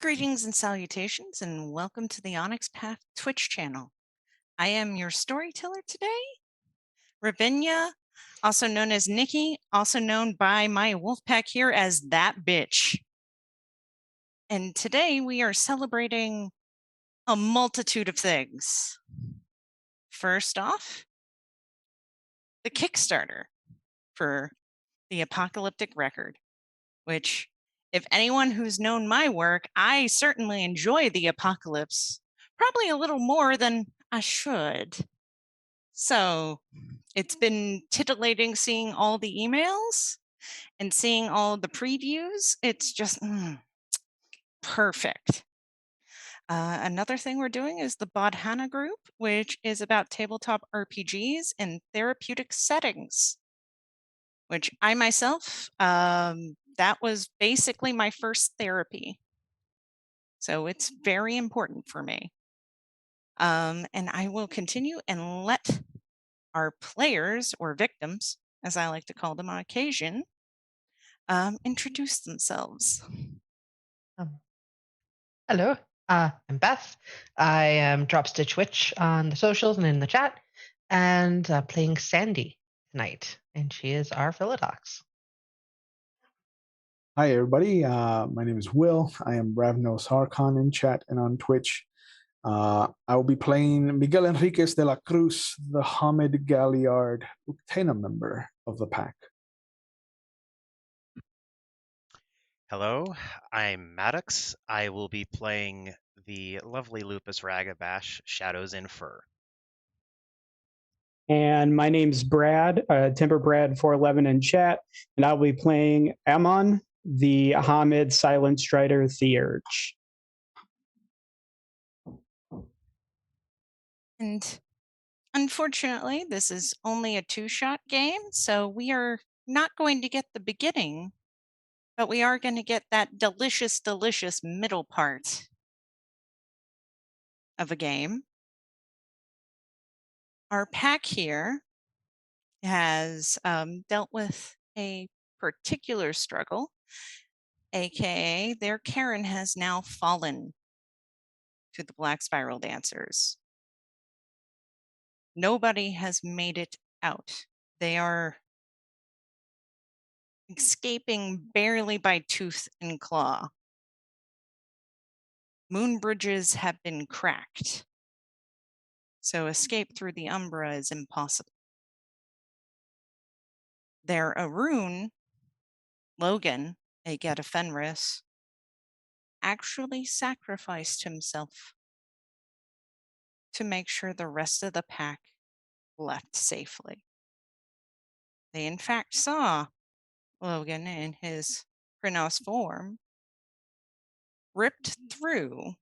Greetings and salutations, and welcome to the Onyx Path Twitch channel. I am your storyteller today, Ravenya, also known as Nikki, also known by my wolf pack here as that bitch. And today we are celebrating a multitude of things. First off, the Kickstarter for the Apocalyptic Record, which, if anyone who's known my work, I certainly enjoy the apocalypse, probably a little more than I should. So it's been titillating seeing all the emails and seeing all the previews. It's just perfect. Another thing we're doing is the Bodhana group, which is about tabletop RPGs in therapeutic settings, which I myself, that was basically my first therapy. So it's very important for me. And I will continue and let our players, or victims, as I like to call them on occasion, introduce themselves. Hello, I'm Beth. I am Dropstitchwitch on the socials and in the chat, and playing Sandy tonight, and she is our Philodox. Hi, everybody. My name is Will. I am RavnosArchon in chat and on Twitch. I will be playing Miguel Enriquez de la Cruz, the Hamid Galliard Uktena member of the pack. Hello, I'm Maddox. I will be playing the lovely Lupus Ragabash, Shadows in Fur. And my name's Brad, Timber Brad 411 in chat, and I'll be playing Ammon, the Hamid Silent Strider Theurge. And unfortunately, this is only a two-shot game, so we are not going to get the beginning, but we are going to get that delicious, delicious middle part of a game. Our pack here has dealt with a particular struggle, aka their Karen has now fallen to the Black Spiral Dancers. Nobody has made it out. They are escaping barely by tooth and claw. Moon bridges have been cracked, so escape through the Umbra is impossible. Their Arun, Logan, a Geta Fenris, actually sacrificed himself to make sure the rest of the pack left safely. They in fact saw Logan in his Krynos form ripped through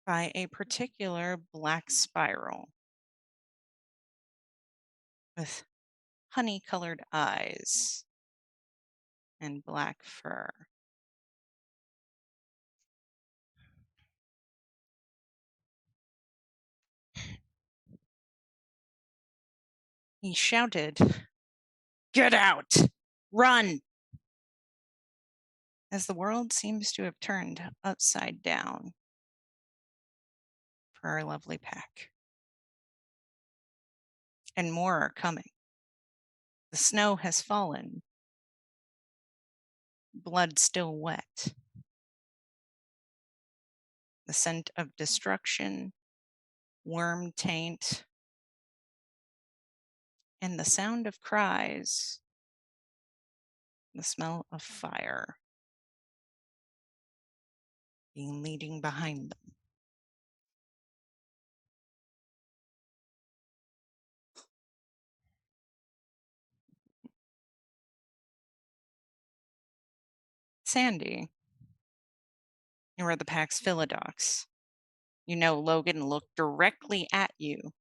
by a particular black spiral with honey-colored eyes and black fur. He shouted, "Get out! Run!" as the world seems to have turned upside down for our lovely pack. And more are coming. The snow has fallen. Blood still wet. The scent of destruction, worm taint, and the sound of cries, the smell of fire being leading behind them. Sandy, you are the pack's Philodox. You know Logan looked directly at you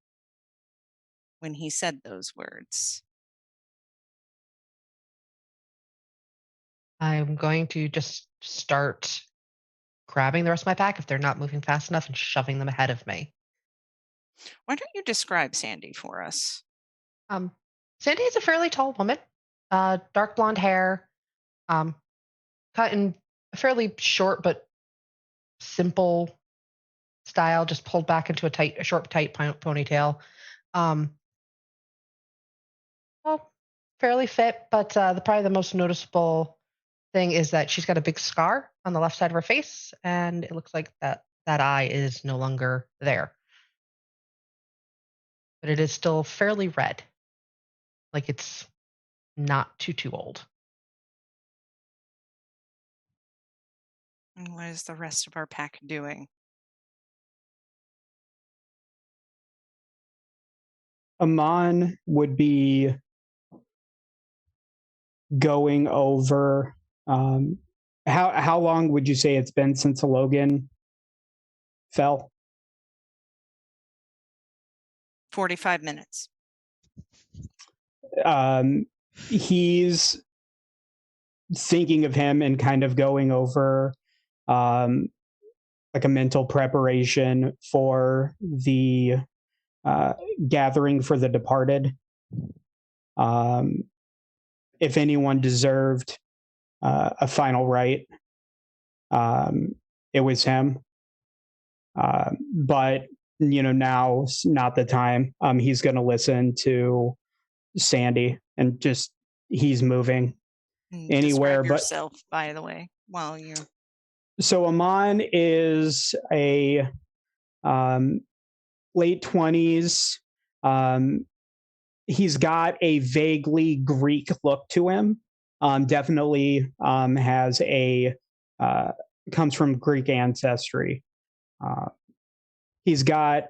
when he said those words. I'm going to just start grabbing the rest of my pack if they're not moving fast enough and shoving them ahead of me. Why don't you describe Sandy for us? Sandy is a fairly tall woman, dark blonde hair, cut in a fairly short but simple style, just pulled back into a short, tight ponytail. Well, fairly fit, but probably the most noticeable thing is that she's got a big scar on the left side of her face, and it looks like that eye is no longer there. But it is still fairly red. Like it's not too old. And what is the rest of our pack doing? Ammon would be going over. How long would you say it's been since Logan fell? 45 minutes. He's thinking of him and kind of going over like a mental preparation for the gathering for the departed. If anyone deserved a final right, it was him. But now's not the time. He's going to listen to Sandy and just he's moving anywhere. Describe yourself, by the way, while you. So Ammon is a late 20s. He's got a vaguely Greek look to him. Definitely has comes from Greek ancestry. He's got,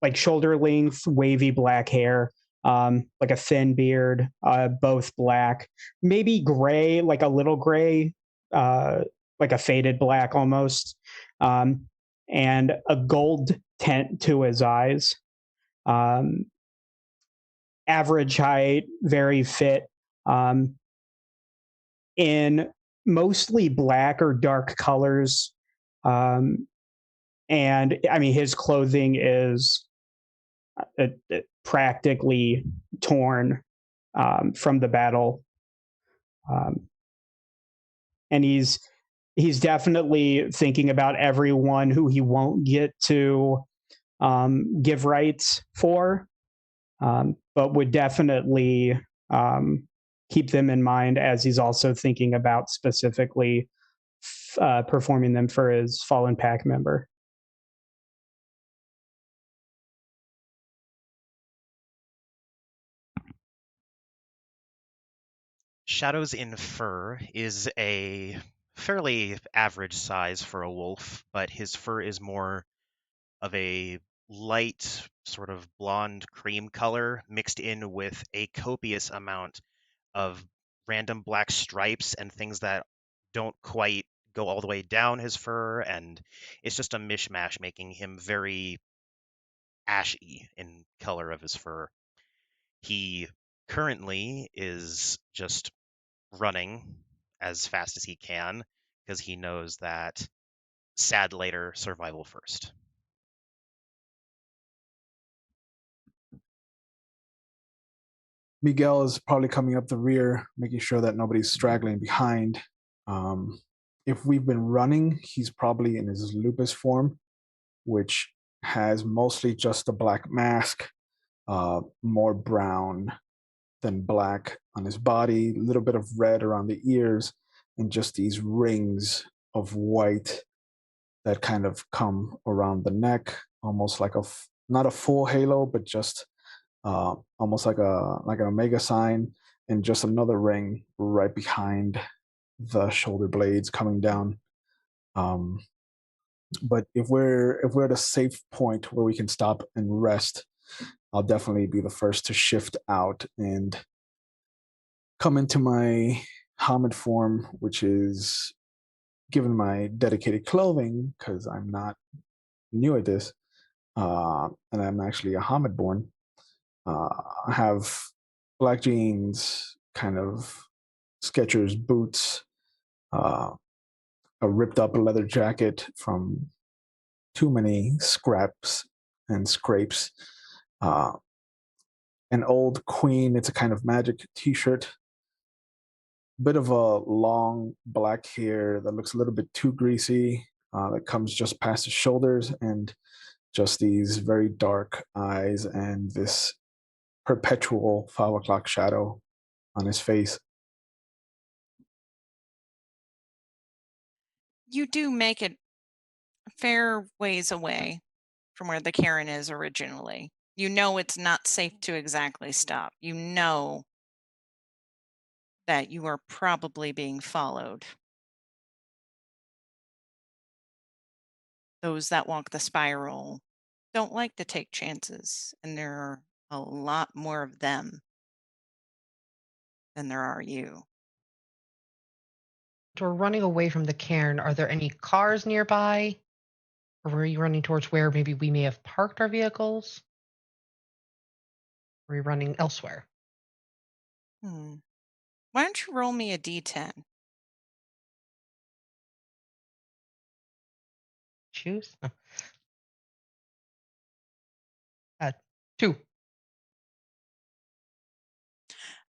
like shoulder length, wavy black hair, like a thin beard, both black, maybe gray, like a little gray, like a faded black almost, and a gold tint to his eyes. Average height, very fit, in mostly black or dark colors. And I mean, his clothing is practically torn from the battle. And he's definitely thinking about everyone who he won't get to give rights for, but would definitely keep them in mind as he's also thinking about specifically performing them for his fallen pack member. Shadows in Fur is a fairly average size for a wolf, but his fur is more of a light, sort of blonde cream color mixed in with a copious amount of random black stripes and things that don't quite go all the way down his fur, and it's just a mishmash, making him very ashy in color of his fur. He currently is just running as fast as he can because he knows that sad later, survival first. Miguel is probably coming up the rear, making sure that nobody's straggling behind. If we've been running, he's probably in his lupus form, which has mostly just a black mask, more brown than black on his body, a little bit of red around the ears, and just these rings of white that kind of come around the neck, almost like not a full halo, but just almost like an omega sign, and just another ring right behind the shoulder blades coming down. But if we're at a safe point where we can stop and rest, I'll definitely be the first to shift out and come into my Hamid form, which is, given my dedicated clothing, because I'm not new at this, and I'm actually a Hamid born. I have black jeans, kind of Skechers boots, a ripped up leather jacket from too many scraps and scrapes, an old Queen, it's a kind of magic t-shirt, bit of a long black hair that looks a little bit too greasy, that comes just past his shoulders, and just these very dark eyes and this perpetual 5 o'clock shadow on his face. You do make it a fair ways away from where the cairn is originally. You know it's not safe to exactly stop. You know that you are probably being followed. Those that walk the spiral don't like to take chances, and there are a lot more of them than there are you. So we're running away from the cairn. Are there any cars nearby? Or were you running towards where maybe we may have parked our vehicles? Or are we running elsewhere? Why don't you roll me a d10? Choose? 2.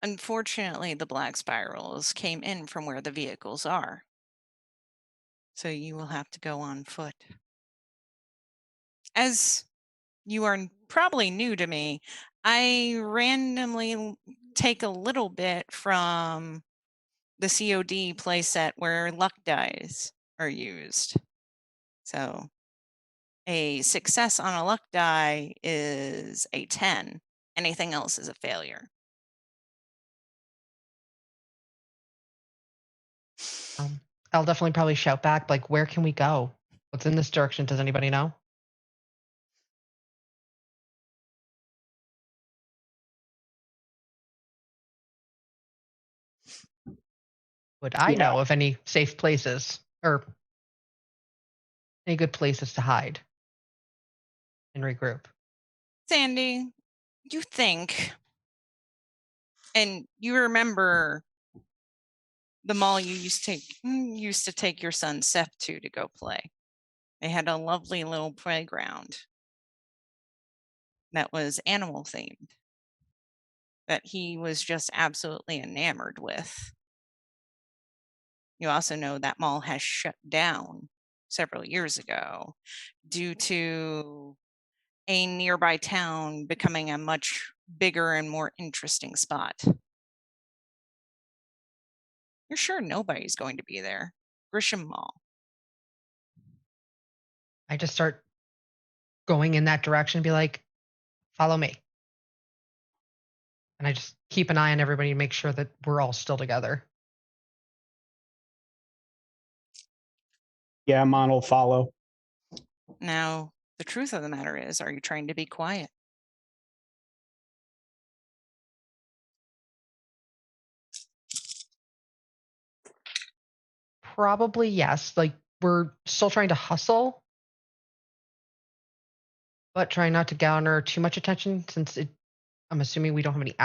Unfortunately, the black spirals came in from where the vehicles are. So you will have to go on foot. As you are probably new to me, I randomly take a little bit from the COD playset where luck dice are used. So a success on a luck die is a 10. Anything else is a failure. I'll definitely probably shout back, like, where can we go? What's in this direction? Does anybody know? Would I Yeah. know of any safe places or any good places to hide and regroup? Sandy, you think, and you remember the mall you used to take your son Seth to go play. They had a lovely little playground that was animal themed that he was just absolutely enamored with. You also know that mall has shut down several years ago due to a nearby town becoming a much bigger and more interesting spot. You're sure nobody's going to be there. Grisham Mall. I just start going in that direction and be like, follow me. And I just keep an eye on everybody to make sure that we're all still together. Yeah, Ammon will follow. Now, the truth of the matter is, are you trying to be quiet? Probably yes. Like, we're still trying to hustle, but trying not to garner too much attention since I'm assuming we don't have any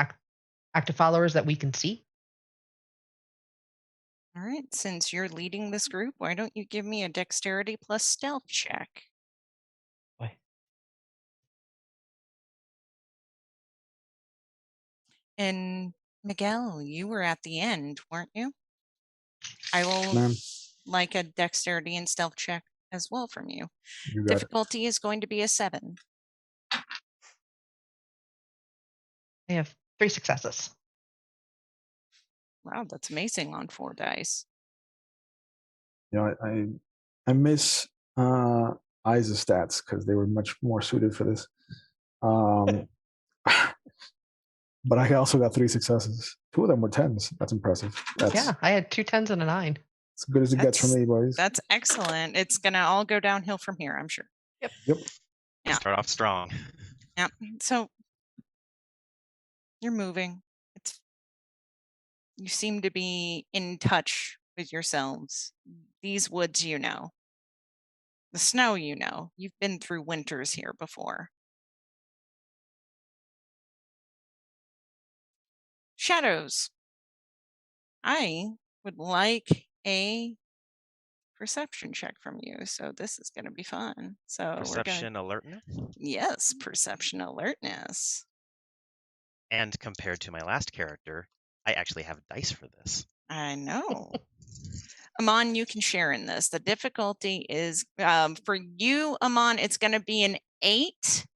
active followers that we can see. All right, since you're leading this group, why don't you give me a dexterity plus stealth check? Boy. And Miguel, you were at the end, weren't you? I will Ma'am, like a dexterity and stealth check as well from you. you got it. Difficulty is going to be a 7. I have 3 successes. Wow, that's amazing on 4 dice. You know, I miss Isa's stats because they were much more suited for this. But I also got 3 successes. 2 of them were 10s. That's impressive. Yeah, I had 2 10s and a 9. As good as it gets from me, boys. That's excellent. It's going to all go downhill from here, I'm sure. Yep. Yeah. Start off strong. Yeah. So you're moving. You seem to be in touch with yourselves. These woods, you know. The snow, you know. You've been through winters here before. Shadows. I would like a perception check from you. So this is going to be fun. So Perception alertness. Yes, perception alertness. And compared to my last character, I actually have dice for this. I know. Ammon, you can share in this. The difficulty is for you, Ammon, it's going to be an 8.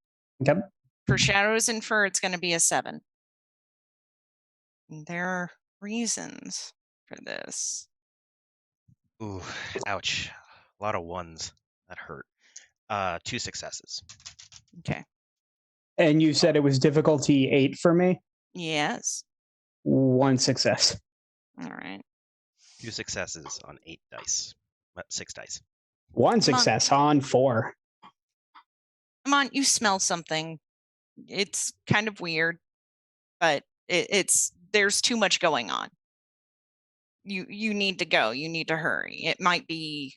Okay. For Shadows and Fur, it's going to be a 7. And there are reasons for this. Ooh, ouch. A lot of ones. That hurt. 2 successes. Okay. And you said it was difficulty 8 for me? Yes. 1 success. All right. 2 successes on 8 dice. 6 dice. 1 success on 4. Ammon, you smell something. It's kind of weird, but it's there's too much going on. You need to go. You need to hurry. It might be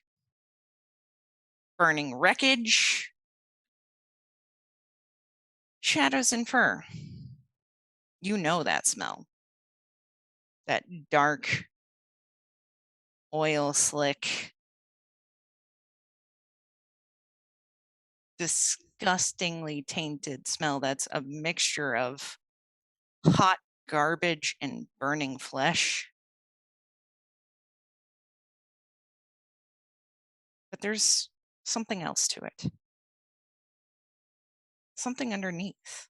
burning wreckage. Shadows and Fur. You know that smell. That dark, oil slick, disgustingly tainted smell that's a mixture of hot garbage and burning flesh. But there's something else to it. Something underneath.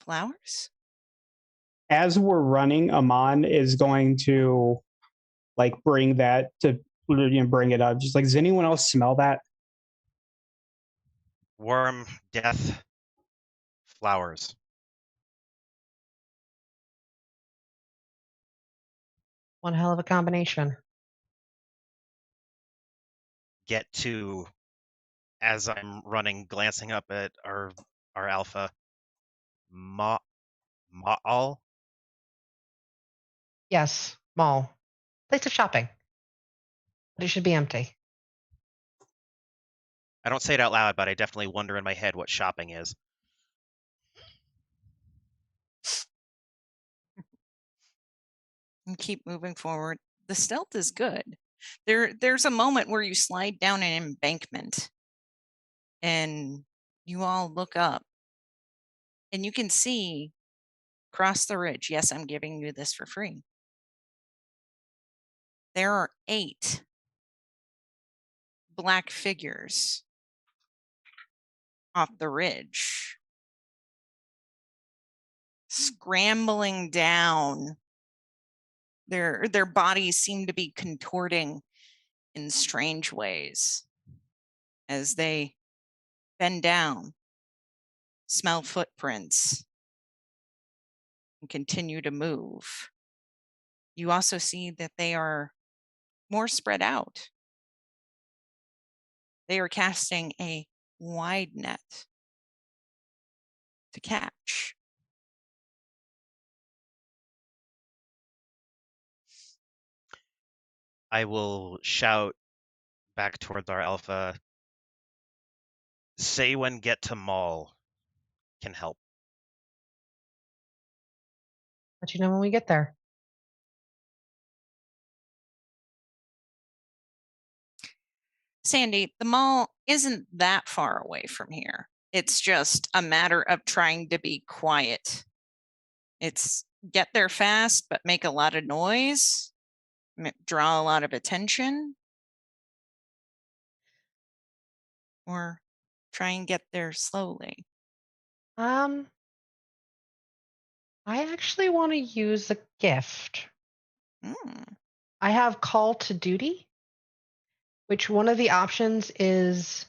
Flowers? As we're running, Ammon is going to like bring that to bring it up. Just like, does anyone else smell that? Worm, death, flowers. One hell of a combination. Get to, as I'm running, glancing up at our alpha. Ma'al? Yes, mall. Place of shopping. But it should be empty. I don't say it out loud, but I definitely wonder in my head what shopping is. And keep moving forward. The stealth is good. There's a moment where you slide down an embankment and you all look up and you can see across the ridge. Yes, I'm giving you this for free. There are 8 black figures off the ridge, scrambling down. Their bodies seem to be contorting in strange ways as they bend down, smell footprints, and continue to move. You also see that they are more spread out. They are casting a wide net to catch. I will shout back towards our alpha. Say when get to mall can help. Let you know when we get there. Sandy, the mall isn't that far away from here. It's just a matter of trying to be quiet. It's get there fast, but make a lot of noise, draw a lot of attention, or try and get there slowly. I actually want to use a gift. I have Call to Duty, which one of the options is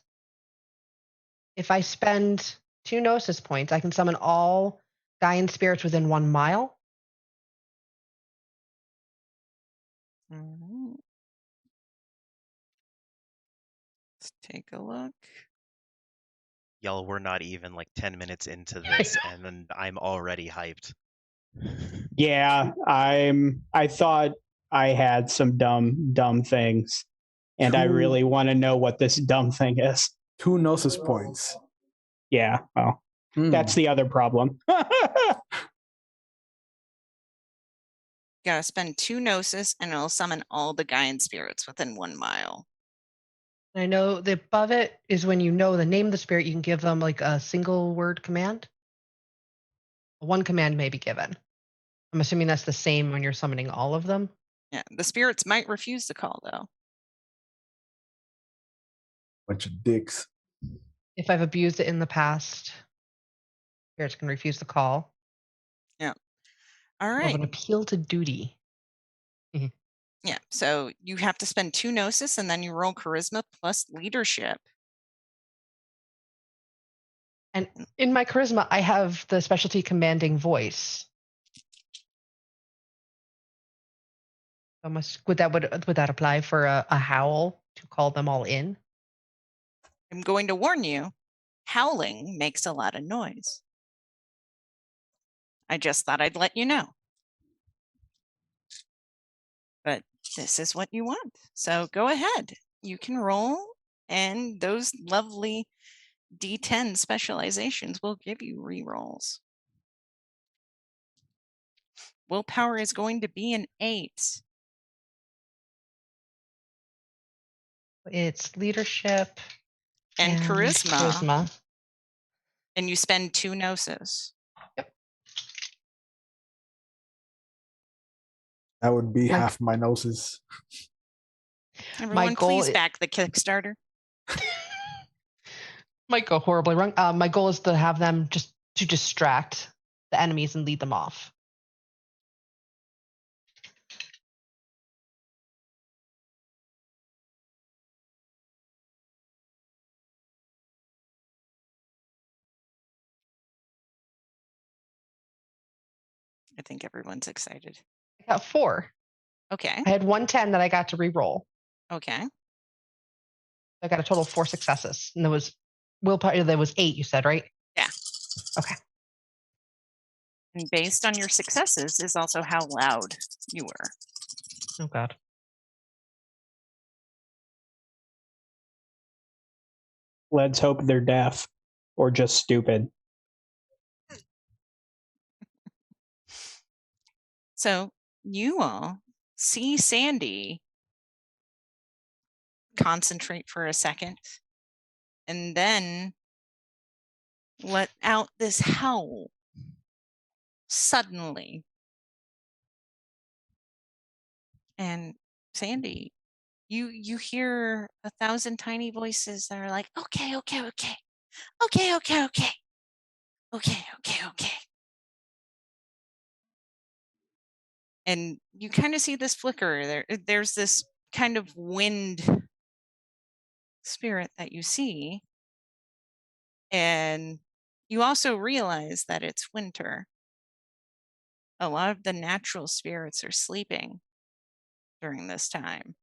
if I spend 2 Gnosis points, I can summon all Gaian spirits within 1 mile. Let's take a look. Y'all, we're not even like 10 minutes into this, and then I'm already hyped. Yeah, I thought I had some dumb things, and I really want to know what this dumb thing is. 2 Gnosis points. Yeah, well, that's the other problem. Gotta spend 2 Gnosis and it'll summon all the Gaian spirits within 1 mile. I know the above it is when you know the name of the spirit, you can give them like a single word command. 1 command may be given. I'm assuming that's the same when you're summoning all of them. Yeah, the spirits might refuse the call though. Bunch of dicks. If I've abused it in the past, spirits can refuse the call. All Of right. an appeal to duty. Yeah. So you have to spend 2 gnosis and then you roll charisma plus leadership. And in my charisma, I have the specialty commanding voice. Would that apply for a howl to call them all in? I'm going to warn you, howling makes a lot of noise. I just thought I'd let you know. But this is what you want. So go ahead. You can roll, and those lovely D10 specializations will give you rerolls. Willpower is going to be an 8. It's leadership And charisma. Charisma. And you spend 2 gnosis. Yep. That would be My- half my noses. Everyone, goal please i- back the Kickstarter. Might go horribly wrong. My goal is to have them just to distract the enemies and lead them off. I think everyone's excited. I got 4. Okay. I had 110 that I got to re-roll. Okay. I got a total of 4 successes, and there was willpower. There was 8. You said, right? Yeah. Okay. And based on your successes is also how loud you were. Oh God. Let's hope they're deaf or just stupid. So you all see Sandy concentrate for a second and then let out this howl suddenly. And Sandy, you hear 1,000 tiny voices that are like, okay, okay, okay, okay, okay, okay, okay, okay, okay. And you kind of see this flicker. There's this kind of wind spirit that you see. And you also realize that it's winter. A lot of the natural spirits are sleeping during this time.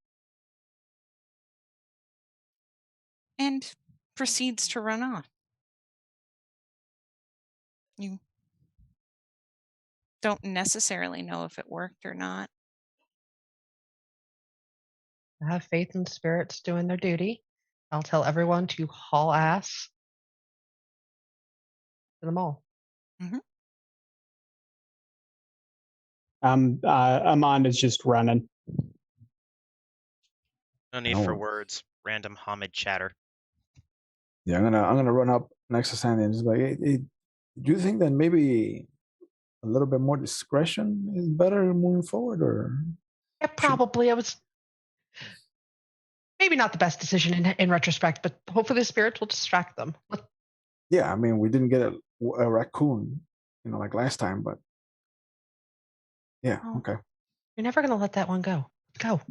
And proceeds to run off. You don't necessarily know if it worked or not. I have faith in spirits doing their duty. I'll tell everyone to haul ass to them all. Ammon is just running. No need for No. words. Random homid chatter. Yeah, I'm gonna run up next to Sandy and just be like, hey, do you think that maybe a little bit more discretion is better moving forward, or Yeah, probably. I was maybe not the best decision in retrospect, but hopefully the spirits will distract them. yeah, I mean, we didn't get a raccoon, like last time, but yeah, Oh. okay. You're never gonna let that one go. Go.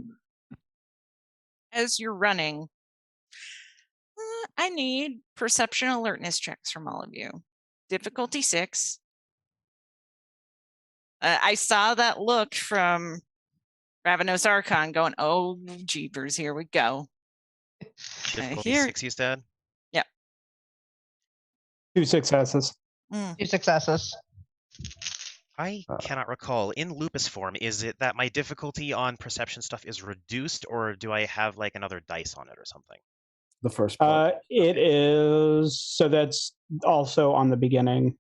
As you're running, I need perception alertness checks from all of you. Difficulty 6. I saw that look from RavnosArchon going, oh, jeepers, here we go. Difficulty here- 6, you said? 2 successes. 2 successes. I cannot recall. In lupus form, is it that my difficulty on perception stuff is reduced, or do I have like another dice on it or something? The first part. It is, so that's also on the beginning.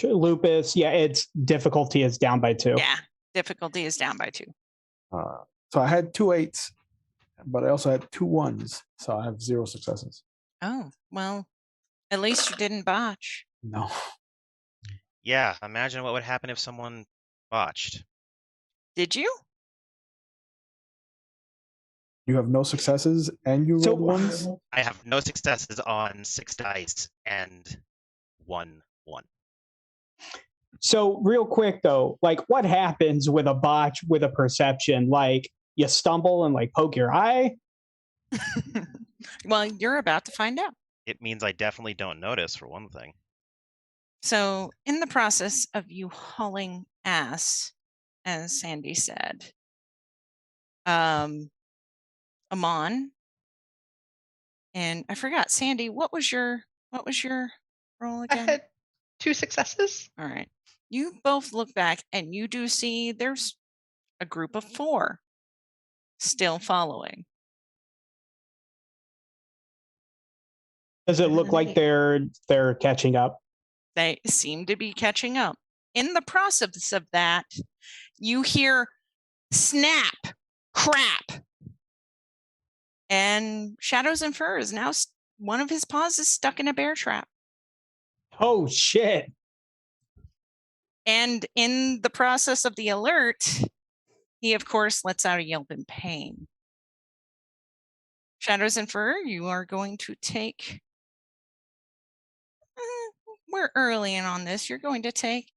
Lupus, yeah, its difficulty is down by 2. Yeah, difficulty is down by 2. So I had 2 8s, but I also had 2 1s, so I have 0 successes. Oh, well, at least you didn't botch. No. Yeah, imagine what would happen if someone botched. Did you? You have no successes and you So- rolled ones? I have no successes on 6 dice and 1 1. So real quick though, like what happens with a botch with a perception? Like you stumble and like poke your eye? Well, you're about to find out. It means I definitely don't notice, for one thing. So, in the process of you hauling ass, as Sandy said, Ammon, and I forgot, Sandy, what was your roll I again? had 2 successes. All right. You both look back and you do see there's a group of 4 still following. Does it look like they're catching up? They seem to be catching up. In the process of that, you hear snap, crap. And Shadows and Fur is now one of his paws is stuck in a bear trap. Oh shit. And in the process of the alert, he of course lets out a yelp in pain. Shadows and Fur, you are going to take we're early in on this. You're going to take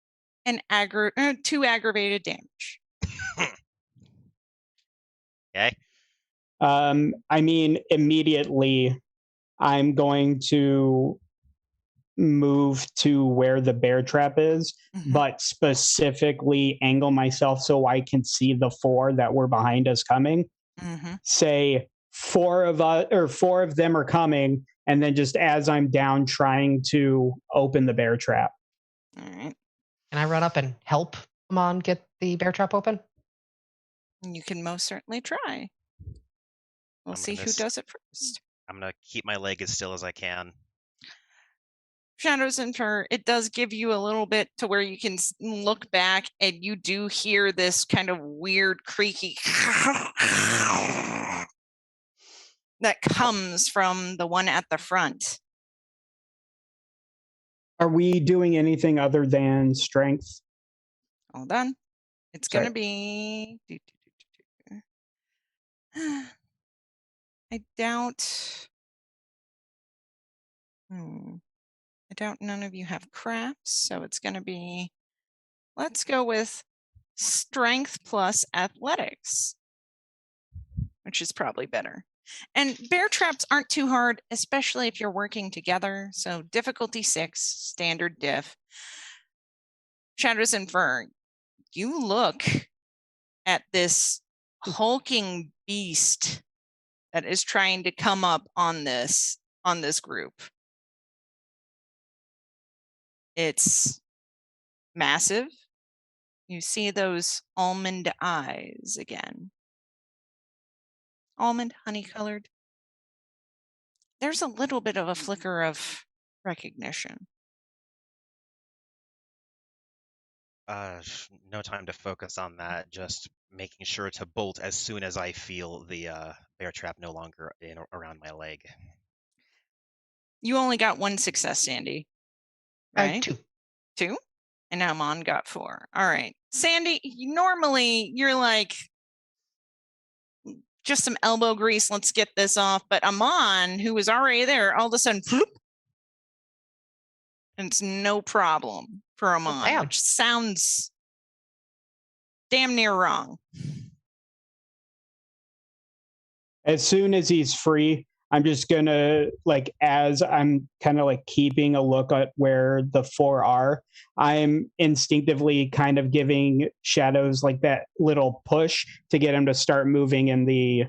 an 2 aggravated damage. Okay? I mean, immediately I'm going to move to where the bear trap is, but specifically angle myself so I can see the 4 that were behind us coming. Say 4 of them are coming, and then just as I'm down trying to open the bear trap. All right. Can I run up and help Ammon get the bear trap open? You can most certainly try. We'll see who does it first. I'm going to keep my leg as still as I can. Shadows and Fur, it does give you a little bit to where you can look back and you do hear this kind of weird creaky that comes from the one at the front. Are we doing anything other than strength? Hold on. It's going to be... I doubt... I doubt none of you have crafts, so it's going to be... Let's go with strength plus athletics, which is probably better. And bear traps aren't too hard, especially if you're working together. So difficulty 6, standard diff. Shadows and Fur, you look at this hulking beast that is trying to come up on this group. It's massive. You see those almond eyes again. Almond, honey-colored. There's a little bit of a flicker of recognition. No time to focus on that. Just making sure to bolt as soon as I feel the bear trap no longer around my leg. You only got 1 success, Sandy. Right? 2. 2? And now Ammon got 4. All right. Sandy, normally you're like, just some elbow grease, let's get this off. But Ammon, who was already there, all of a sudden, whoop, and it's no problem for Ammon, which sounds damn near wrong. As soon as he's free, I'm just gonna, like, as I'm kind of like keeping a look at where the 4 are, I'm instinctively kind of giving Shadows like that little push to get him to start moving in the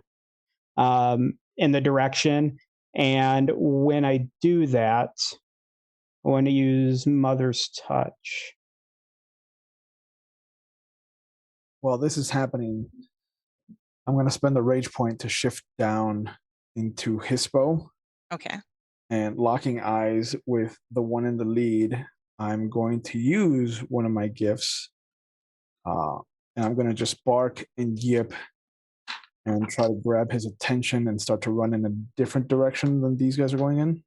direction. And when I do that, I want to use Mother's Touch. While this is happening, I'm going to spend the rage point to shift down into Hispo. Okay. And locking eyes with the one in the lead, I'm going to use one of my gifts. And I'm going to just bark and yip and try to grab his attention and start to run in a different direction than these guys are going in.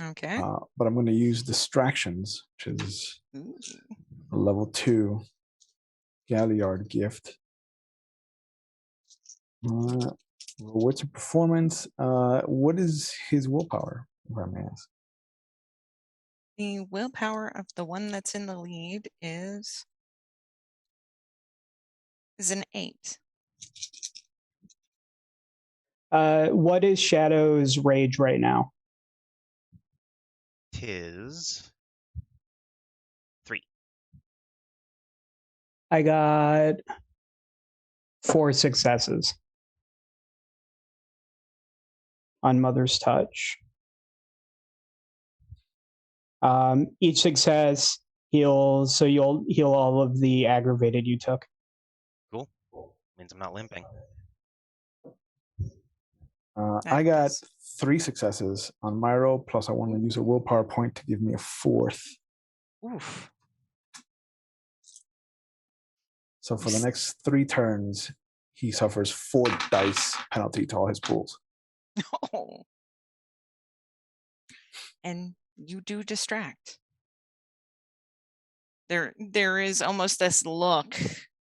Okay. But I'm going to use distractions, which is Ooh. a level 2 Galliard gift. What's a performance? What is his willpower, if I may ask? The willpower of the one that's in the lead is an 8. What is Shadow's rage right now? Tis 3. I got 4 successes on Mother's Touch. Each success heals, so you'll heal all of the aggravated you took. Cool. Means I'm not limping. I got 3 successes on my roll, plus I want to use a willpower point to give me a 4th. Oof. So for the next 3 turns, he suffers 4 dice penalty to all his pools. Oh. And you do distract. There is almost this look,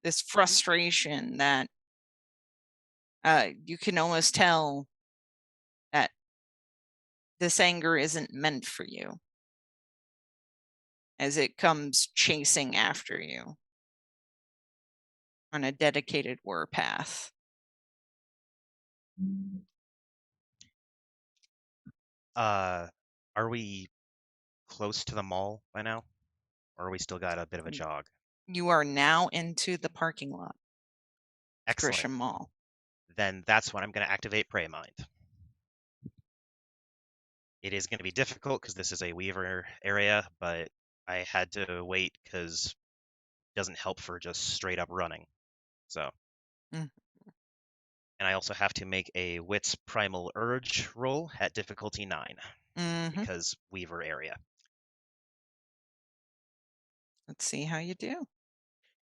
this frustration that you can almost tell that this anger isn't meant for you as it comes chasing after you on a dedicated warpath. Are we close to the mall by now? Or are we still got a bit of a jog? You are now into the parking lot. Excellent. Grisham Mall. Then that's when I'm going to activate Prey Mind. It is going to be difficult because this is a Weaver area, but I had to wait because it doesn't help for just straight up running. So. Mm. And I also have to make a Wits Primal Urge roll at difficulty 9 because Weaver area. Let's see how you do.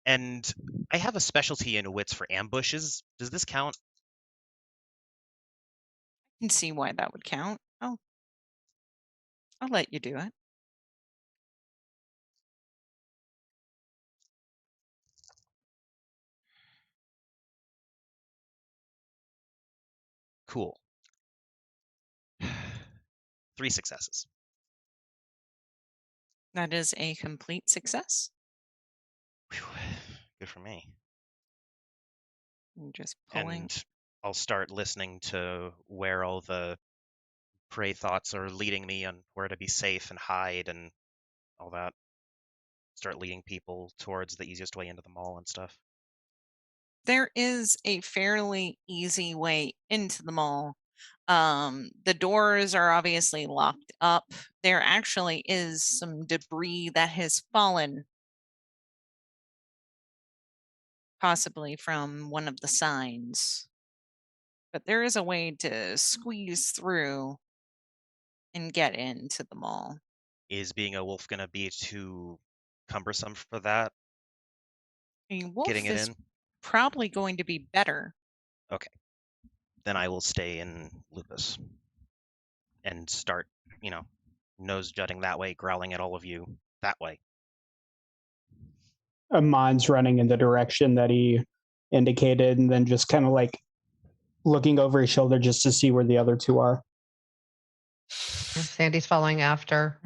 And I have a specialty in Wits for ambushes. Does this count? I can see why that would count. I'll let you do it. Cool. 3 successes. That is a complete success. Whew. Good for me. I'm just pulling. And I'll start listening to where all the prey thoughts are leading me on where to be safe and hide and all that. Start leading people towards the easiest way into the mall and stuff. There is a fairly easy way into the mall. The doors are obviously locked up. There actually is some debris that has fallen, possibly from one of the signs. But there is a way to squeeze through and get into the mall. Is being a wolf going to be too cumbersome for that? A wolf Getting it is in? probably going to be better. Okay. Then I will stay in Lupus and start, nose jutting that way, growling at all of you that way. Amon's running in the direction that he indicated and then just kind of like looking over his shoulder just to see where the other 2 are. Sandy's following after,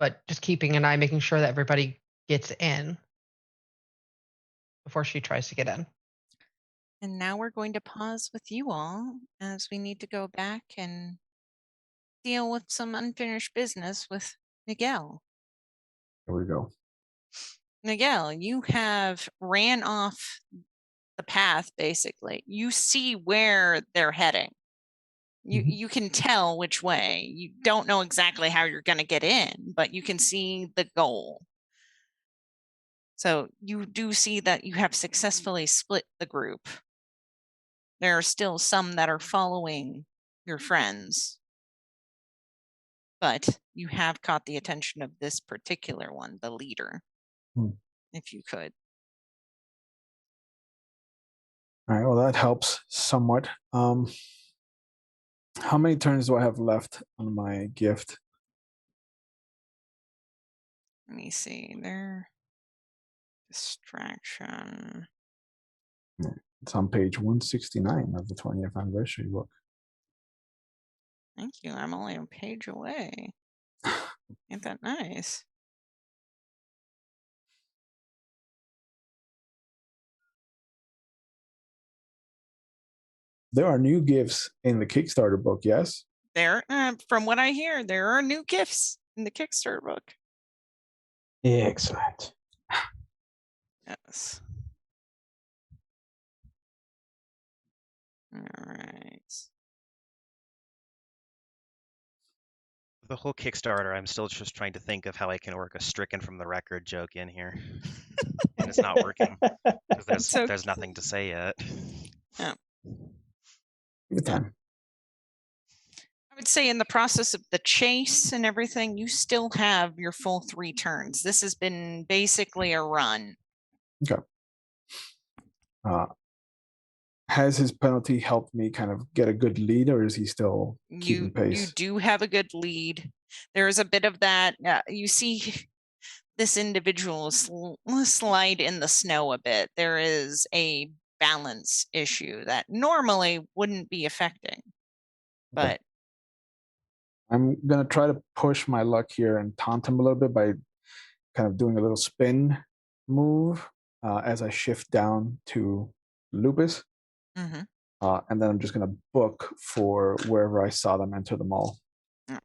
but just keeping an eye, making sure that everybody gets in before she tries to get in. And now we're going to pause with you all as we need to go back and deal with some unfinished business with Miguel. Here we go. Miguel, you have ran off the path, basically. You see where they're heading. You can tell which way. You don't know exactly how you're going to get in, but you can see the goal. So you do see that you have successfully split the group. There are still some that are following your friends, but you have caught the attention of this particular one, the leader, if you could. All right, well, that helps somewhat. How many turns do I have left on my gift? Let me see. There. Distraction. It's on page 169 of the 20th anniversary book. Thank you. I'm only a page away. Ain't that nice? There are new gifts in the Kickstarter book, yes? There, from what I hear, there are new gifts in the Kickstarter book. Excellent. Yes. All right. The whole Kickstarter, I'm still just trying to think of how I can work a stricken from the record joke in here. And it's not working. Because there's nothing to say yet. Yeah. Good time. I would say in the process of the chase and everything, you still have your full 3 turns. This has been basically a run. Okay. Has his penalty helped me kind of get a good lead, or is he still keeping pace? You do have a good lead. There is a bit of that. You see this individual slide in the snow a bit. There is a balance issue that normally wouldn't be affecting. But I'm going to try to push my luck here and taunt him a little bit by kind of doing a little spin move as I shift down to Lupus. Mm-hmm. And then I'm just going to book for wherever I saw them enter the mall. Yeah.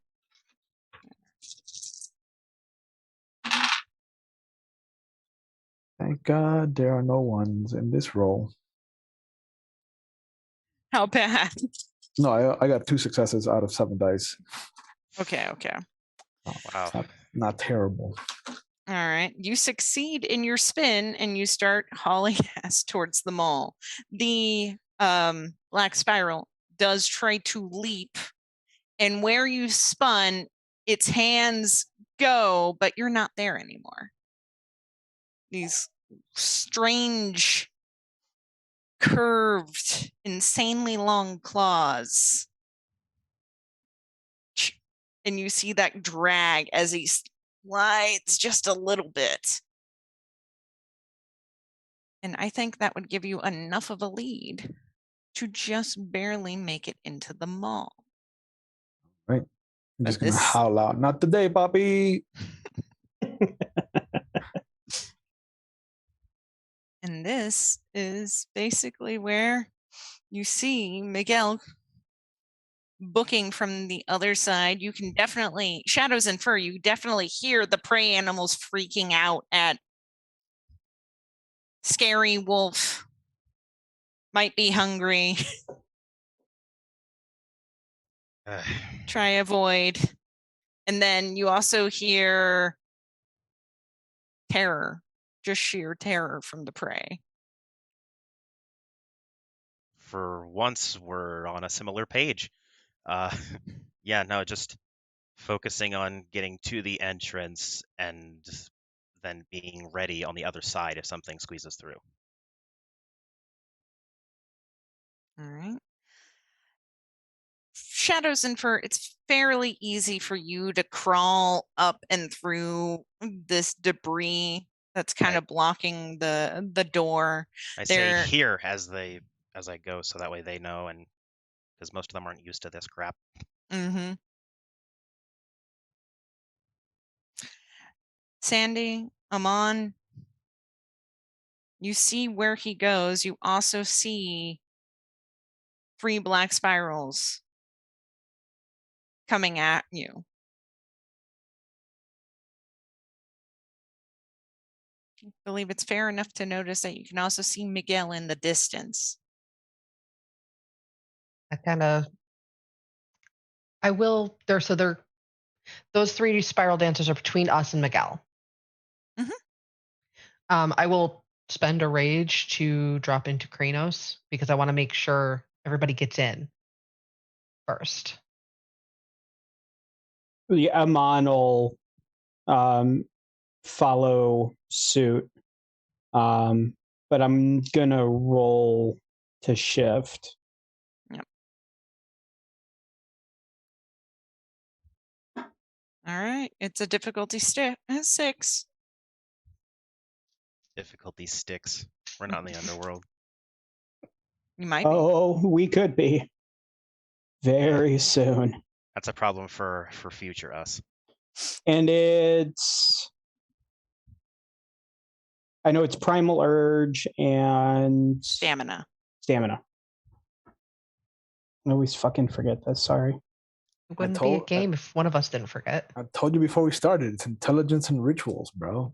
Thank God there are no ones in this roll. How bad? No, I got 2 successes out of 7 dice. Okay. Oh, wow. Not terrible. All right. You succeed in your spin and you start hauling ass towards the mall. The black spiral does try to leap, and where you spun, its hands go, but you're not there anymore. These strange, curved, insanely long claws. And you see that drag as he slides just a little bit. And I think that would give you enough of a lead to just barely make it into the mall. Right. I'm just going to howl out, "Not today, Poppy." And this is basically where you see Miguel booking from the other side. You can definitely, shadows and fur, you definitely hear the prey animals freaking out at scary wolf, might be hungry. Try avoid. And then you also hear terror, just sheer terror from the prey. For once, we're on a similar page. Yeah, no, just focusing on getting to the entrance and then being ready on the other side if something squeezes through. All right. Shadows and fur, it's fairly easy for you to crawl up and through this debris that's kind of blocking the door. I say here as I go, so that way they know, and because most of them aren't used to this crap. Mm-hmm. Sandy, Ammon, you see where he goes. You also see 3 black spirals coming at you. I believe it's fair enough to notice that you can also see Miguel in the distance. Those 3 spiral dancers are between us and Miguel. Mm-hmm. I will spend a rage to drop into Kranos because I want to make sure everybody gets in first. The Ammon will follow suit, but I'm gonna roll to shift. Yep. All right. It's a difficulty 6. Difficulty sticks. We're not in the underworld. You might be. Oh, we could be. Very soon. That's a problem for future us. And I know it's Primal Urge and Stamina. I always fucking forget this. Sorry. It wouldn't be a game if one of us didn't forget. I told you before we started. It's intelligence and rituals, bro.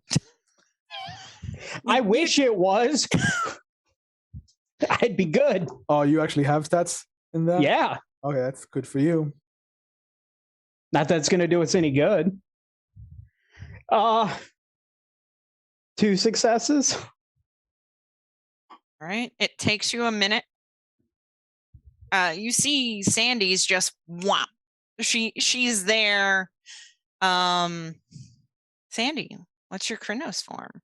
I wish it was. I'd be good. Oh, you actually have stats in that? Yeah. Okay, that's good for you. Not that it's going to do us any good. 2 successes. All right. It takes you a minute. You see Sandy's just whop. She's there. Sandy, what's your Kronos form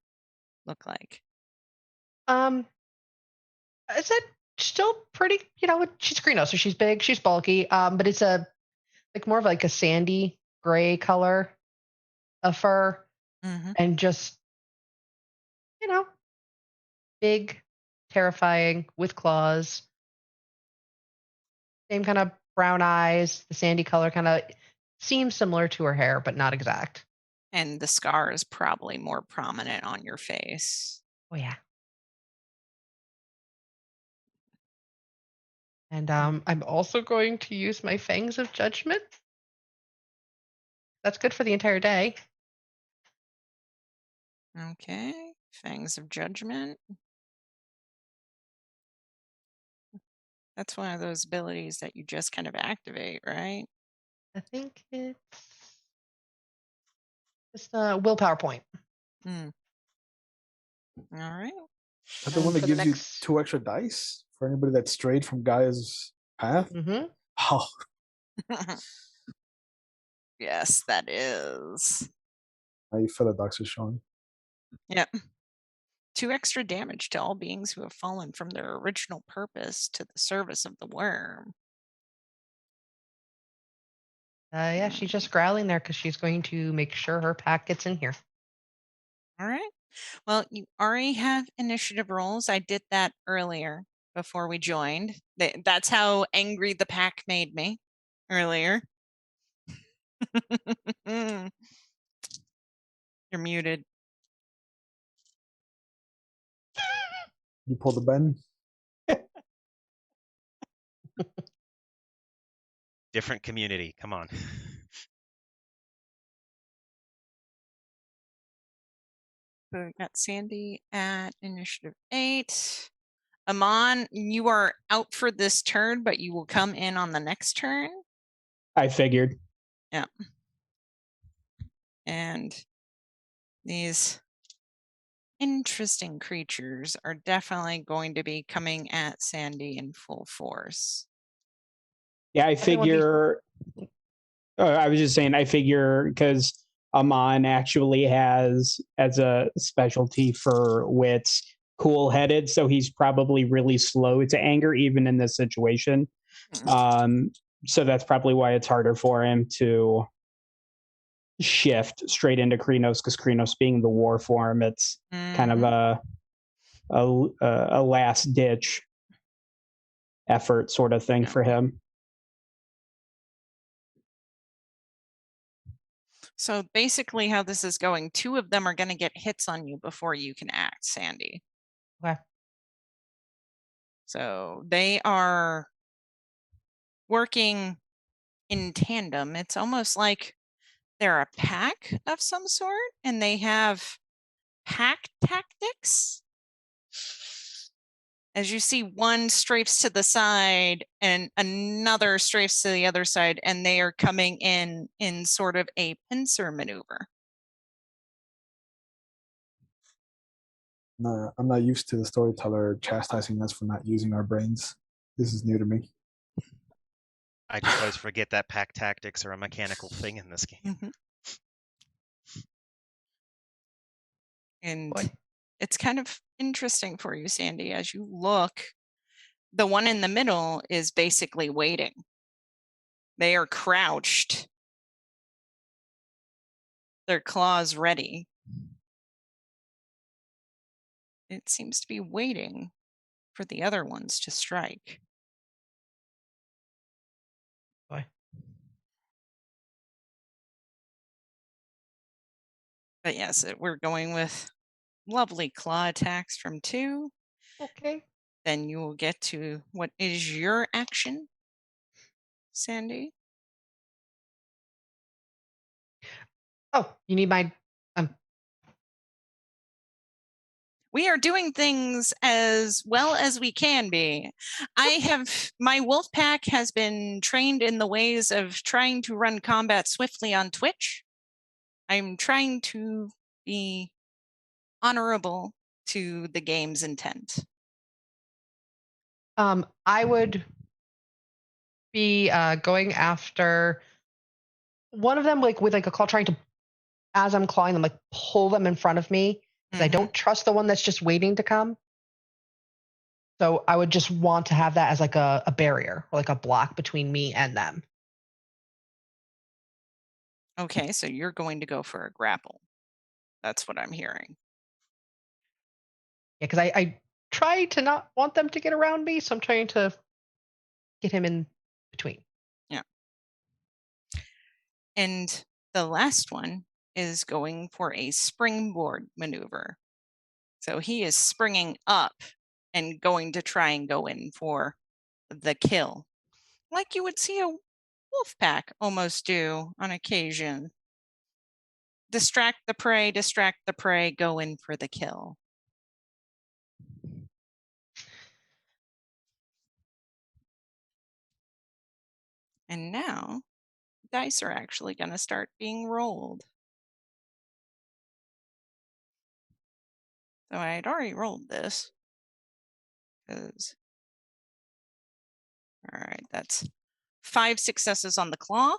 look like? Is it still pretty, she's Greeno, so she's big, she's bulky, but it's more of like a sandy gray color of fur, and just, big, terrifying, with claws. Same kind of brown eyes, the sandy color kind of seems similar to her hair, but not exact. And the scar is probably more prominent on your face. Oh, yeah. And I'm also going to use my Fangs of Judgment. That's good for the entire day. Okay. Fangs of Judgment. That's one of those abilities that you just kind of activate, right? I think it's just a willpower point. All right. Is that the one that gives you 2 extra dice for anybody that strayed from Gaia's path? Mm-hmm. Oh. Yes, that is. Now you feel the docs are showing. Yep. 2 extra damage to all beings who have fallen from their original purpose to the service of the worm. Yeah, she's just growling there because she's going to make sure her pack gets in here. All right. Well, you already have initiative rolls. I did that earlier before we joined. That's how angry the pack made me earlier. You're muted. You pull the Ben? Different community. Come on. So we got Sandy at initiative 8. Ammon, you are out for this turn, but you will come in on the next turn. I figured. Yeah. And these interesting creatures are definitely going to be coming at Sandy in full force. Yeah, I figure. I was just saying, I figure because Ammon actually has, as a specialty for wits, cool-headed, so he's probably really slow to anger, even in this situation. So that's probably why it's harder for him to shift straight into Krenos, because Krenos being the war form, it's kind of a last-ditch effort sort of thing for him. So basically how this is going, 2 of them are going to get hits on you before you can act, Sandy. Okay. So they are working in tandem. It's almost like they're a pack of some sort, and they have pack tactics. As you see, one strafes to the side and another strafes to the other side, and they are coming in sort of a pincer maneuver. No, I'm not used to the storyteller chastising us for not using our brains. This is new to me. I just always forget that pack tactics are a mechanical thing in this game. And it's kind of interesting for you, Sandy, as you look. The one in the middle is basically waiting. They are crouched their claws ready. It seems to be waiting for the other ones to strike. Boy. But yes, we're going with lovely claw attacks from 2. Okay. Then you will get to what is your action, Sandy? Oh, you need my. We are doing things as well as we can be. My wolf pack has been trained in the ways of trying to run combat swiftly on Twitch. I'm trying to be honorable to the game's intent. I would be going after one of them, like with like a claw, trying to, as I'm clawing them, like pull them in front of me. Because I don't trust the one that's just waiting to come. So I would just want to have that as like a barrier or like a block between me and them. Okay, so you're going to go for a grapple. That's what I'm hearing. Yeah, because I try to not want them to get around me, so I'm trying to get him in between. Yeah. And the last one is going for a springboard maneuver. So he is springing up and going to try and go in for the kill, like you would see a wolf pack almost do on occasion. Distract the prey, go in for the kill. And now dice are actually going to start being rolled. So I had already rolled this. Because, all right, that's 5 successes on the claw.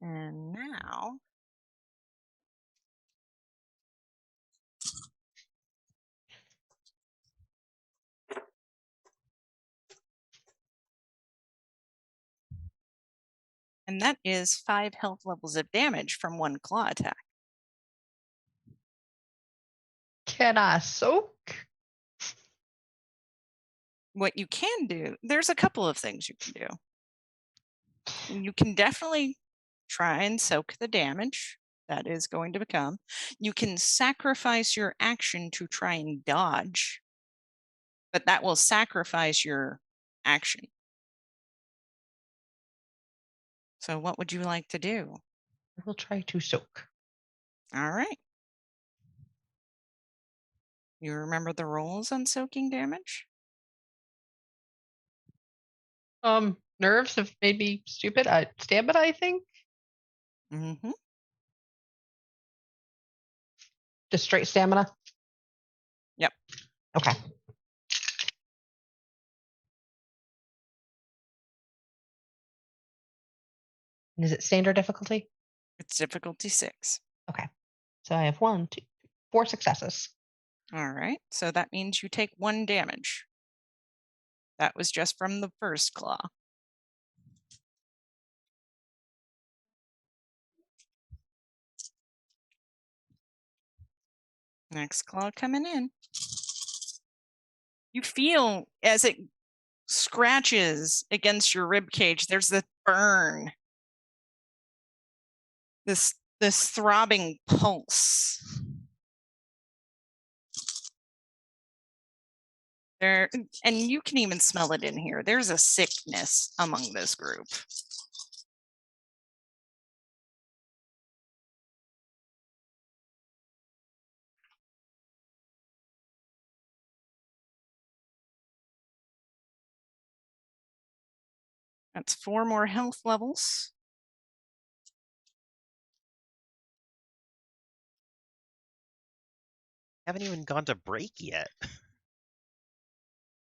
And now and that is 5 health levels of damage from 1 claw attack. Can I soak? What you can do, there's a couple of things you can do. You can definitely try and soak the damage that is going to become. You can sacrifice your action to try and dodge, but that will sacrifice your action. So what would you like to do? I will try to soak. All right. You remember the rolls on soaking damage? Nerves have made me stupid. Stamina, I think. Mm-hmm. Just straight stamina. Yep. Okay. And is it standard difficulty? It's difficulty 6. Okay. So I have 1, 2, 4 successes. All right. So that means you take 1 damage. That was just from the first claw. Next claw coming in. You feel as it scratches against your rib cage, there's this burn. This throbbing pulse. There, and you can even smell it in here. There's a sickness among this group. That's 4 more health levels. Haven't even gone to break yet.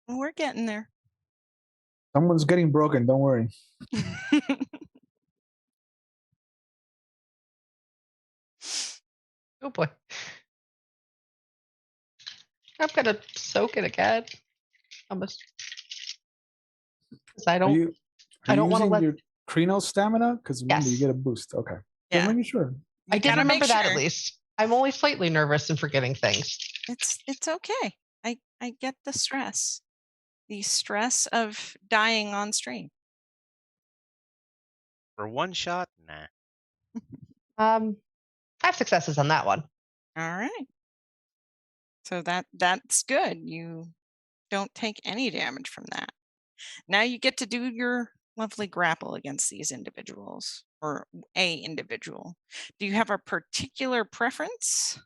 We're getting there. Someone's getting broken. Don't worry. Oh boy. I'm gonna soak it again. Almost. 'Cause I don't. I don't want to let. your Crino stamina, because remember you Yes. get a boost. Okay. Yeah. Just making sure. I did gotta make remember that sure. at least. I'm only slightly nervous and forgetting things. It's okay. I get the stress. The stress of dying on stream. For one shot, nah. 5 successes on that one. All right. So that's good. You don't take any damage from that. Now you get to do your lovely grapple against these individuals, or a individual. Do you have a particular preference?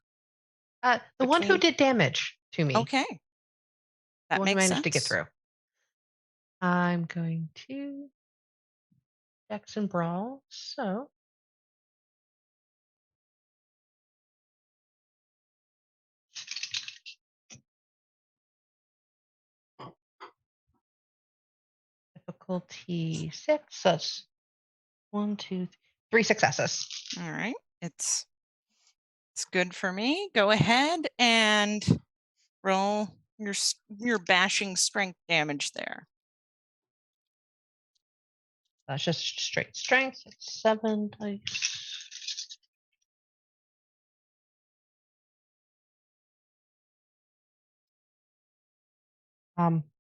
The one who Between- did damage to me. Okay. The That one who makes managed to get sense. through. I'm going to Dex and Brawl. So difficulty 6. That's 1, 2, 3 successes. All right. It's good for me. Go ahead and roll your bashing strength damage there. That's just straight strength. It's 7 dice.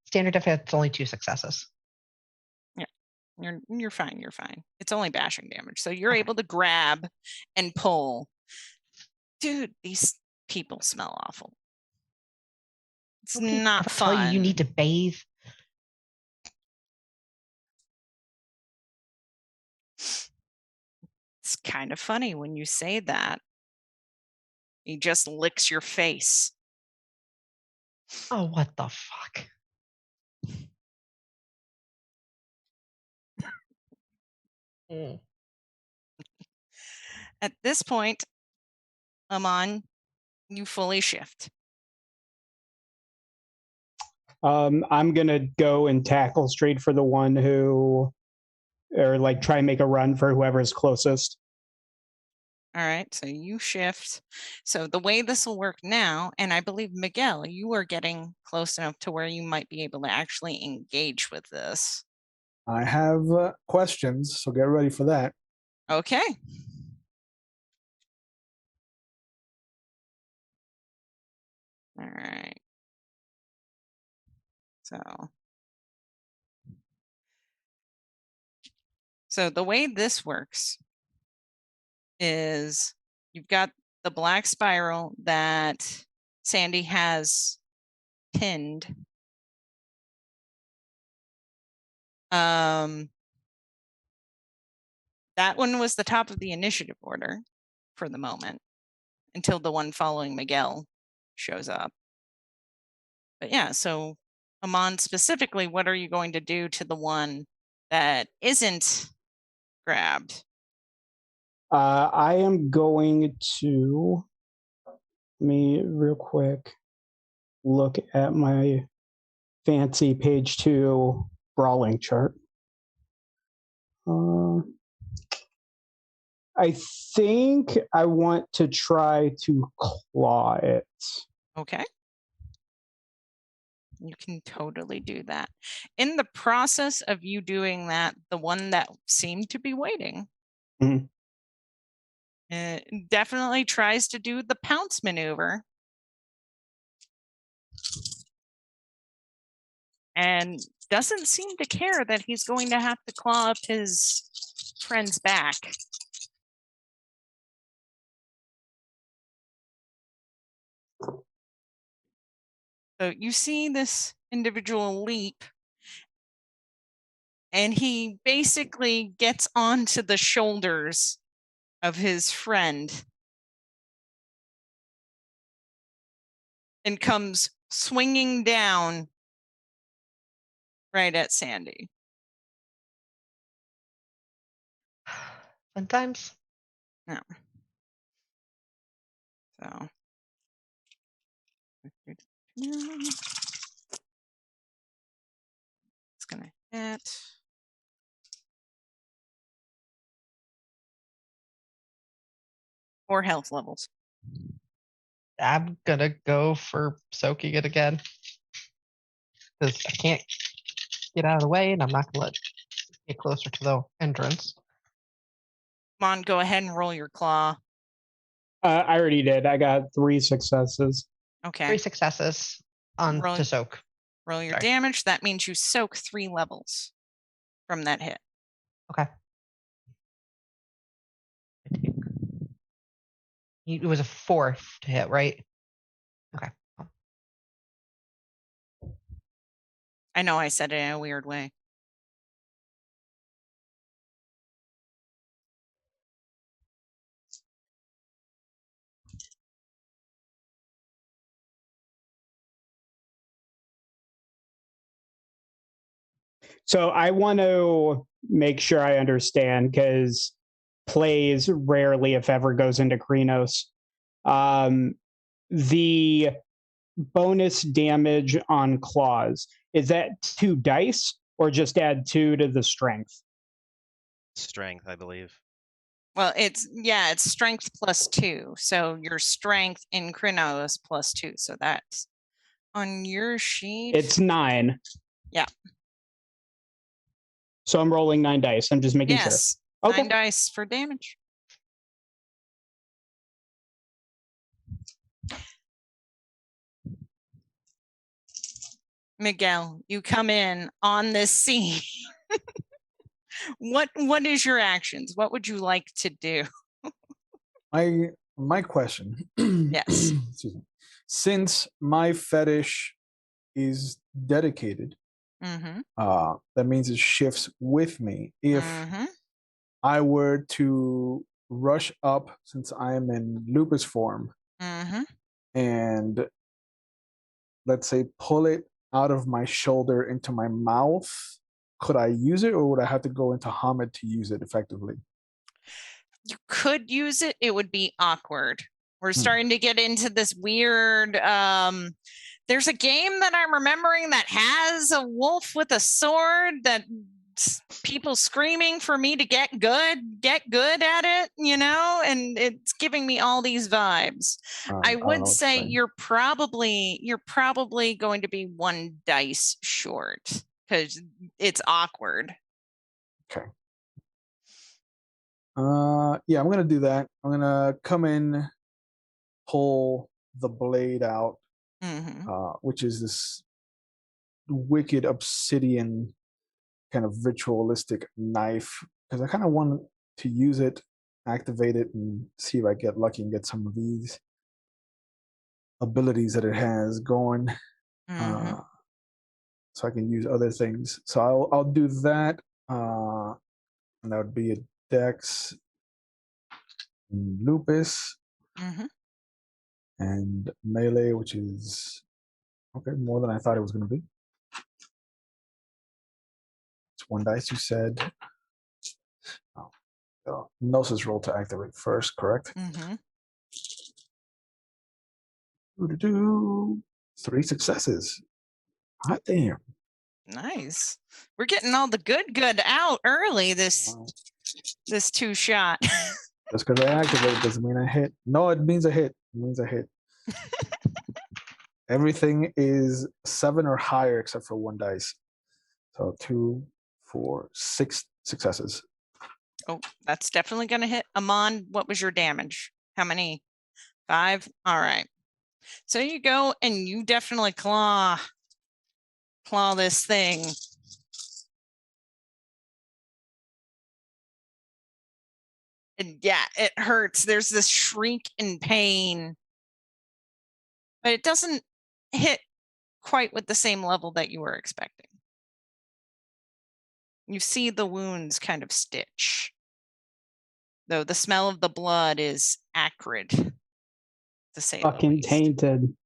Standard def, it's only 2 successes. You're fine. You're fine. It's only bashing damage. So you're Okay. able to grab and pull. Dude, these people smell awful. It's Okay, not I fun. tell you need to bathe. It's kind of funny when you say that. He just licks your face. Oh, what the fuck? Mm. At this point, Ammon, you fully shift. I'm gonna go and tackle straight for the one who, or like try and make a run for whoever's closest. All right, so you shift. So the way this will work now, and I believe Miguel, you are getting close enough to where you might be able to actually engage with this. I have questions, so get ready for that. Okay. All right. So the way this works is you've got the black spiral that Sandy has pinned. That one was the top of the initiative order for the moment until the one following Miguel shows up. But yeah, so Ammon, specifically, what are you going to do to the one that isn't grabbed? I am going to, let me real quick look at my fancy page 2 brawling chart. I think I want to try to claw it. Okay. You can totally do that. In the process of you doing that, the one that seemed to be waiting definitely tries to do the pounce maneuver. And doesn't seem to care that he's going to have to claw up his friend's back. So you see this individual leap, and he basically gets onto the shoulders of his friend and comes swinging down right at Sandy. Fun times. No. So. It's gonna hit. Or health levels. I'm gonna go for soaking it again because I can't get out of the way, and I'm not gonna let get closer to the entrance. Come on, go ahead and roll your claw. I already did. I got 3 successes. Okay. 3 successes on Roll- to soak. Roll your Sorry. damage. That means you soak 3 levels from that hit. Okay. It was a 4 to hit, right? Okay. I know I said it in a weird way. So I want to make sure I understand, because plays rarely, if ever, goes into Krenos. The bonus damage on claws, is that 2 dice or just add 2 to the strength? Strength, I believe. Well, it's strength plus 2. So your strength in Krenos plus 2. So that's on your sheet. It's 9. Yeah. So I'm rolling 9 dice. I'm just making sure. Yes. Okay. 9 dice for damage. Miguel, you come in on this scene. What is your actions? What would you like to do? My question. Yes. Excuse me. Since my fetish is dedicated, Mm-hmm. that means it shifts with me. If Mm-hmm. I were to rush up, since I am in lupus form, Mm-hmm. and let's say pull it out of my shoulder into my mouth, could I use it, or would I have to go into Hamid to use it effectively? You could use it. It would be awkward. We're starting to get into this weird. There's a game that I'm remembering that has a wolf with a sword that people screaming for me to get good at it, and it's giving me all these vibes. I don't know would what say to you're probably going to be 1 dice short because it's awkward. Okay. Yeah, I'm gonna do that. I'm gonna come in, pull the blade out, Mm-hmm. which is this wicked obsidian kind of ritualistic knife, because I kind of want to use it, activate it, and see if I get lucky and get some of these abilities that it has going. Mm-hmm. So I can use other things. So I'll do that, and that would be a Dex, lupus, Mm-hmm. and melee, which is okay, more than I thought it was going to be. It's 1 dice, you said. Oh, Gnosis roll to activate first, correct? Mm-hmm. 3 successes. Hot damn. Nice. We're getting all the good out early this 2-shot. Just because I activate doesn't mean I hit. No, it means a hit. It means a hit. Everything is 7 or higher except for 1 dice. So 2, 4, 6 successes. Oh, that's definitely going to hit. Ammon, what was your damage? How many? 5? All right. So you go and you definitely claw this thing. And yeah, it hurts. There's this shriek in pain. But it doesn't hit quite with the same level that you were expecting. You see the wounds kind of stitch. Though the smell of the blood is acrid, to say the Fucking least. tainted.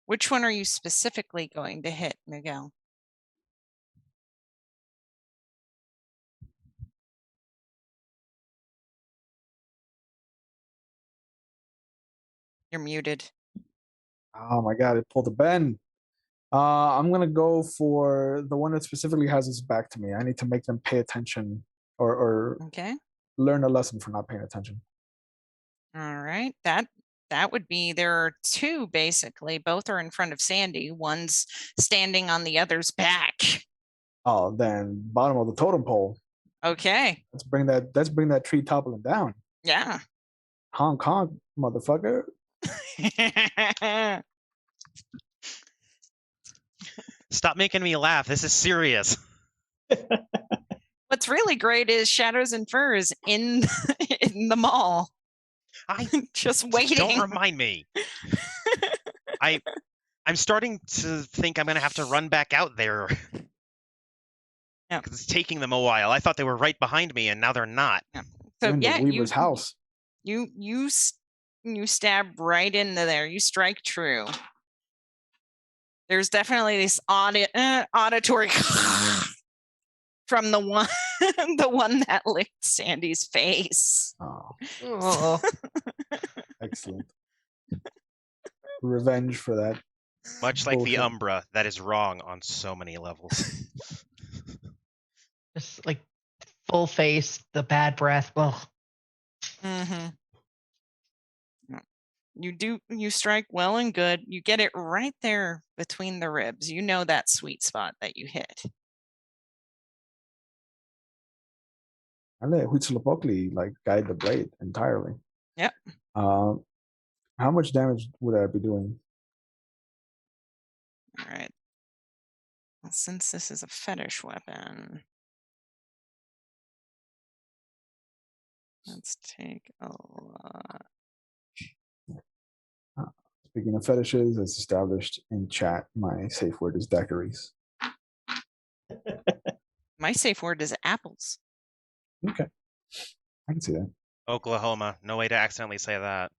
Which one are you specifically going to hit, Miguel? You're muted. Oh my god, it pulled a Ben. I'm gonna go for the one that specifically has its back to me. I need to make them pay attention or Okay. learn a lesson for not paying attention. All right. That That would be, there are two basically. Both are in front of Sandy. One's standing on the other's back. Oh, then bottom of the totem pole. Okay. Let's bring that tree toppling down. Yeah. Hong Kong, motherfucker. Stop making me laugh. This is serious. What's really great is Shadows and Furs in the mall. I just waiting. Don't remind me. I'm starting to think I'm going to have to run back out there. Yeah. Because it's taking them a while. I thought they were right behind me, and now they're not. Yeah. You're So in yeah, the Weaver's house. You stab right into there. You strike true. There's definitely this auditory from the one that licked Sandy's face. Oh, excellent. Revenge for that. Much like the Bullshit. Umbra, that is wrong on so many levels. Just like full face, the bad breath. Ugh. Mm-hmm. You strike well and good. You get it right there between the ribs. You know that sweet spot that you hit. I let Huitzilopochtli like guide the blade entirely. Yep. How much damage would I be doing? All right. Well, since this is a fetish weapon, let's take a lot. Speaking of fetishes, as established in chat, my safe word is daiquiris. My safe word is apples. Okay, I can see that. Oklahoma. No way to accidentally say that.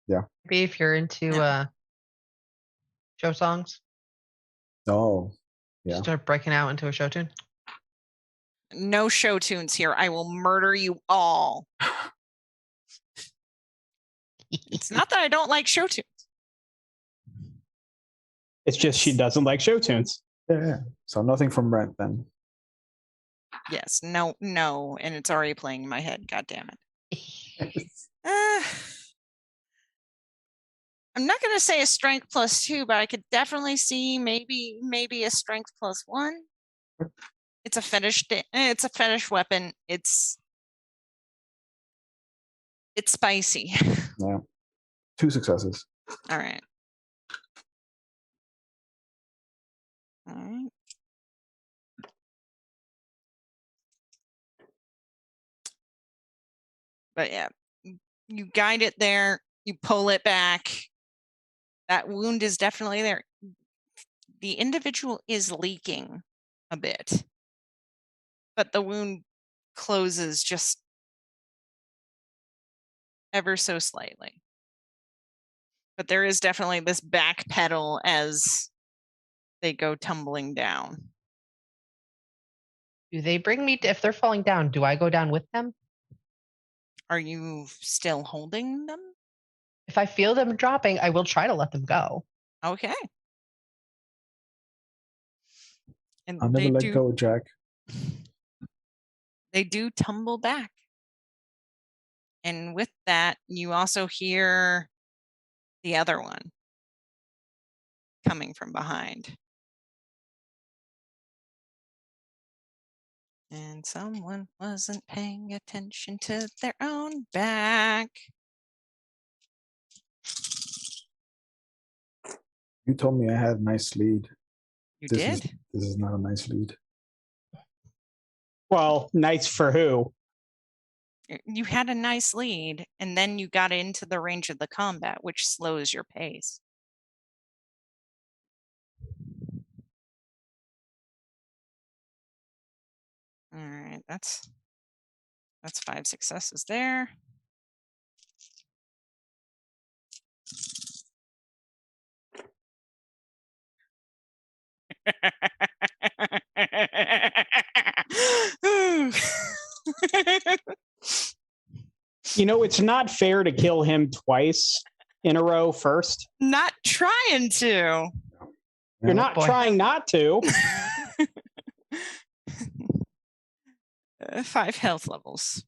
Maybe if you're into show songs, Oh, yeah. start breaking out into a show tune. No show tunes here. I will murder you all. It's not that I don't like show tunes. It's just she doesn't like show tunes. Yeah. So nothing from Brent then. Yes, no, and it's already playing in my head. God damn it. I'm not going to say a strength +2, but I could definitely see maybe a strength +1. It's a fetish. It's a fetish weapon. It's spicy. Yeah. 2 successes. All right. All right. But yeah, you guide it there. You pull it back. That wound is definitely there. The individual is leaking a bit, but the wound closes just ever so slightly. But there is definitely this back pedal as they go tumbling down. Do they bring me if they're falling down? Do I go down with them? Are you still holding them? If I feel them dropping, I will try to let them go. Okay. And I'll never let go, Jack. They do tumble back. And with that, you also hear the other one coming from behind. And someone wasn't paying attention to their own back. You told me I had a nice lead. You This did? This is not a nice lead. Well, nice for who? You had a nice lead, and then you got into the range of the combat, which slows your pace. All right, that's 5 successes there. You know, it's not fair to kill him twice in a row first. Not trying to. You're not trying not to. 5 health levels.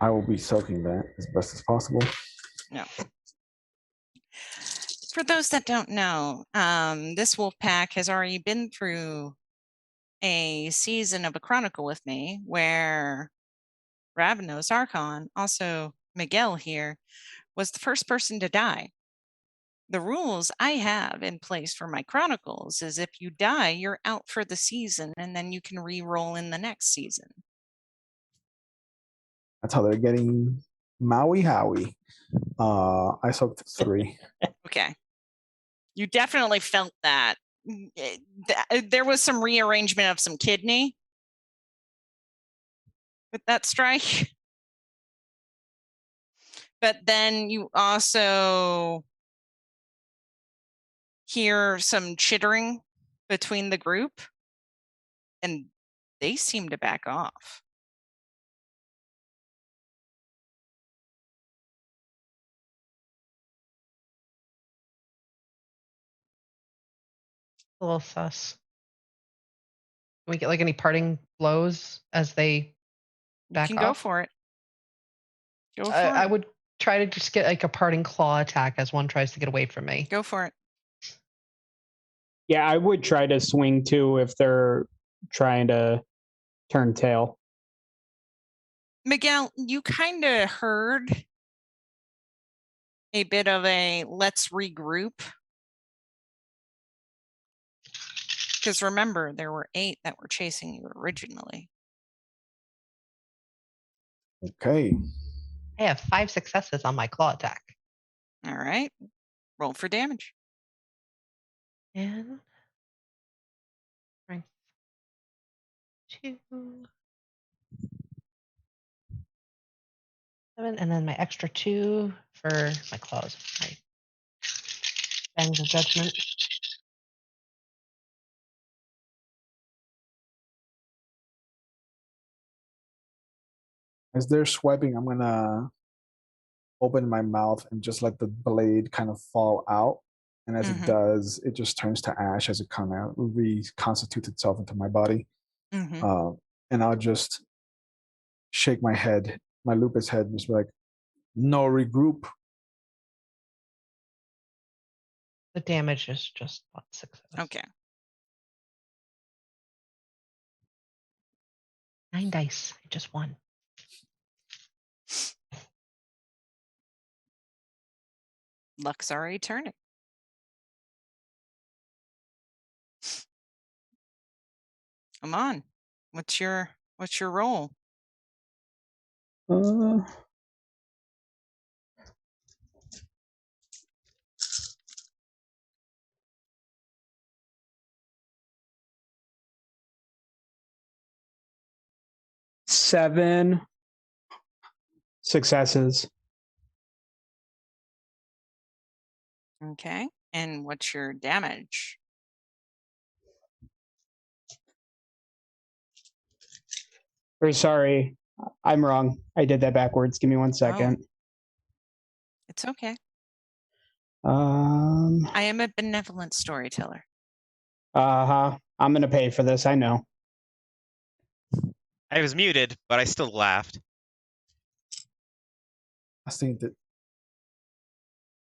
I will be soaking that as best as possible. No. For those that don't know, this wolf pack has already been through a season of a chronicle with me where RavnosArchon, also Miguel here, was the first person to die. The rules I have in place for my chronicles is if you die, you're out for the season, and then you can re-roll in the next season. That's how they're getting Maui Howie. I soaked 3. Okay. You definitely felt that. There was some rearrangement of some kidney with that strike. But then you also hear some chittering between the group, and they seem to back off. A little sus. Can we get like any parting blows as they You back can off? go for it. Go for I it. would try to just get like a parting claw attack as one tries to get away from me. Go for it. Yeah, I would try to swing too if they're trying to turn tail. Miguel, you kind of heard a bit of a let's regroup. Because remember, there were 8 that were chasing you originally. Okay. I have 5 successes on my claw attack. All right. Roll for damage. And strength 2. 7, and then my extra 2 for my claws. My fangs of judgment. As they're swiping, I'm gonna open my mouth and just let the blade kind of fall out. And as it does, it just turns to ash as it kind of reconstitutes itself into my body. And I'll just shake my head, my lupus head, and just be like, no, regroup. The damage is just 1 success. Okay. 9 dice. I just won. Luck's already turning. Come on. What's your roll? Uh, seven successes. Okay. And what's your damage? Very sorry. I'm wrong. I did that backwards. Give me 1 second. It's okay. I I am a benevolent storyteller. I'm gonna pay for this. I know. I was muted, but I still laughed. I think that.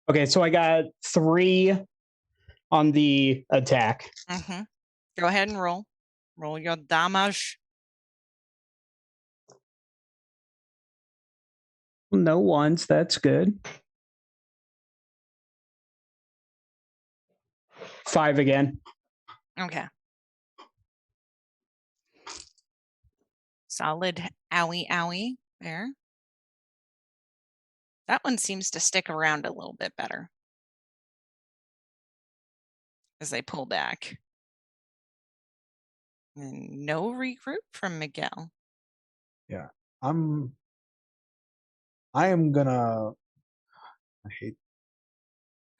Okay, so I got 3 on the attack. Go ahead and roll. Roll your damage. No ones. That's good. 5 again. Okay. Solid owie there. That one seems to stick around a little bit better as they pull back. And no regroup from Miguel. Yeah. I am gonna. I hate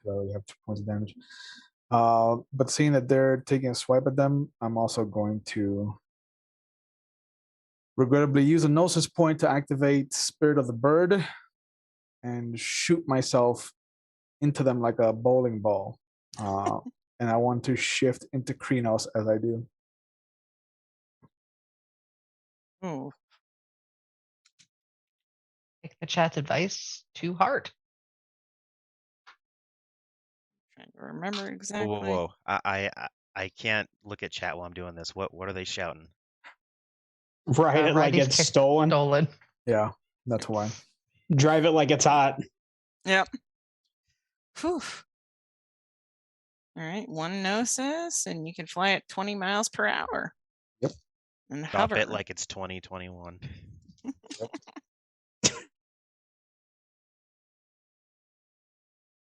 that I only have 2 points of damage. But seeing that they're taking a swipe at them, I'm also going to regrettably use a Gnosis point to activate Spirit of the Bird and shoot myself into them like a bowling ball. And I want to shift into Krenos as I do. Ooh. chat's advice too hard. Trying to remember Whoa, exactly. whoa, whoa. I can't look at chat while I'm doing this. What are they shouting? Ride it like Riding's it's stolen. Stolen. Yeah, that's why. Drive it like it's hot. Yep. Whew. All right, one gnosis, and you can fly at 20 miles per hour. Yep. And Stop hover. it like it's 2021.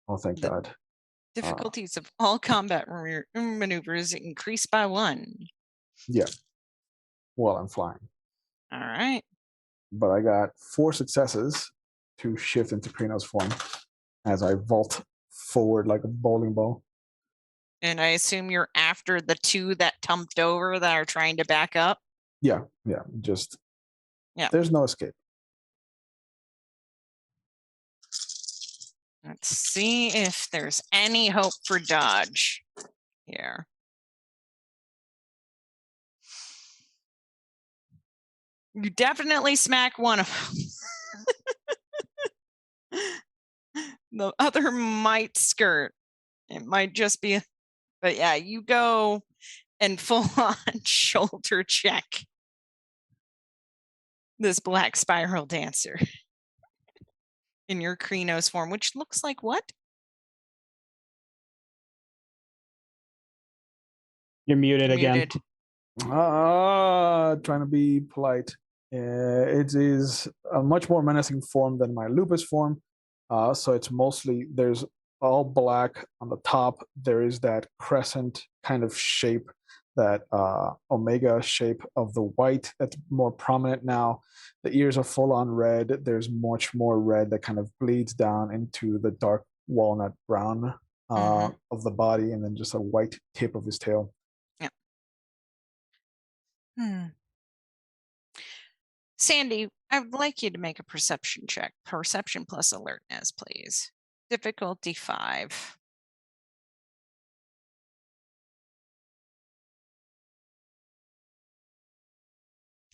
Oh, thank The- God. Difficulties of all combat maneuvers increase by 1. Yeah. Well, I'm flying. All right. But I got 4 successes to shift into Krino's form as I vault forward like a bowling ball. And I assume you're after the 2 that tumped over that are trying to back up. Yeah. Just there's no escape. Let's see if there's any hope for dodge here. You definitely smack one of them. The other might skirt. It might just be, but yeah, you go and full on shoulder check this black spiral dancer in your Krino's form, which looks like what? You're muted You're again. muted. Trying to be polite. It is a much more menacing form than my lupus form. So it's mostly, there's all black on the top. There is that crescent kind of shape, that omega shape of the white that's more prominent now. The ears are full on red. There's much more red that kind of bleeds down into the dark walnut brown of the body, and then just a white tip of his tail. Sandy, I would like you to make a perception check. Perception plus alertness, please. Difficulty 5.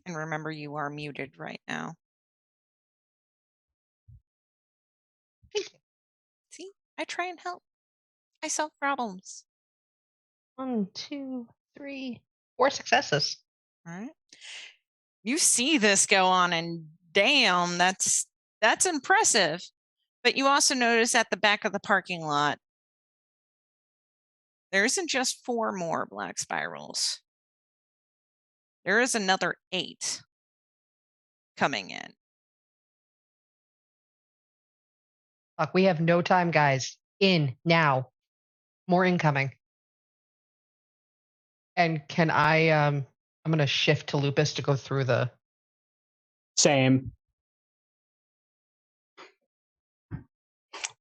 And remember, you are muted right now. Thank you. See, I try and help. I solve problems. 1, 2, 3, 4 successes. All right. You see this go on, and damn, that's impressive. But you also notice at the back of the parking lot, there isn't just 4 more black spirals. There is another 8 coming in. Fuck, we have no time, guys. In now. More incoming. And can I I'm gonna shift to Lupus to go through the Same.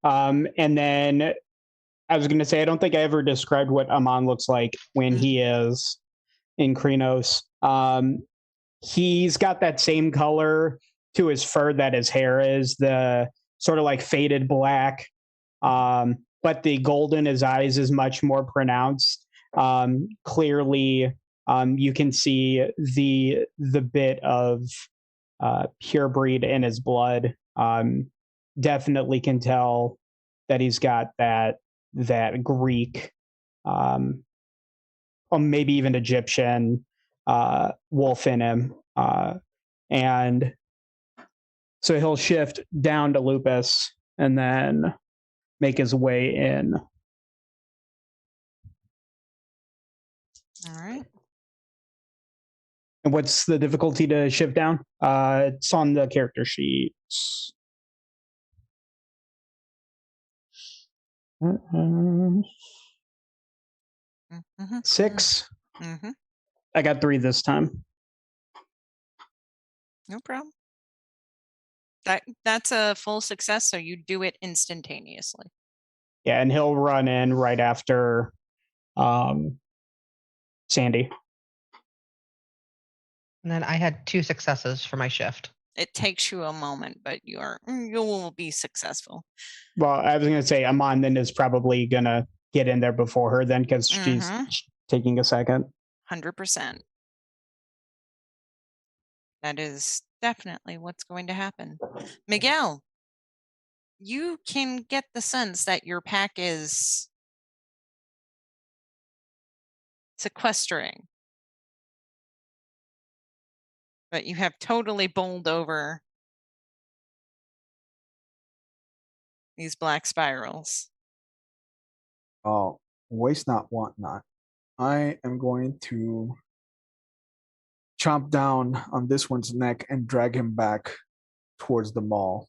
And then I was going to say, I don't think I ever described what Ammon looks like when he is in Krinos. He's got that same color to his fur that his hair is, the sort of like faded black. But the gold in his eyes is much more pronounced. Clearly, you can see the bit of pure breed in his blood. Definitely can tell that he's got that Greek, or maybe even Egyptian wolf in him. And so he'll shift down to Lupus and then make his way in. All right. And what's the difficulty to shift down? It's on the character sheets. 6. I got 3 this time. No problem. That's a full success, so you do it instantaneously. Yeah, and he'll run in right after Sandy. and then I had 2 successes for my shift. It takes you a moment, but you will be successful. Well, I was going to say Ammon then is probably going to get in there before her then, because she's taking a second. 100%. That is definitely what's going to happen. Miguel, you can get the sense that your pack is sequestering. But you have totally bowled over these black spirals. Oh, waste not, want not. I am going to chomp down on this one's neck and drag him back towards the mall,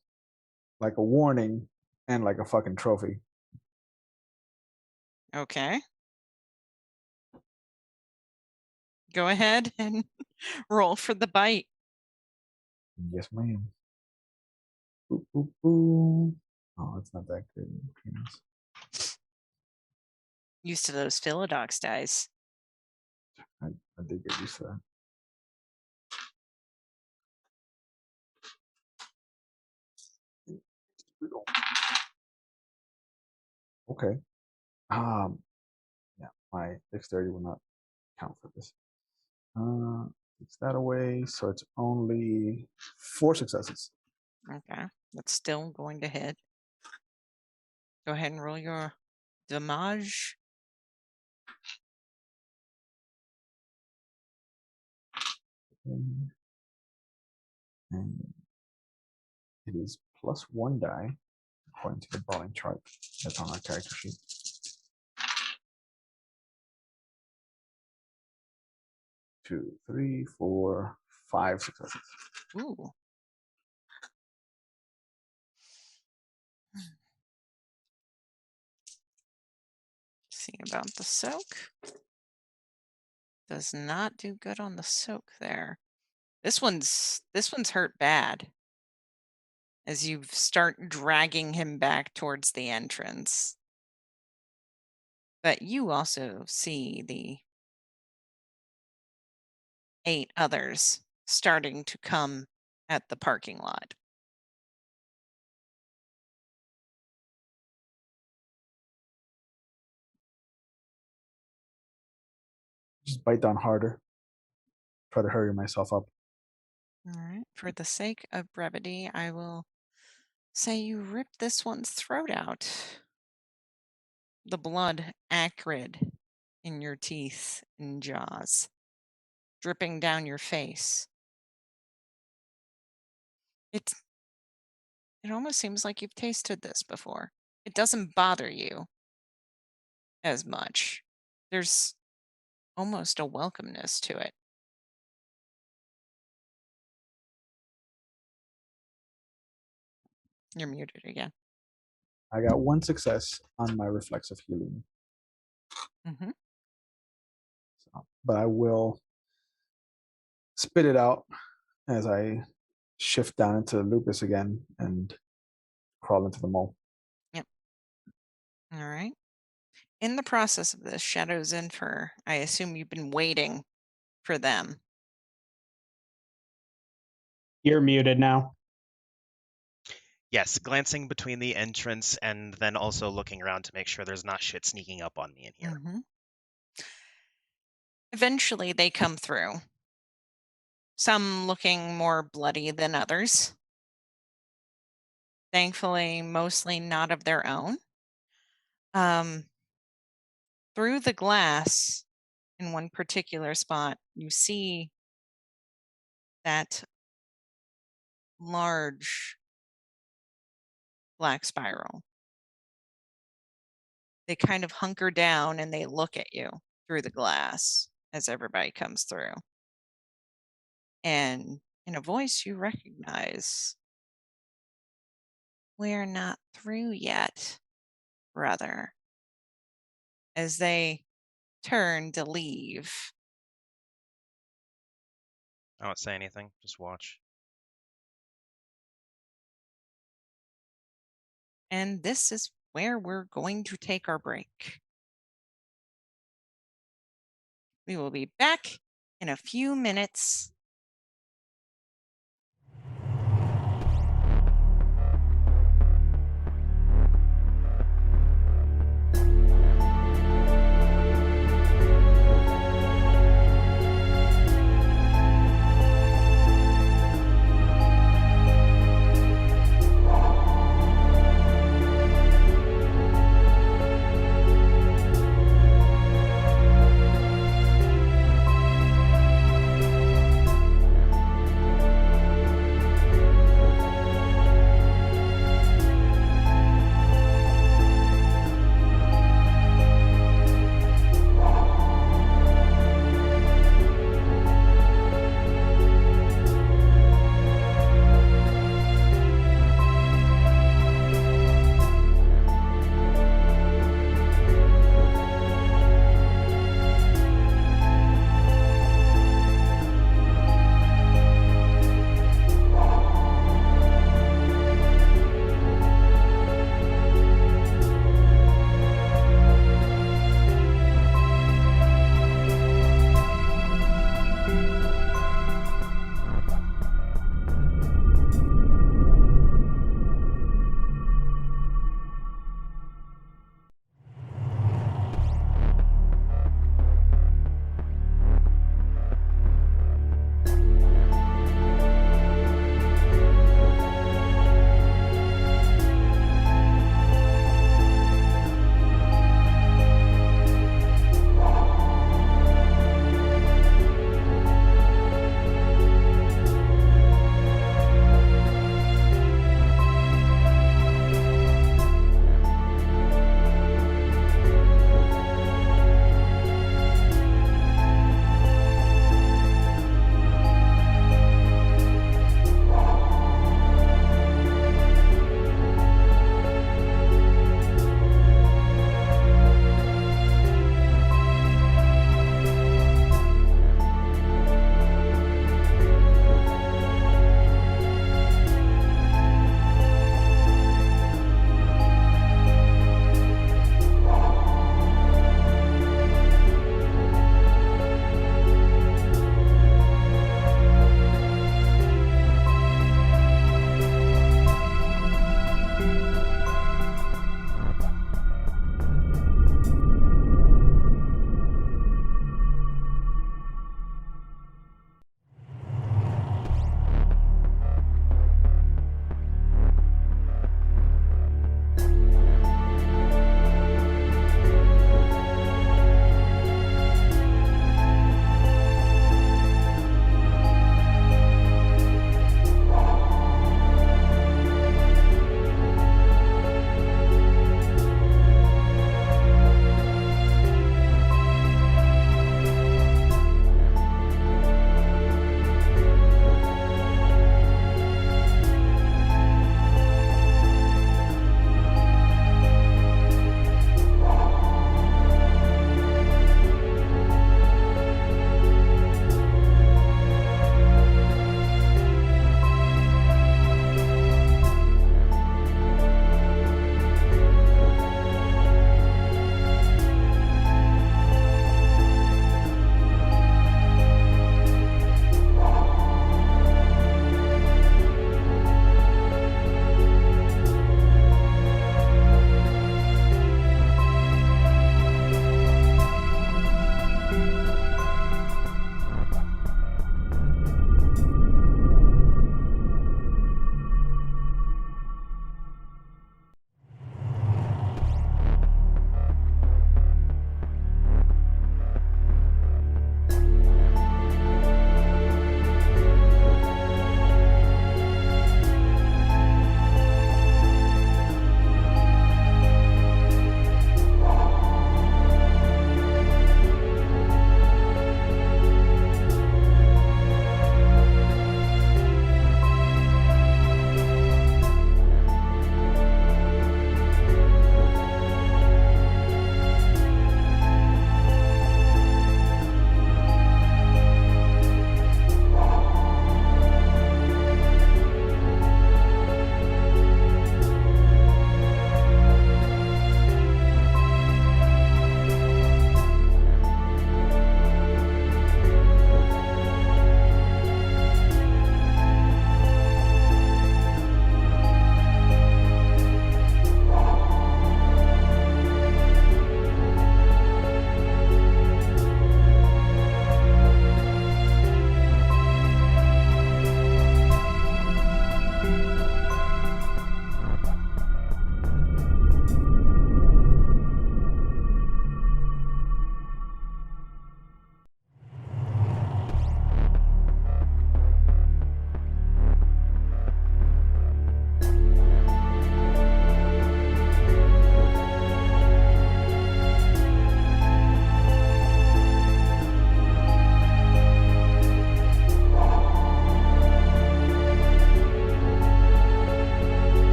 like a warning and like a fucking trophy. Okay. Go ahead and roll for the bite. Yes, ma'am. Boop, boop, boop. Oh, it's not that good. Used to those Philodox dice. I did get used to that. Okay. Yeah, my dexterity will not count for this. Takes that away, so it's only 4 successes. Okay. That's still going to hit. Go ahead and roll your damage. And it is +1 die, according to the brawling chart that's on our character sheet. 2, 3, 4, 5 successes. Ooh. See about the soak. Does not do good on the soak there. This one's hurt bad. As you start dragging him back towards the entrance. But you also see the 8 others starting to come at the parking lot. Just bite down harder. Try to hurry myself up. All right. For the sake of brevity, I will say you rip this one's throat out. The blood acrid in your teeth and jaws, dripping down your face. It almost seems like you've tasted this before. It doesn't bother you as much. There's almost a welcomeness to it. You're muted again. I got 1 success on my reflexive healing. Mm-hmm. So, but I will spit it out as I shift down into lupus again and crawl into the mole. Yep. All right. In the process of this, Shadows Infer, I assume you've been waiting for them. You're muted now. Yes, glancing between the entrance and then also looking around to make sure there's not shit sneaking up on me in here. Mm-hmm. Eventually, they come through. Some looking more bloody than others. Thankfully, mostly not of their own. Through the glass, in one particular spot, you see that large black spiral. They kind of hunker down and they look at you through the glass as everybody comes through. And in a voice you recognize, "We're not through yet, brother." As they turn to leave. I don't say anything, just watch. And this is where we're going to take our break. We will be back in a few minutes.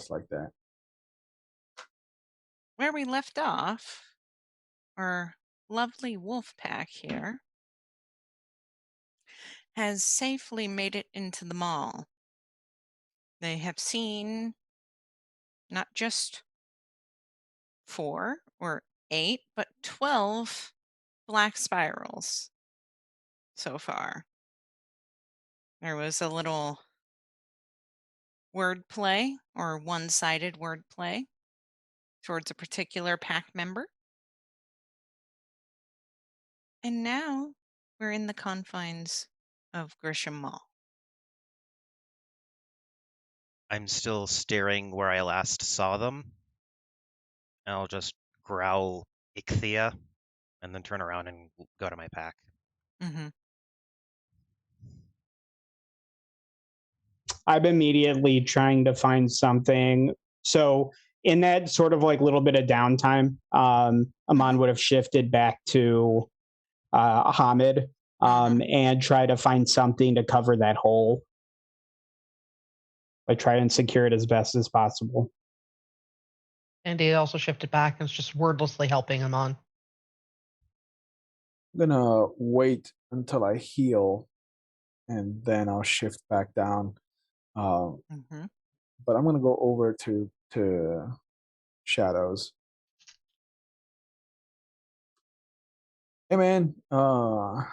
just like that. Where we left off, our lovely wolf pack here has safely made it into the mall. They have seen not just 4 or 8, but 12 black spirals so far. There was a little wordplay or one-sided wordplay towards a particular pack member. And now we're in the confines of Grisham Mall. I'm still staring where I last saw them. And I'll just growl Ichthia and then turn around and go to my pack. Mm-hmm. I'm immediately trying to find something. So in that sort of like little bit of downtime, Ammon would have shifted back to Hamid and try to find something to cover that hole. I try and secure it as best as possible. And he also shifted back and is just wordlessly helping him on. I'm gonna wait until I heal, and then I'll shift back down. But I'm gonna go over to Shadows. Hey man, what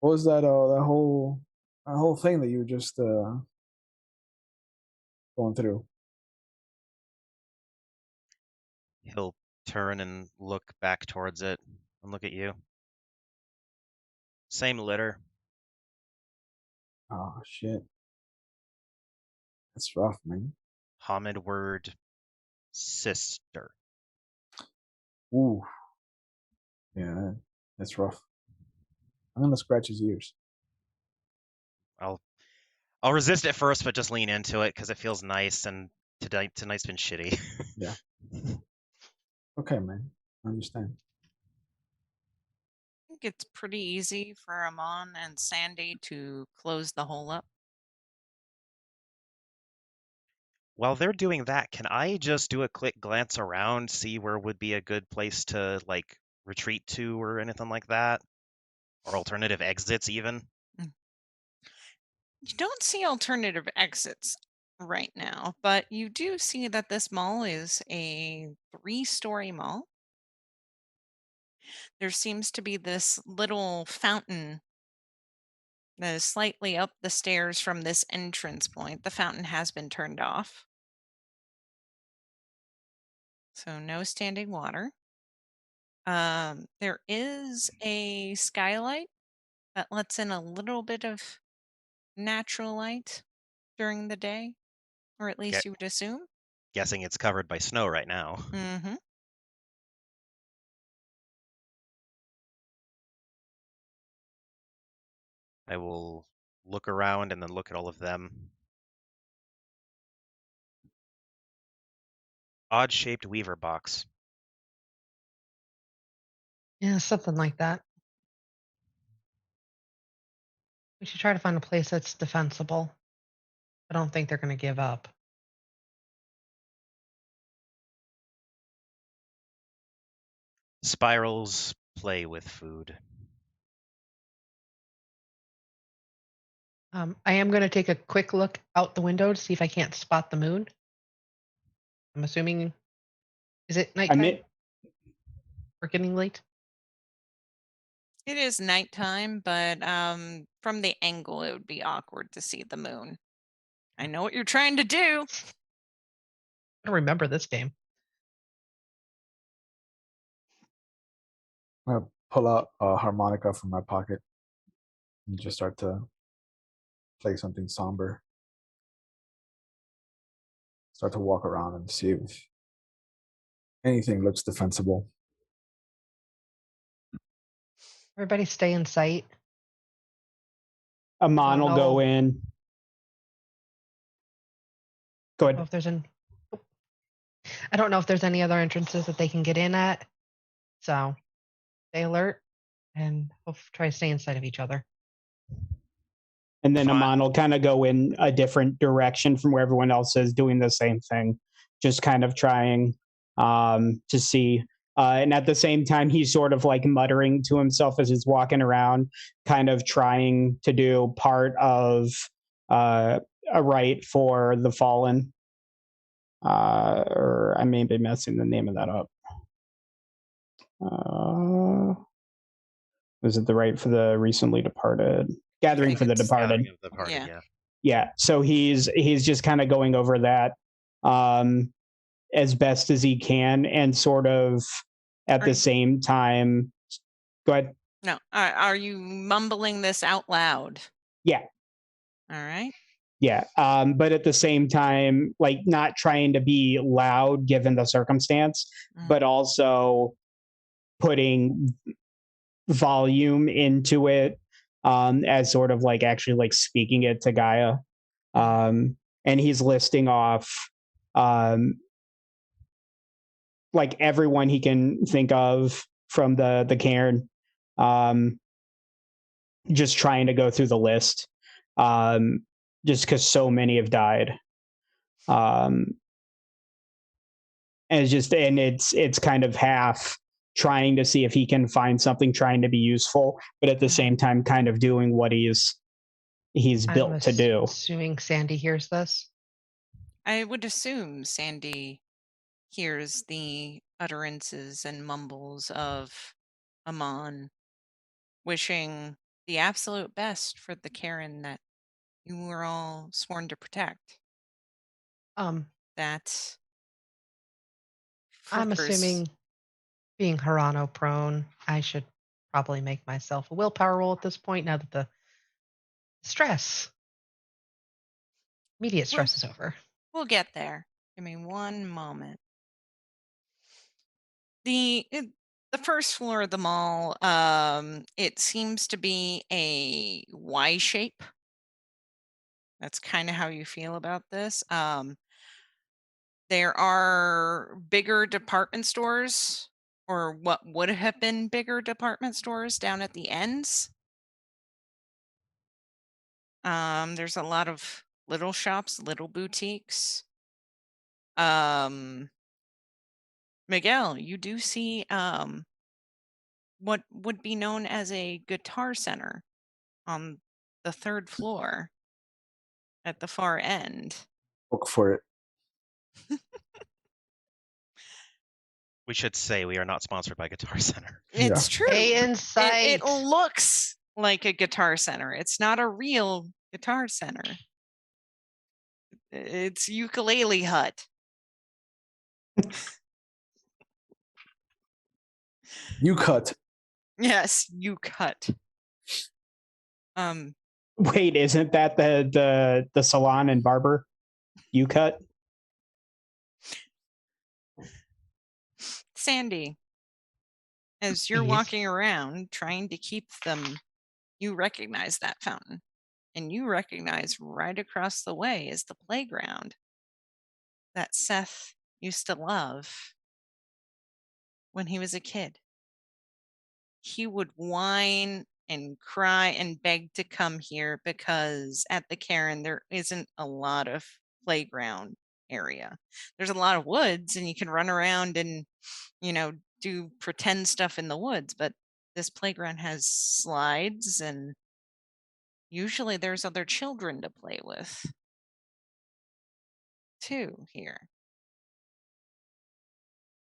was that? That whole thing that you were just going through. He'll turn and look back towards it and look at you. Same litter. Oh shit, that's rough, man. Hamid word sister. Ooh, yeah, that's rough. I'm gonna scratch his ears. I'll resist it first, but just lean into it because it feels nice, and tonight's been shitty. Yeah. Okay, man. I understand. I think it's pretty easy for Ammon and Sandy to close the hole up. While they're doing that, can I just do a quick glance around, see where would be a good place to like retreat to or anything like that? Or alternative exits even? You don't see alternative exits right now, but you do see that this mall is a 3-story mall. There seems to be this little fountain that is slightly up the stairs from this entrance point. The fountain has been turned off, so no standing water. There is a skylight that lets in a little bit of natural light during the day, or at least you would assume. Guessing it's covered by snow right now. Mm-hmm. I will look around and then look at all of them. Odd-shaped weaver box. Yeah, something like that. We should try to find a place that's defensible. I don't think they're going to give up. Spirals play with food. I am going to take a quick look out the window to see if I can't spot the moon. I'm assuming, is it nighttime? We're getting late. It is nighttime, but from the angle, it would be awkward to see the moon. I know what you're trying to do. I don't remember this game. I'm gonna pull out a harmonica from my pocket and just start to play something somber. Start to walk around and see if anything looks defensible. Everybody stay in sight. Ammon will go in. Go I ahead. don't know if there's any other entrances that they can get in at. So stay alert and we'll try to stay inside of each other. And then Fine. Ammon will kind of go in a different direction from where everyone else is, doing the same thing, just kind of trying to see. And at the same time, he's sort of like muttering to himself as he's walking around, kind of trying to do part of a rite for the fallen. Or I may be messing the name of that up. Was it the rite for the recently departed? Gathering for the departed. Gathering of the departed, Yeah. Yeah. So he's just kind of going over that as best as he can, and sort of at the same time. Go ahead. No. Are you mumbling this out loud? Yeah. All right. Yeah. But at the same time, like, not trying to be loud given the circumstance, but also putting volume into it, as sort of like actually like speaking it to Gaia. And he's listing off like everyone he can think of from the cairn, just trying to go through the list, just because so many have died. And it's kind of half trying to see if he can find something, trying to be useful, but at the same time kind of doing what he's built to do. Assuming Sandy hears this. I would assume Sandy hears the utterances and mumbles of Ammon, wishing the absolute best for the Karen that you were all sworn to protect. That I'm flickers. assuming, being Hirano prone, I should probably make myself a willpower roll at this point now that the immediate stress is over. We'll get there. Give me one moment. The first floor of the mall, it seems to be a Y shape. That's kind of how you feel about this. There are bigger department stores, or what would have been bigger department stores, down at the ends. There's a lot of little shops, little boutiques. Miguel, you do see what would be known as a guitar center on the third floor at the far end. Look for it. We should say we are not sponsored by Guitar Center. It's true. Stay in sight. It looks like a guitar center. It's not a real guitar center. It's Ukulele Hut. You cut. Yes, you cut. Wait, isn't that the salon and barber? You cut? Sandy, as you're Yes. walking around trying to keep them, you recognize that fountain. And you recognize right across the way is the playground that Seth used to love when he was a kid. He would whine and cry and beg to come here because at the Cairn there isn't a lot of playground area. There's a lot of woods and you can run around and, do pretend stuff in the woods, but this playground has slides and usually there's other children to play with too here.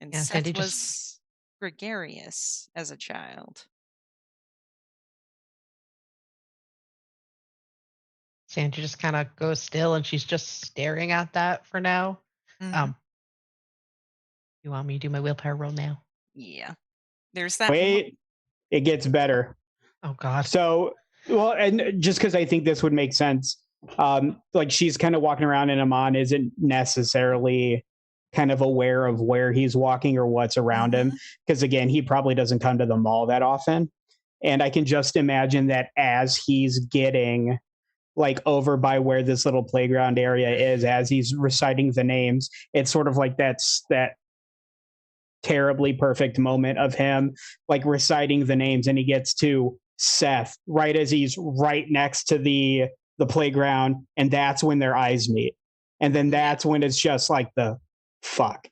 And Yeah, Seth Sandy was gregarious as a child. Sandy just kind of goes still and she's just staring at that for now. Mhm. You want me to do my willpower roll now? Yeah. There's that. Wait, it gets better. Oh God. So, well, and just because I think this would make sense, like she's kind of walking around and Ammon isn't necessarily kind of aware of where he's walking or what's around him. Because again, he probably doesn't come to the mall that often. And I can just imagine that as he's getting like over by where this little playground area is, as he's reciting the names, it's sort of like that terribly perfect moment of him like reciting the names, and he gets to Seth right as he's right next to the the playground, and that's when their eyes meet. And then that's when it's just like the fuck.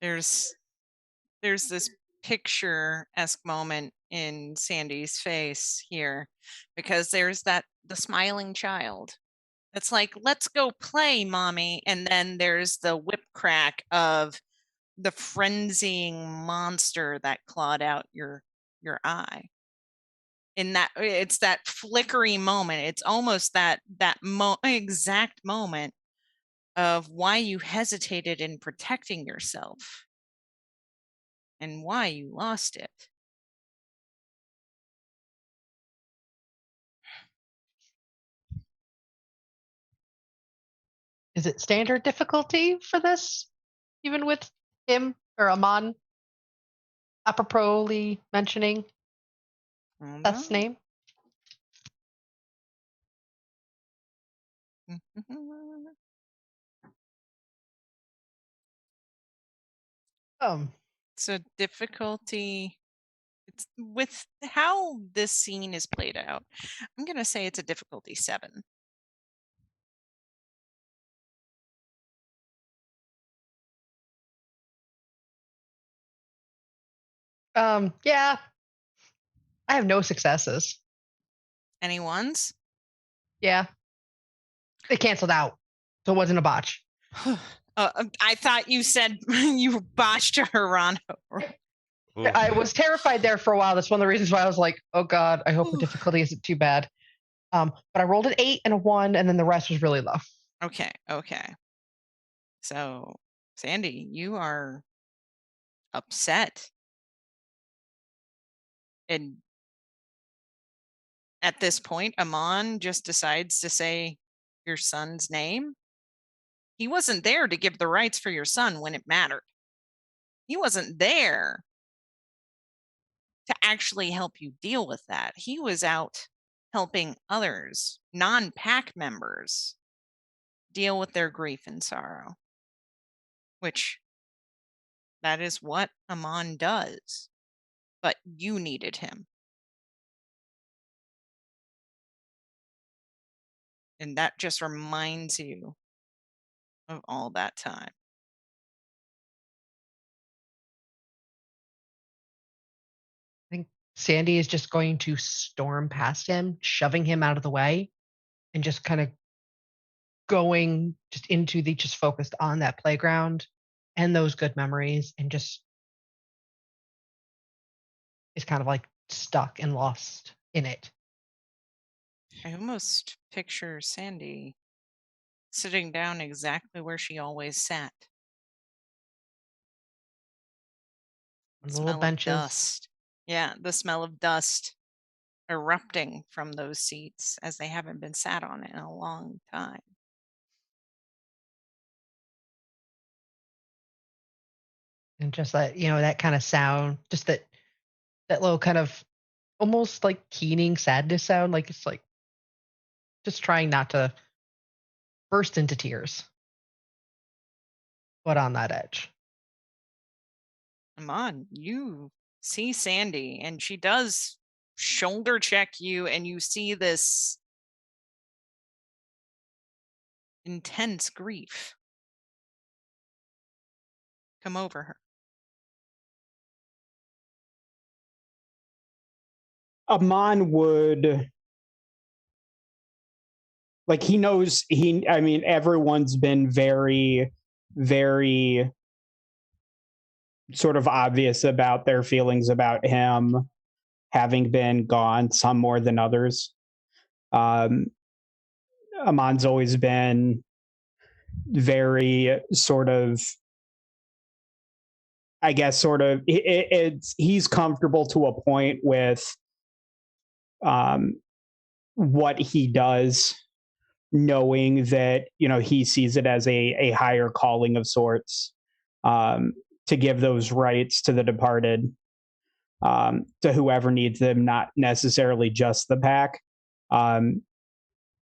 There's this picture-esque moment in Sandy's face here, because there's the smiling child. It's like, let's go play, mommy. And then there's the whip crack of the frenzying monster that clawed out your eye. In that, it's that flickery moment. It's almost that exact moment of why you hesitated in protecting yourself and why you lost it. Is it standard difficulty for this, even with him or Ammon apropos mentioning Seth's name? So difficulty, it's with how this scene is played out, I'm gonna say it's a difficulty 7. Yeah. I have no successes. Any ones? Yeah. They canceled out, so it wasn't a botch. I thought you said you botched a Hirano. I was terrified there for a while. That's one of the reasons why I was like, oh God, I hope the difficulty isn't too bad. But I rolled an 8 and a 1, and then the rest was really low. Okay. So, Sandy, you are upset. And at this point, Ammon just decides to say your son's name. He wasn't there to give the rights for your son when it mattered. He wasn't there to actually help you deal with that. He was out helping others, non-pack members, deal with their grief and sorrow, which that is what Ammon does. But you needed him. And that just reminds you of all that time. I think Sandy is just going to storm past him, shoving him out of the way, and just kind of going just into the just focused on that playground and those good memories, and just is kind of like stuck and lost in it. I almost picture Sandy sitting down exactly where she always sat. The Little smell of benches. dust. Yeah, the smell of dust erupting from those seats as they haven't been sat on in a long time. And just that, that kind of sound, just that little kind of almost like keening sadness sound, like it's like just trying not to burst into tears, but on that edge. Ammon, you see Sandy, and she does shoulder check you, and you see this intense grief come over her. Ammon would, like, he knows, everyone's been very, very sort of obvious about their feelings about him having been gone, some more than others. Ammon's always been very sort of, I guess, sort of, he's comfortable to a point with what he does, knowing that, he sees it as a higher calling of sorts, to give those rights to the departed, to whoever needs them, not necessarily just the pack.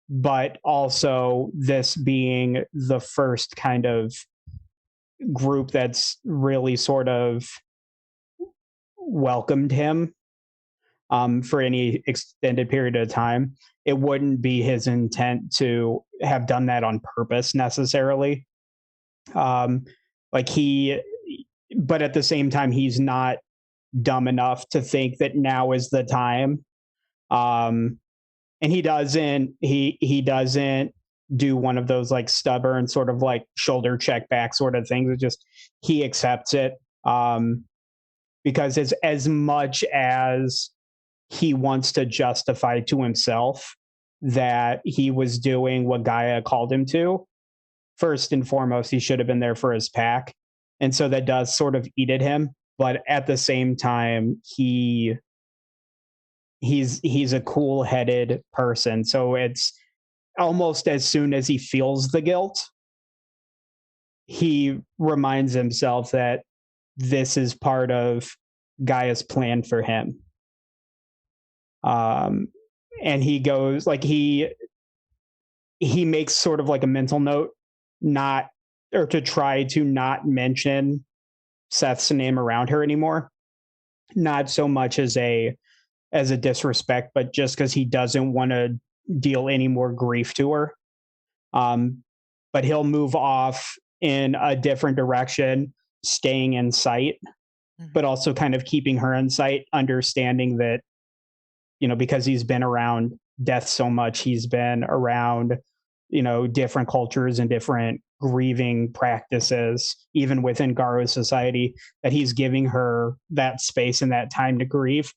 But also this being the first kind of group that's really sort of welcomed him for any extended period of time. it wouldn't be his intent to have done that on purpose necessarily. Like but at the same time, he's not dumb enough to think that now is the time. And he doesn't do one of those like stubborn sort of like shoulder check back sort of things. It just, he accepts it. Because as much as he wants to justify to himself that he was doing what Gaia called him to, first and foremost, he should have been there for his pack. And so that does sort of eat at him. But at the same time, he's a cool-headed person. So it's almost as soon as he feels the guilt, he reminds himself that this is part of Gaia's plan for him. And he goes like he makes sort of like a mental note to try to not mention Seth's name around her anymore. Not so much as a disrespect, but just because he doesn't want to deal any more grief to her. But he'll move off in a different direction, staying in sight, but also kind of keeping her in sight, understanding that, because he's been around death so much, he's been around, different cultures and different grieving practices, even within Garo's society, that he's giving her that space and that time to grieve.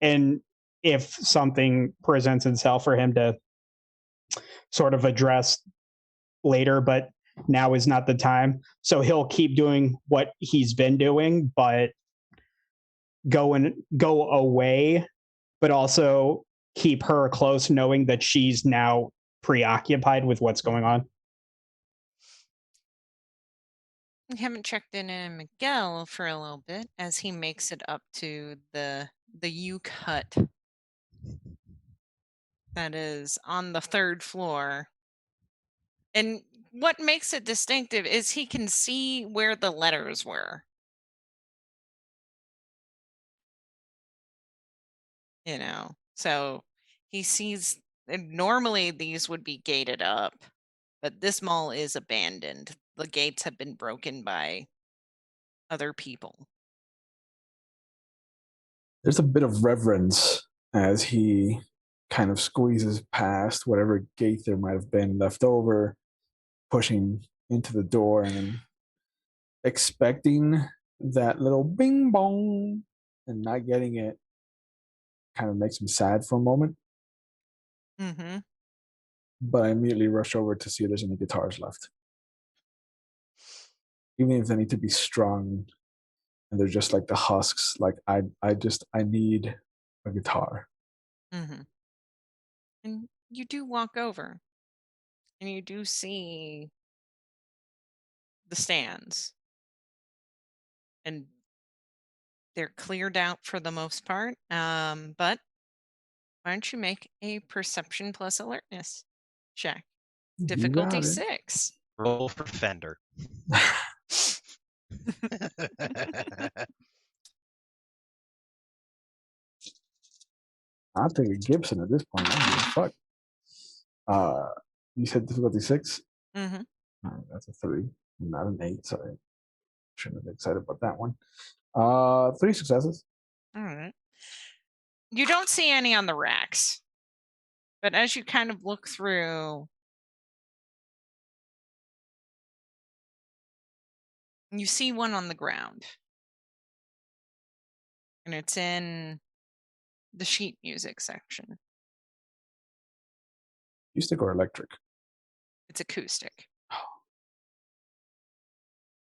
And if something presents itself for him to sort of address later, but now is not the time. So he'll keep doing what he's been doing, but go away, but also keep her close, knowing that she's now preoccupied with what's going on. We haven't checked in Miguel for a little bit as he makes it up to the uke hut that is on the 3rd floor. And what makes it distinctive is he can see where the letters were. So he sees, and normally these would be gated up, but this mall is abandoned. The gates have been broken by other people. There's a bit of reverence as he kind of squeezes past whatever gate there might have been left over, pushing into the door and then expecting that little bing bong and not getting it kind of makes him sad for a moment. Mm-hmm. But I immediately rush over to see if there's any guitars left. Even if they need to be strung and they're just like the husks, like I need a guitar. Mm-hmm. And you do walk over and you do see the stands. And they're cleared out for the most part. But why don't you make a perception plus alertness check? Difficulty 6. Roll for Fender. I'll take a Gibson at this point. I don't give a fuck. You said difficulty 6? Mm-hmm. All right, that's a 3, not an 8. Sorry, shouldn't have been excited about that one. 3 successes. All right. You don't see any on the racks, but as you kind of look through, you see one on the ground, and it's in the sheet music section. Acoustic or electric? It's acoustic.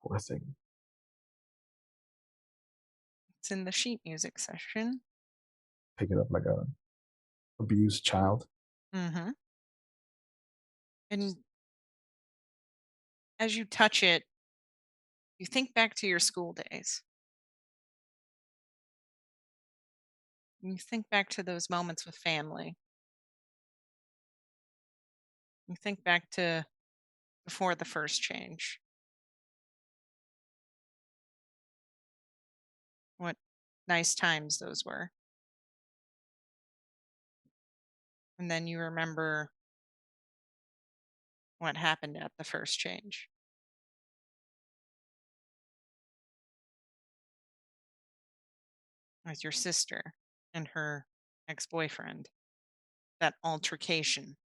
Poor thing. It's in the sheet music section. Pick it up like a abused child. Mm-hmm. And as you touch it, you think back to your school days. You think back to those moments with family. You think back to before the first change. What nice times those were. And then you remember what happened at the first change. With your sister and her ex-boyfriend. That altercation.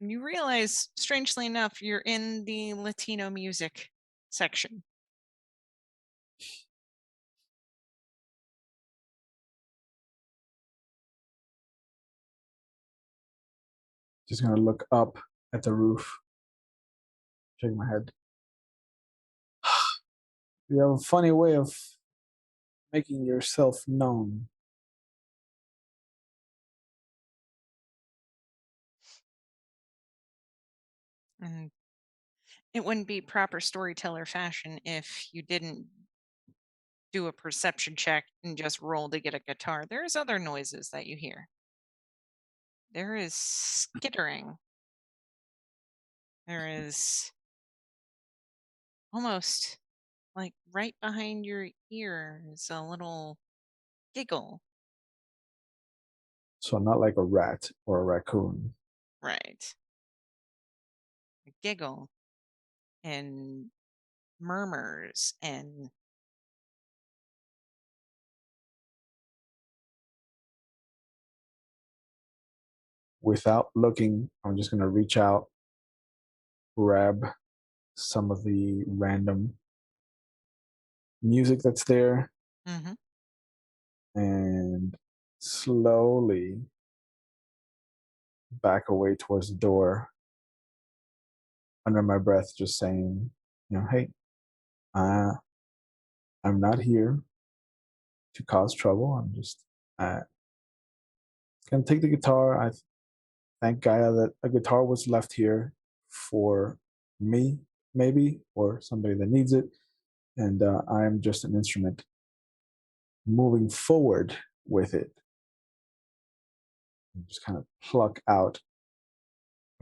And you realize, strangely enough, you're in the Latino music section. Just gonna look up at the roof, shake my head. You have a funny way of making yourself known. And it wouldn't be proper storyteller fashion if you didn't do a perception check and just roll to get a guitar. There's other noises that you hear. There is skittering. There is almost like right behind your ear is a little giggle. So not like a rat or a raccoon. Right. A giggle and murmurs and Without looking, I'm just gonna reach out, grab some of the random music that's there, mhm, and slowly back away towards the door, under my breath, just saying, hey, I'm not here to cause trouble. I'm just gonna take the guitar. I thank Gaia that a guitar was left here for me, maybe, or somebody that needs it, and I am just an instrument moving forward with it. And just kind of pluck out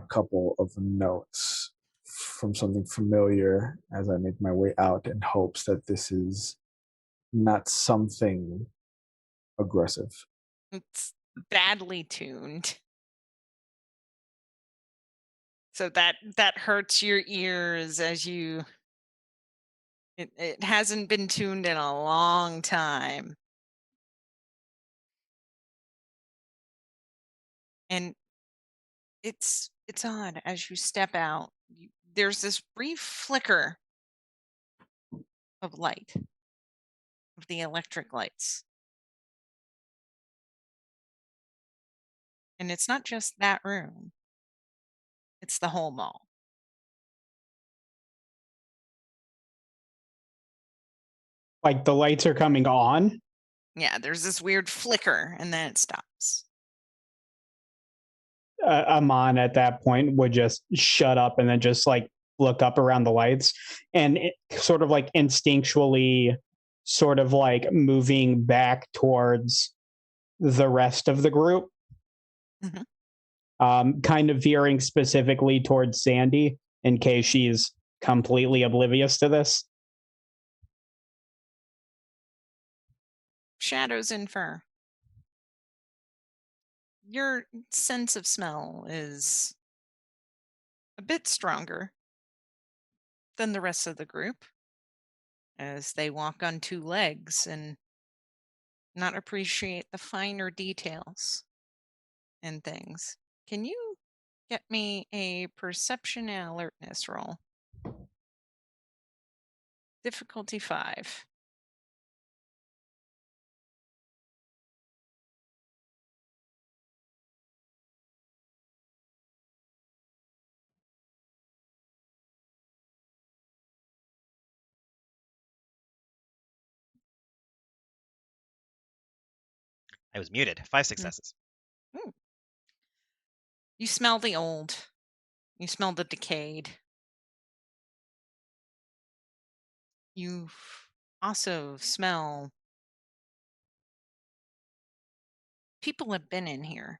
a couple of notes from something familiar as I make my way out in hopes that this is not something aggressive. it's badly tuned. So that hurts your ears as you it hasn't been tuned in a long time. And it's odd as you step out. There's this brief flicker of light of the electric lights. And it's not just that room. It's the whole mall. Like the lights are coming on. Yeah, there's this weird flicker and then it stops. Ammon at that point would just shut up and then just like look up around the lights and sort of like instinctually sort of like moving back towards the rest of the group, kind of veering specifically towards Sandy in case she's completely oblivious to this. Shadows in fur. Your sense of smell is a bit stronger than the rest of the group as they walk on two legs and not appreciate the finer details and things. Can you get me a perception and alertness roll? Difficulty 5. I was muted. 5 successes. You smell the old. You smell the decayed. You also smell people have been in here.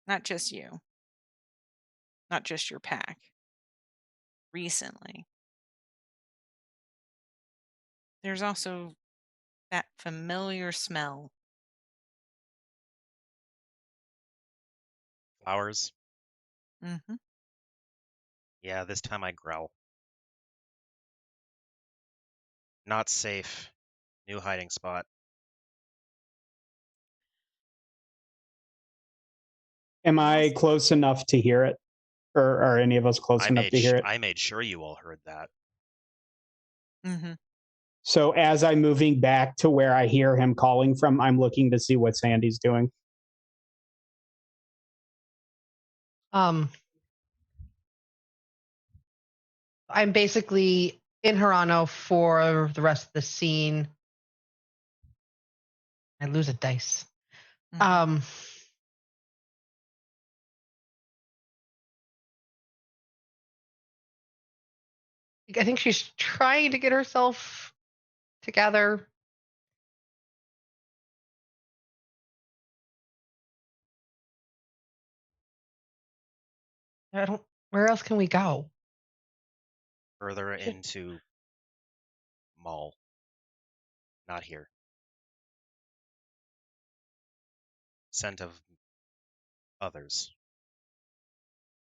Not just you. Not just your pack. Recently. There's also that familiar smell. Flowers. Mm-hmm. Yeah, this time I growl. Not safe. New hiding spot. Am I close enough to hear it? Or are any of us close enough to hear it? I made sure you all heard that. Mm-hmm. So as I'm moving back to where I hear him calling from, I'm looking to see what Sandy's doing. I'm basically in Hirano for the rest of the scene. I lose a dice. Mhm. I think she's trying to get herself together. I don't. Where else can we go? Further Shit. into mall. Not here. Scent of others.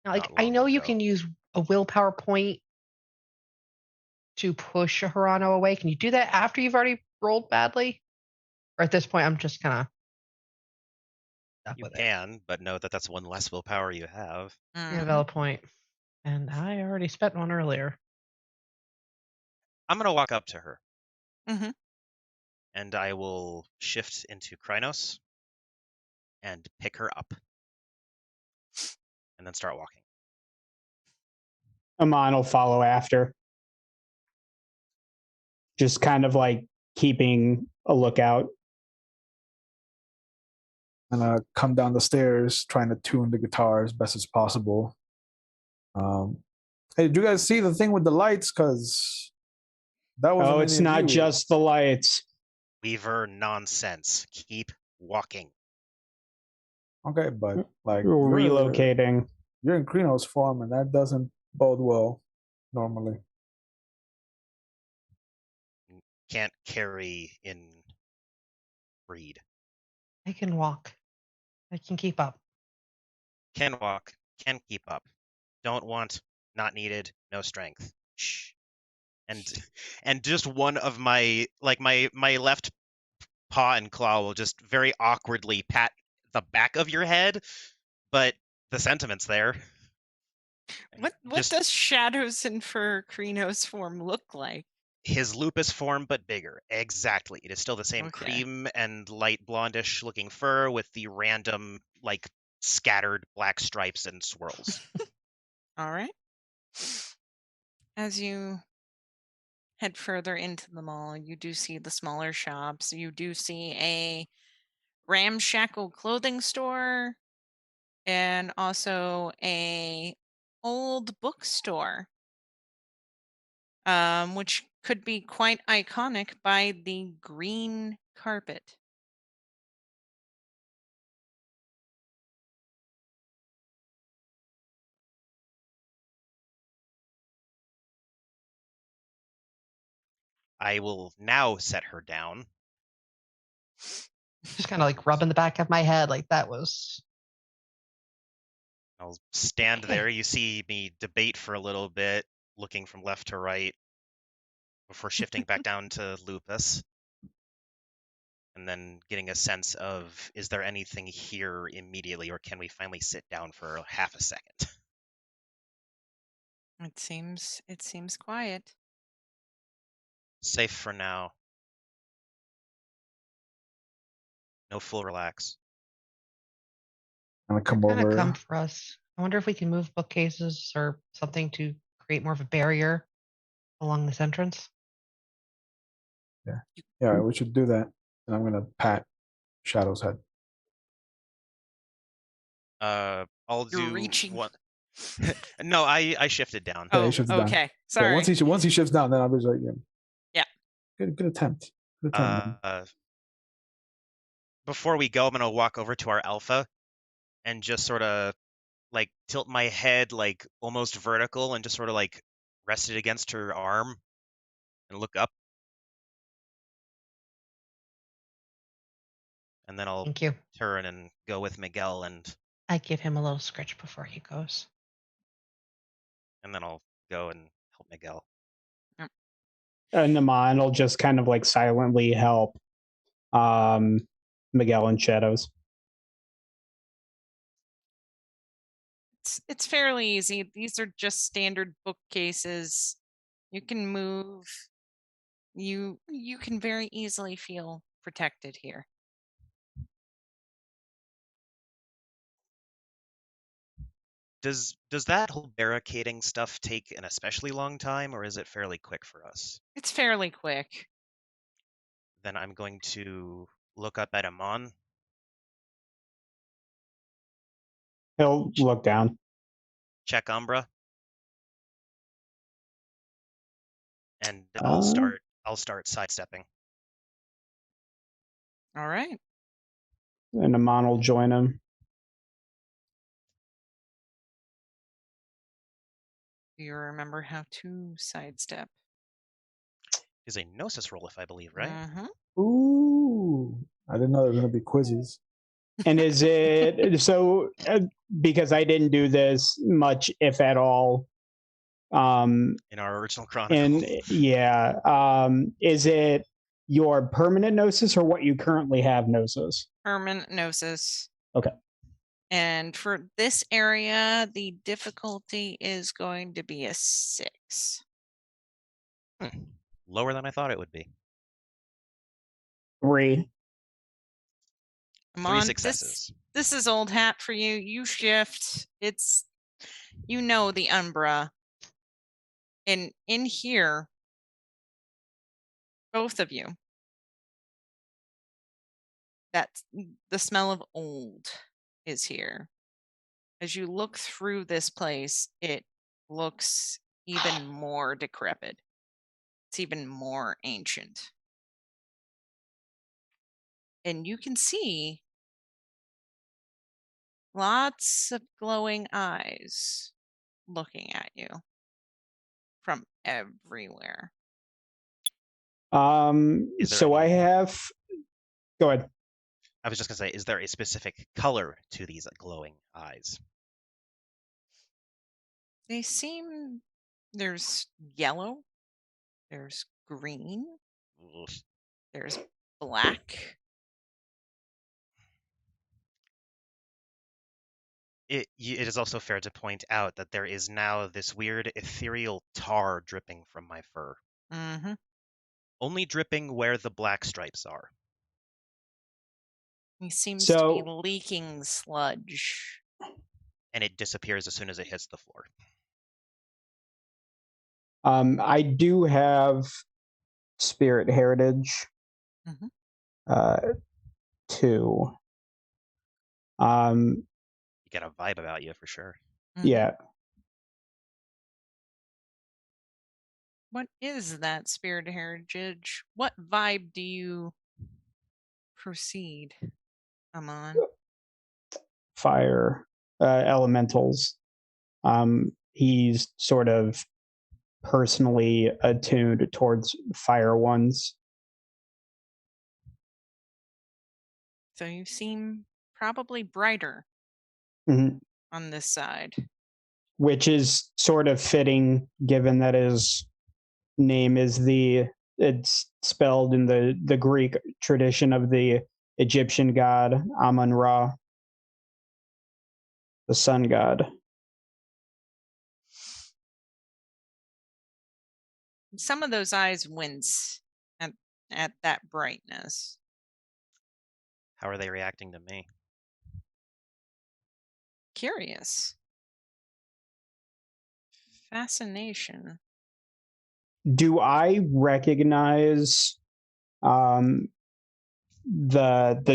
Like, Not I long know you ago. can use a willpower point to push a Hirano away. Can you do that after you've already rolled badly? Or at this point, I'm just kind of stuck You with it. can, but know that that's one less willpower you have. Yeah, Mhm. valid point. And I already spent one earlier. I'm going to walk up to her. Mhm. And I will shift into Krynos and pick her up. And then start walking. Ammon will follow after. Just kind of like keeping a lookout. And come down the stairs trying to tune the guitar as best as possible. Hey, did you guys see the thing with the lights? Because that wasn't It's any of not you. just the lights. Weaver nonsense. Keep walking. Okay, but like Relocating. You're in Krino's form, and that doesn't bode well normally. Can't carry in breed. I can walk. I can keep up. Can walk. Can keep up. Don't want. Not needed. No strength. Shh. And just one of my my left paw and claw will just very awkwardly pat the back of your head, but the sentiment's there. What Just does Shadows and Fur Krino's form look like? his lupus form, but bigger. Exactly. It is still the same Okay. cream and light blondish looking fur with the random, like, scattered black stripes and swirls. All right. As you head further into the mall, you do see the smaller shops. You do see a ramshackle clothing store and also a old bookstore, which could be quite iconic by the green carpet. I will now set her down. Just kind of like rubbing the back of my head, like that was. I'll stand Okay. there. You see me debate for a little bit, looking from left to right before shifting back down to lupus. And then getting a sense of, is there anything here immediately, or can we finally sit down for half a second? It seems quiet. Safe for now. No full relax. I'm gonna come Kind of over. come for us. I wonder if we can move bookcases or something to create more of a barrier along this entrance. Yeah, we should do that. And I'm gonna pat Shadow's head. I'll You're do reaching. one. No, I shifted down. Yeah, he Oh, shifts down. okay. Yeah, Sorry. once he shifts down, then I'll be like, Yeah. Good attempt. Good attempt. Man. Before we go, I'm gonna walk over to our alpha and just sort of like tilt my head like almost vertical and just sort of like rest it against her arm and look up. And then I'll Thank you. turn and go with Miguel, and I give him a little scratch before he goes. then I'll go and help Miguel. And Ammon will just kind of like silently help Miguel and Shadows. It's fairly easy. These are just standard bookcases. You can move. You can very easily feel protected here. Does that whole barricading stuff take an especially long time, or is it fairly quick for us? It's fairly quick. Then I'm going to look up at Ammon. He'll look down. Check Umbra. And Uh, I'll start sidestepping. All right. And Ammon will join him. Do you remember how to sidestep? Is a Gnosis roll, if I believe, right? Mm-hmm. Ooh, I didn't know there were going to be quizzes. And is it so? Because I didn't do this much, if at all. In our original chronicle. And yeah, is it your permanent Gnosis or what you currently have Gnosis? Permanent Gnosis. Okay. And for this area, the difficulty is going to be a 6. Lower than I thought it would be. 3. 3 successes. This is old hat for you. You shift. It's, you know, the Umbra. And in here, both of you, that's the smell of old is here. As you look through this place, it looks even more decrepit. It's even more ancient. And you can see lots of glowing eyes looking at you from everywhere. So I have. Go ahead. I was just going to say, is there a specific color to these glowing eyes? They seem, there's yellow, there's green, Ugh. there's black. It is also fair to point out that there is now this weird ethereal tar dripping from my fur. Mm-hmm. Only dripping where the black stripes are. He seems to be leaking sludge. And it disappears as soon as it hits the floor. I do have Spirit Heritage. Mm-hmm. 2. You get a vibe about you for sure. Mm-hmm. Yeah. What is that spirit heritage? What vibe do you proceed, Ammon? Fire elementals. He's sort of personally attuned towards fire ones. So you seem probably brighter Mm-hmm. on this side. Which is sort of fitting given that his name is it's spelled in the Greek tradition of the Egyptian god Ammon Ra, the sun god. Some of those eyes wince at that brightness. How are they reacting to me? Curious. Fascination. Do I recognize the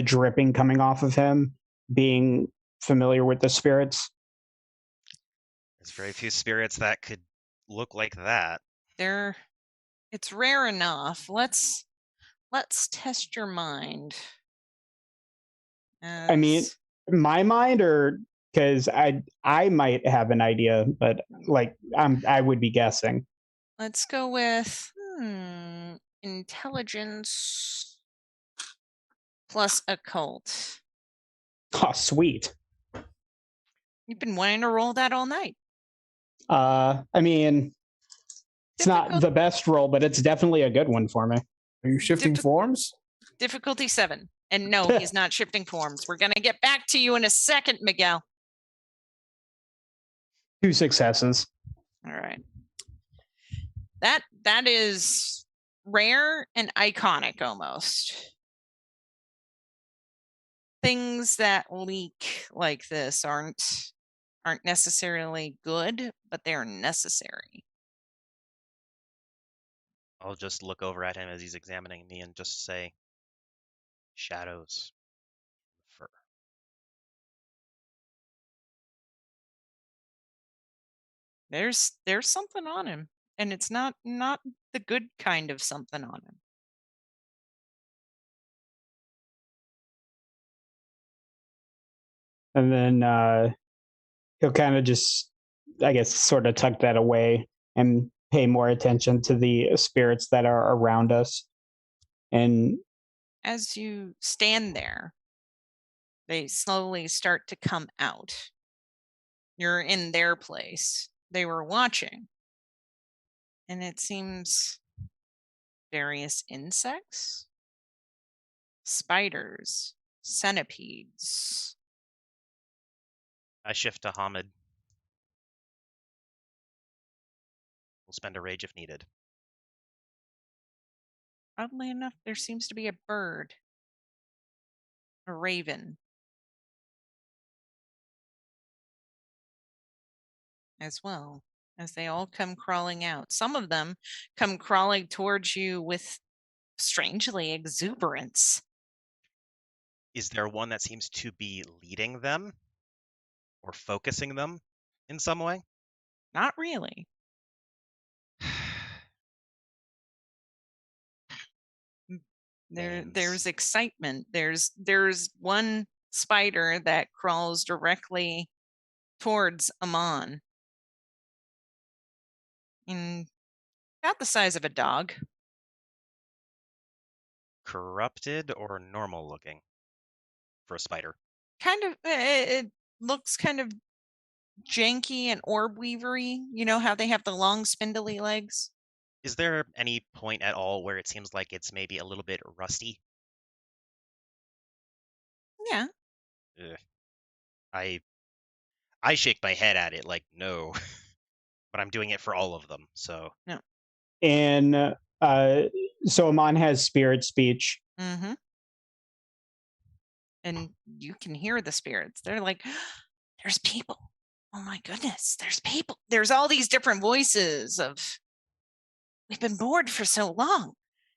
dripping coming off of him, being familiar with the spirits? There's very few spirits that could look like that. It's rare enough. Let's test your mind. I mean, my mind, or because I might have an idea, but like I would be guessing. Let's go with intelligence. plus occult. Oh, sweet. You've been wanting to roll that all night. I mean, it's not Difficult- the best roll, but it's definitely a good one for me. Are you shifting forms? Difficulty 7. And no, he's not shifting forms. We're going to get back to you in a second, Miguel. 2 successes. All right. That is rare and iconic almost. Things that leak like this aren't necessarily good, but they're necessary. I'll just look over at him as he's examining me and just say, shadows, fur. There's something on him, and it's not the good kind of something on him. And then he'll kind of just, I guess, sort of tuck that away and pay more attention to the spirits that are around us. And As you stand there, they slowly start to come out. You're in their place. They were watching. And it seems various insects, spiders, centipedes. I shift to Hamid. We'll spend a rage if needed. Oddly enough, there seems to be a bird, a raven, as well, as they all come crawling out. Some of them come crawling towards you with strangely exuberance. Is there one that seems to be leading them or focusing them in some way? Not really. There's excitement. There's one spider that crawls directly towards Ammon. And about the size of a dog. Corrupted or normal looking for a spider? Kind of, it looks kind of janky and orb weavery. You know how they have the long spindly legs? Is there any point at all where it seems like it's maybe a little bit rusty? Yeah. Ugh. I shake my head at it like no, but I'm doing it for all of them. So No. And so Ammon has spirit speech. Mm-hmm. And you can hear the spirits. They're like, there's people. Oh my goodness, there's people. There's all these different voices of, we've been bored for so long.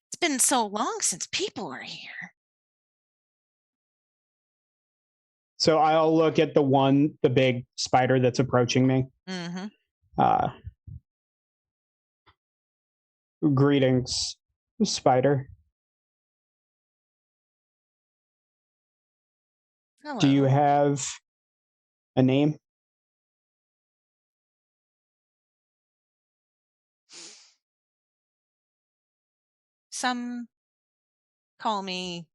It's been so long since people are here. So I'll look at the big spider that's approaching me. Mm-hmm. Greetings, spider. Hello. Do you have a name? Some call me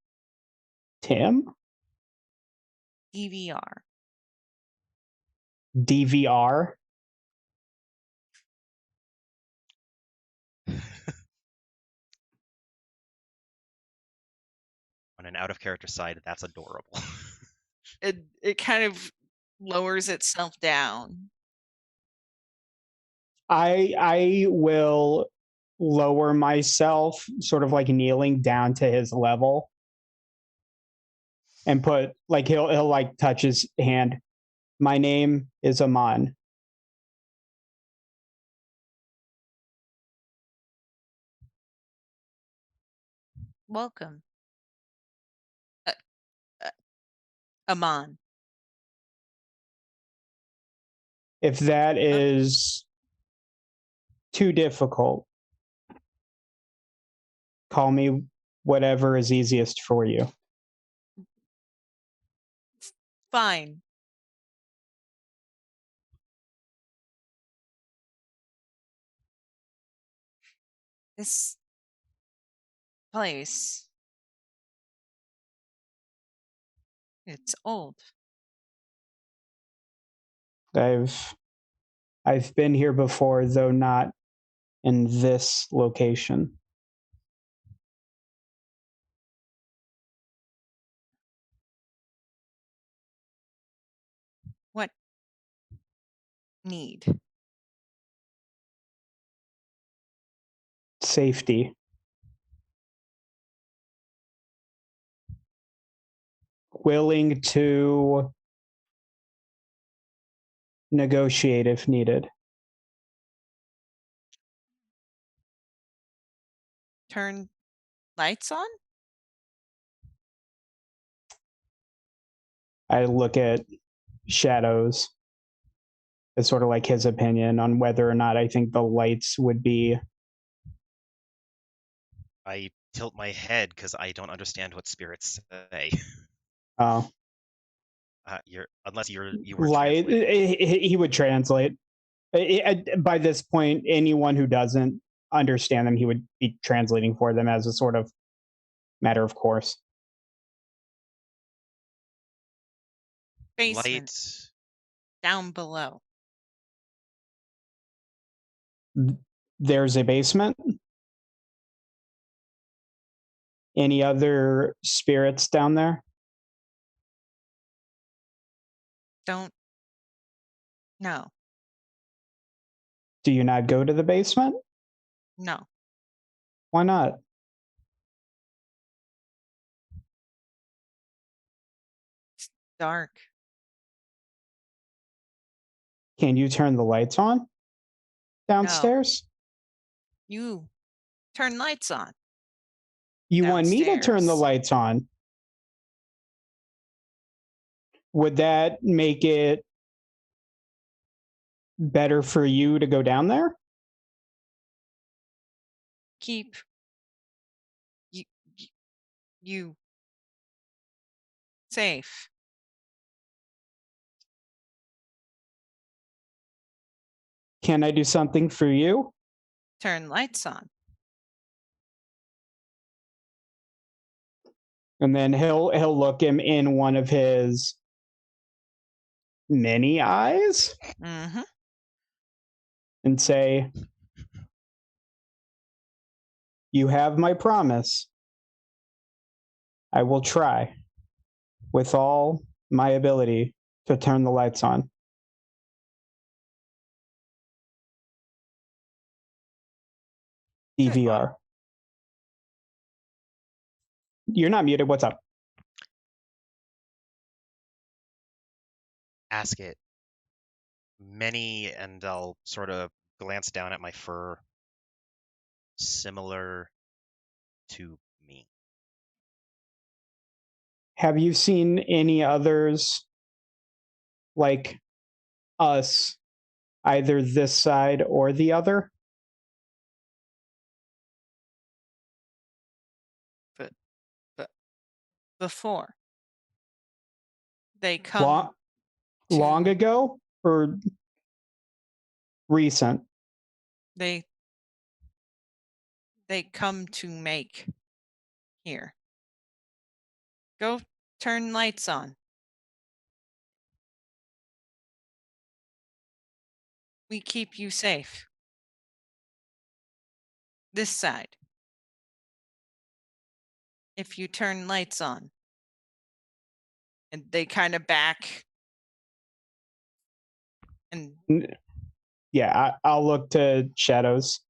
Tim? DVR. DVR? on an out of character side, that's adorable. It kind of lowers itself down. I will lower myself, sort of like kneeling down to his level, and put like he'll like touch his hand. My name is Ammon. Welcome. Ammon. If that is too difficult, call me whatever is easiest for you. Fine. This place It's old. I've been here before, though not in this location. What need? Safety. Willing to negotiate if needed. Turn lights on? I look at Shadows as sort of like his opinion on whether or not I think the lights would be. I tilt my head because I don't understand what spirits say. Oh, Unless you were light. translating. He would translate. By this point, anyone who doesn't understand them, he would be translating for them as a sort of matter of course. Basement. Light. Down below. There's a basement. Any other spirits down there? Don't. No. Do you not go to the basement? No. Why not? It's dark. Can you turn the lights on downstairs? You turn lights on. You want me to turn the Downstairs. lights on? Would that make it better for you to go down there? Keep you safe. Can I do something for you? Turn lights on. And then he'll look him in one of his many eyes Mm-hmm. and say, "You have my promise. I will try with all my ability to turn the lights on." DVR. You're not muted. What's up? Ask it. Many, and I'll sort of glance down at my fur. Similar to me. Have you seen any others like us, either this side or the other? But before they come long ago or recent? They come to make here. Go turn lights on. We keep you safe. This side. If you turn lights on. And they kind of back. And yeah, I'll look to Shadows.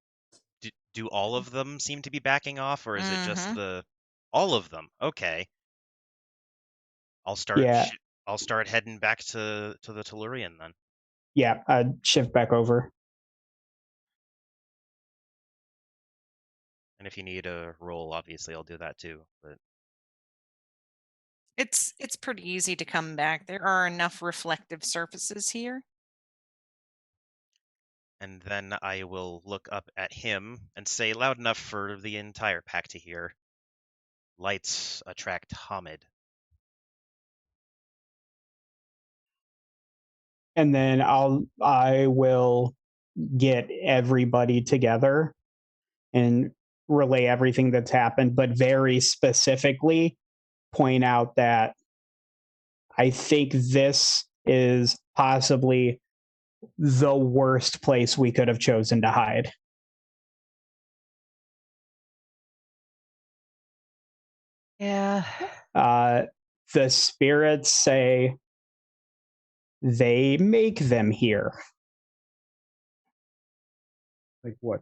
Do all of them seem to be backing off, or is it just Mhm. all of them? Okay. I'll start. Yeah. I'll start heading back to the Tellurian then. Yeah, shift back over. And if you need a roll, obviously I'll do that too. But it's pretty easy to come back. There are enough reflective surfaces here. and then I will look up at him and say loud enough for the entire pack to hear. Lights attract Hamid. And then I will get everybody together and relay everything that's happened, but very specifically point out that I think this is possibly the worst place we could have chosen to hide. Yeah. The spirits say they make them here. Like what?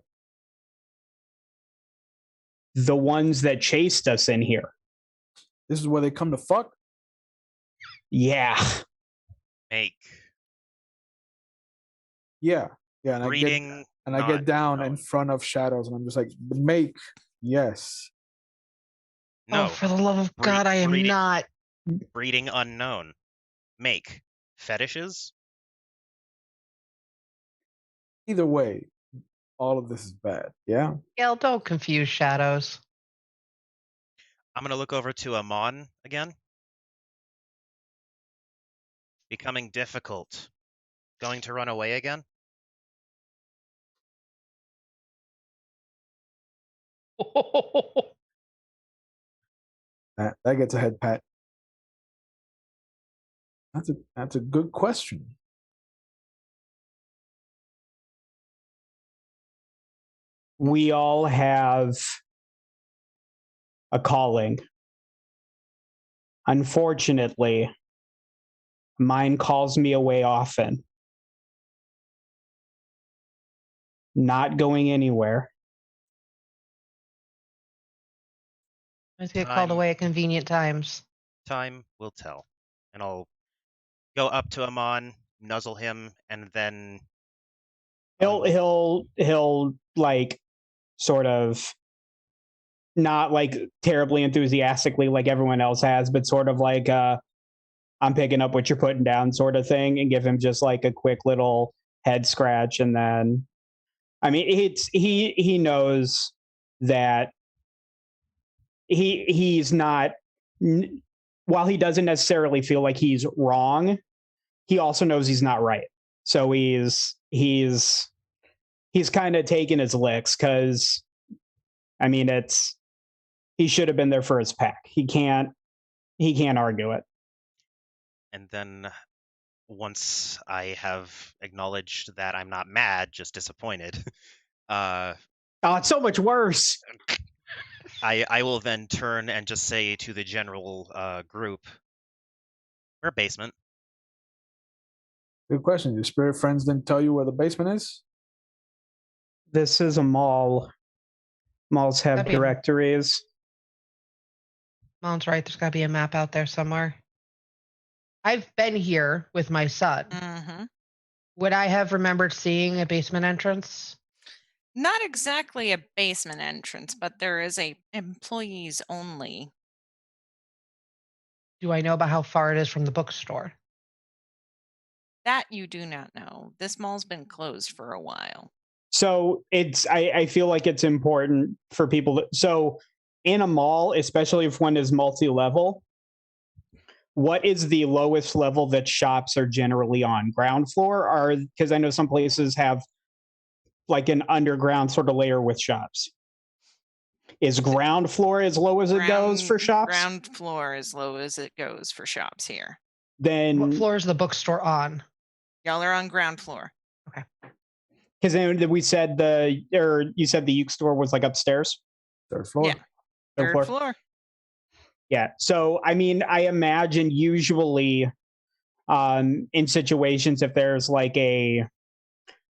The ones that chased us in here. This is where they come to fuck? Yeah. Make. Yeah. Yeah, and Breeding. I not get down known. in front of Shadows and I'm just like, make. Yes. No. Oh, for the love of God, I am breeding. not. Breeding unknown. Make. Fetishes? Either way, all of this is bad. Yeah. Gail, don't confuse Shadows. I'm going to look over to Ammon again. Becoming difficult. Going to run away again? That gets a head pat. That's a good question. We all have a calling. Unfortunately, mine calls me away often. Not going anywhere. Let's get called Time. away at convenient times. Time will tell. And I'll go up to Ammon, nuzzle him, and then He'll like sort of not like terribly enthusiastically like everyone else has, but sort of like I'm picking up what you're putting down sort of thing, and give him just like a quick little head scratch. And then I mean he knows that he's not, while he doesn't necessarily feel like he's wrong, he also knows he's not right. So he's kind of taking his licks, because I mean he should have been there for his pack. He can't argue it. And then once I have acknowledged that I'm not mad, just disappointed, it's so much worse. I will then turn and just say to the general group, we're basement. Good question. Your spirit friends didn't tell you where the basement is? This is a mall. Malls have That'd be- directories. Mom's right. There's got to be a map out there somewhere. I've been here with my son. Mm-hmm. Would I have remembered seeing a basement entrance? Not exactly a basement entrance, but there is a employees only. Do I know about how far it is from the bookstore? That you do not know. This mall's been closed for a while. So I feel like it's important for people to, so in a mall, especially if one is multi-level, what is the lowest level that shops are generally on? Ground floor? Or because I know some places have like an underground sort of layer with shops. Is ground floor as low as it goes for shops? Ground floor as low as it goes for shops here. Then What floor is the bookstore on? Y'all are on ground floor. because then we said you said the Uke store was like upstairs. Third floor. Yeah. Third floor. Yeah. So I mean, I imagine usually in situations if there's like a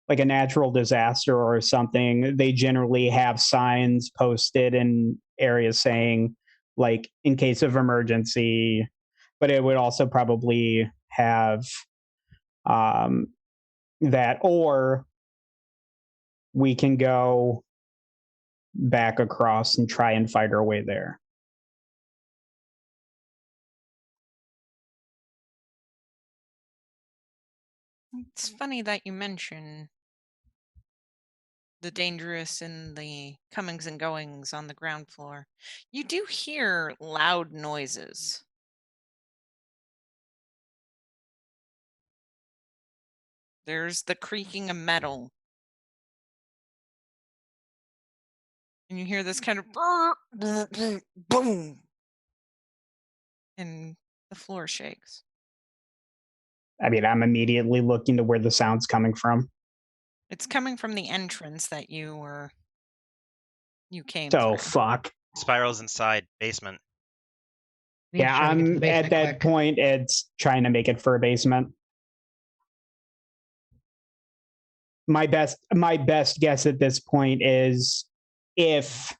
natural disaster or something, they generally have signs posted in areas saying like in case of emergency, but it would also probably have that, or we can go back across and try and fight our way there. It's funny that you mention the dangerous and the comings and goings on the ground floor. You do hear loud noises. There's the creaking of metal. And you hear this kind of boom. And the floor shakes. I mean, I'm immediately looking to where the sound's coming from. It's coming from the entrance that you came So through. fuck. Spiral's inside basement. We need to Yeah, try to get to the I'm basement at that quick. point. It's trying to make it for a basement. My best guess at this point is if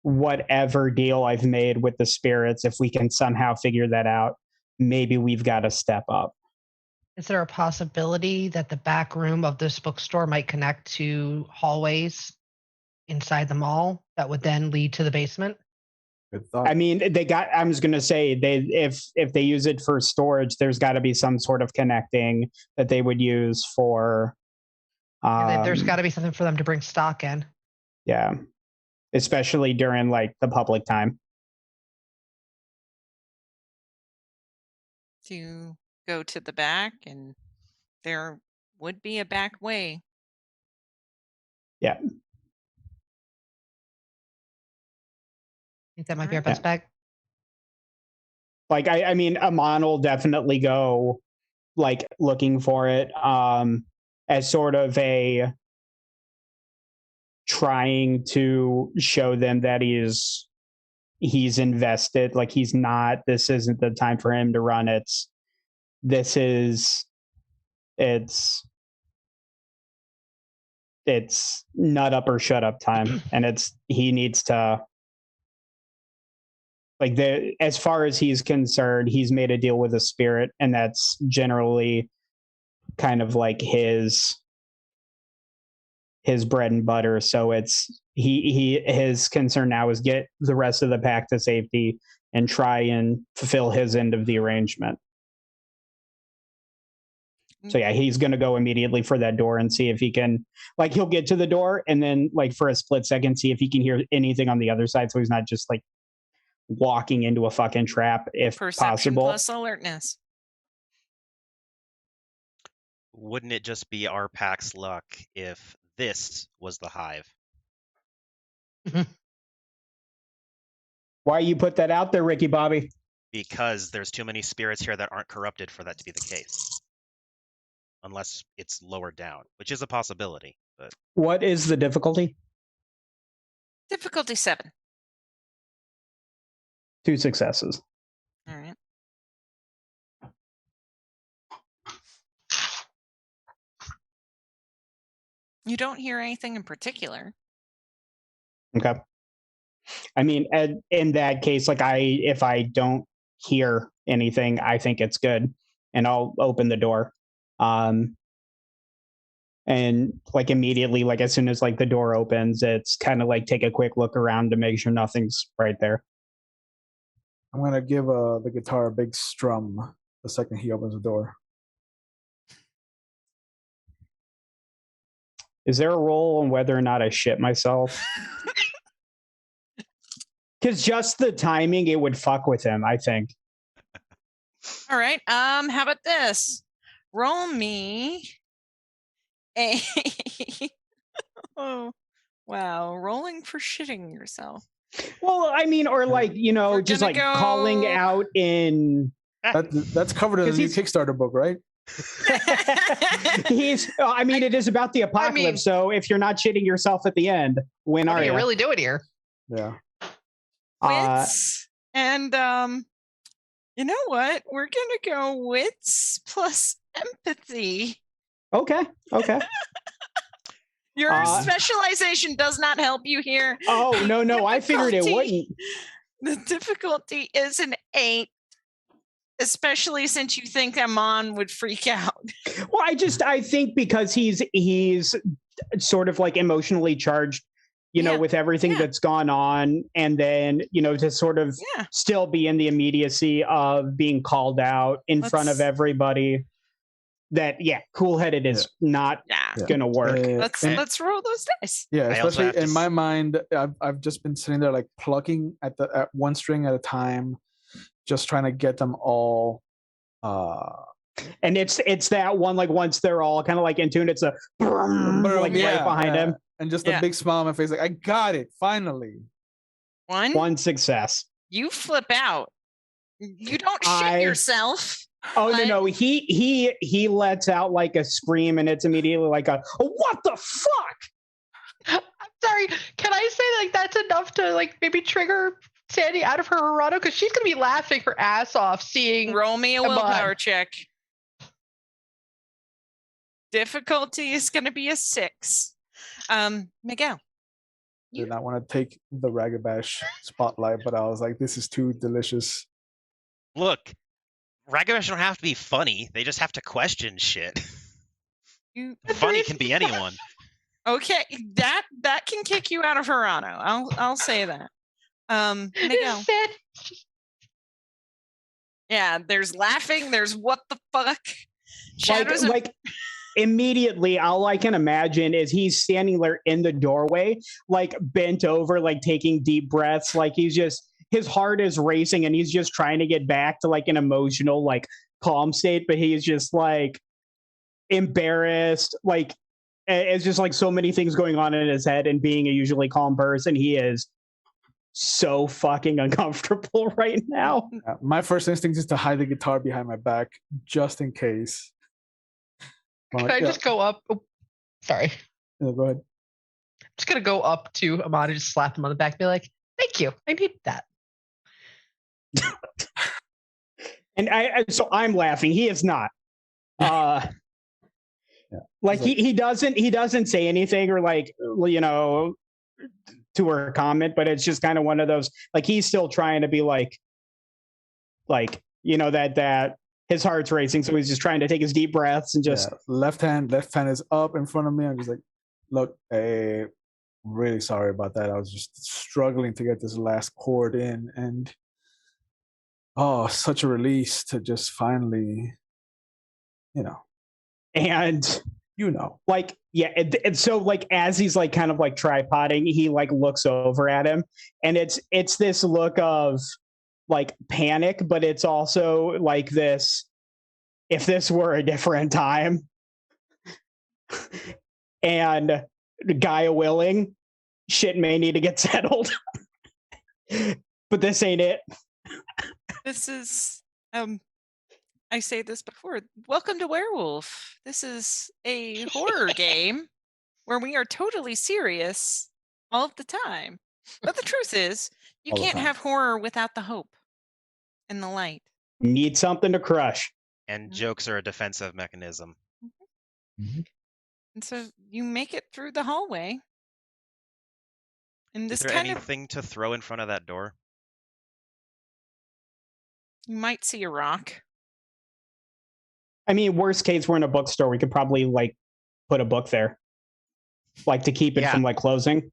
whatever deal I've made with the spirits, if we can somehow figure that out, maybe we've got to step up. Is there a possibility that the back room of this bookstore might connect to hallways inside the mall that would then lead to the basement? Good thought. I mean, I'm just gonna say if they use it for storage, there's got to be some sort of connecting that they would use for. And then there's got to be something for them to bring stock in. Yeah, especially during like the public time. To go to the back, and there would be a back way. Yeah. I think that might be our Alright. best bet. Like I mean, Ammon will definitely go like looking for it as sort of a trying to show them that he's invested. Like this isn't the time for him to run. It's nut up or shut up time. And he needs to, like, as far as he's concerned, he's made a deal with a spirit, and that's generally kind of like his bread and butter. So it's his concern now is get the rest of the pack to safety and try and fulfill his end of the arrangement. So yeah, he's going to go immediately for that door and see if he can, like, he'll get to the door and then like for a split second see if he can hear anything on the other side, so he's not just like walking into a fucking trap if Perception possible. plus alertness. Wouldn't it just be our pack's luck if this was the hive? Why you put that out there, Ricky Bobby? Because there's too many spirits here that aren't corrupted for that to be the case. Unless it's lower down, which is a possibility. But What is the difficulty? Difficulty 7. 2 successes. All right. You don't hear anything in particular. Okay. I mean, in that case, like if I don't hear anything, I think it's good, and I'll open the door. And like immediately, like as soon as like the door opens, it's kind of like take a quick look around to make sure nothing's right there. I'm gonna give the guitar a big strum the second he opens the door. Is there a roll on whether or not I shit myself? Because just the timing, it would fuck with him, I think. All right. How about this? Roll me a oh wow, rolling for shitting yourself. Well, I mean, or like, you know, We're just gonna like calling go- out in That's covered in the 'Cause new he's- Kickstarter book, right? I mean, it is about the apocalypse, so if you're not shitting yourself at the end, when What are are you you? really doing here? Yeah. Wits and you know what? We're gonna go wits plus empathy. Okay. Your specialization does not help you here. Oh, no, I figured it wouldn't. The difficulty is an 8, especially since you think Ammon would freak out. Well, I think because he's sort of like emotionally charged, you know, Yeah, with everything yeah. that's gone on, and then, you know, to sort of Yeah. still be in the immediacy of being called out in front of Let's- everybody. That cool-headed is not Yeah. gonna work. Let's roll those dice. Yeah, I also especially have to in my mind, I've just been sitting there like plucking at one string at a time, just trying to get them all. And it's that one, like once they're all kind of like in tune, it's a like right behind him. and just Yeah. a big smile on my face, like I got it finally. One, One success. you flip out. You don't shit I- yourself. Oh no, he lets out like a scream, and it's immediately like a what the fuck? I'm sorry. Can I say like that's enough to like maybe trigger Sandy out of her Arano? Because she's gonna be laughing her ass off seeing. Roll me a Come on. willpower check. Difficulty is going to be a 6. Miguel. Did not want to take the Ragabash spotlight, but I was like, this is too delicious. Look, Ragabash don't have to be funny. They just have to question shit. Funny can be anyone. Okay, that can kick you out of Harano. I'll say that. Miguel. Yeah, there's laughing. There's what the fuck. Shadows like immediately, all I can imagine is he's standing there in the doorway, like bent over, like taking deep breaths, like his heart is racing, and he's just trying to get back to like an emotional, like calm state, but he's just like embarrassed, like it's just like so many things going on in his head, and being a usually calm person, he is so fucking uncomfortable right now. My first instinct is to hide the guitar behind my back just in case. Can I just go up? Oh, sorry. Yeah, go ahead. I'm just gonna go up to Ammon and just slap him on the back, and be like, "Thank you, I need that." And so I'm laughing. He is not. Yeah. Like he doesn't say anything or like to her comment, but it's just kind of one of those, like he's still trying to be like that his heart's racing, so he's just trying to take his deep breaths and just left hand is up in front of me. I'm just like, look, really sorry about that. I was just struggling to get this last chord in, and such a release to just finally, and like and so like as he's like kind of like tripoding, he like looks over at him, and it's this look of like panic, but it's also like this, if this were a different time and Gaia willing, shit may need to get settled. But this ain't it. This is I say this before. Welcome to Werewolf. This is a horror game where we are totally serious all of the time. But the truth is, you can't have horror without the hope and the light. Need something to crush. And jokes are a defensive mechanism. Mm-hmm. And so you make it through the hallway. And this is there anything to throw in front of that door? You might see a rock. I mean, worst case, we're in a bookstore. We could probably like put a book there, like to keep it from like closing.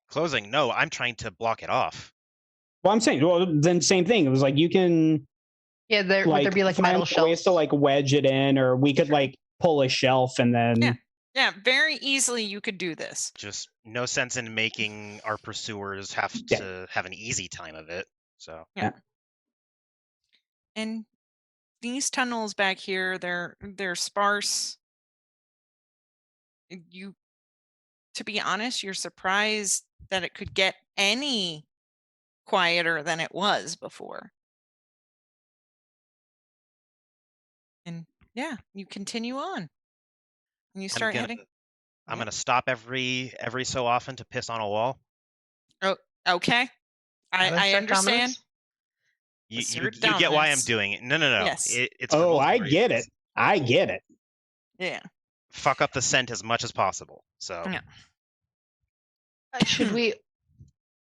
Closing? No, I'm trying to block it off. Well, I'm saying, then same thing. It was like you can. Yeah, would there be like metal shelves? Ways to like wedge it in, or we could like pull a shelf and then. Yeah, very easily you could do this. Just no sense in making our pursuers have to have an easy time of it. So yeah. And these tunnels back here, they're sparse. To be honest, you're surprised that it could get any quieter than it was before. And yeah, you continue on. And you start heading. I'm gonna stop every so often to piss on a wall. Oh, okay. I understand. You get why I'm doing it. No. Yes. It's I get it. I get it. Yeah. Fuck up the scent as much as possible. So. Yeah. Should we?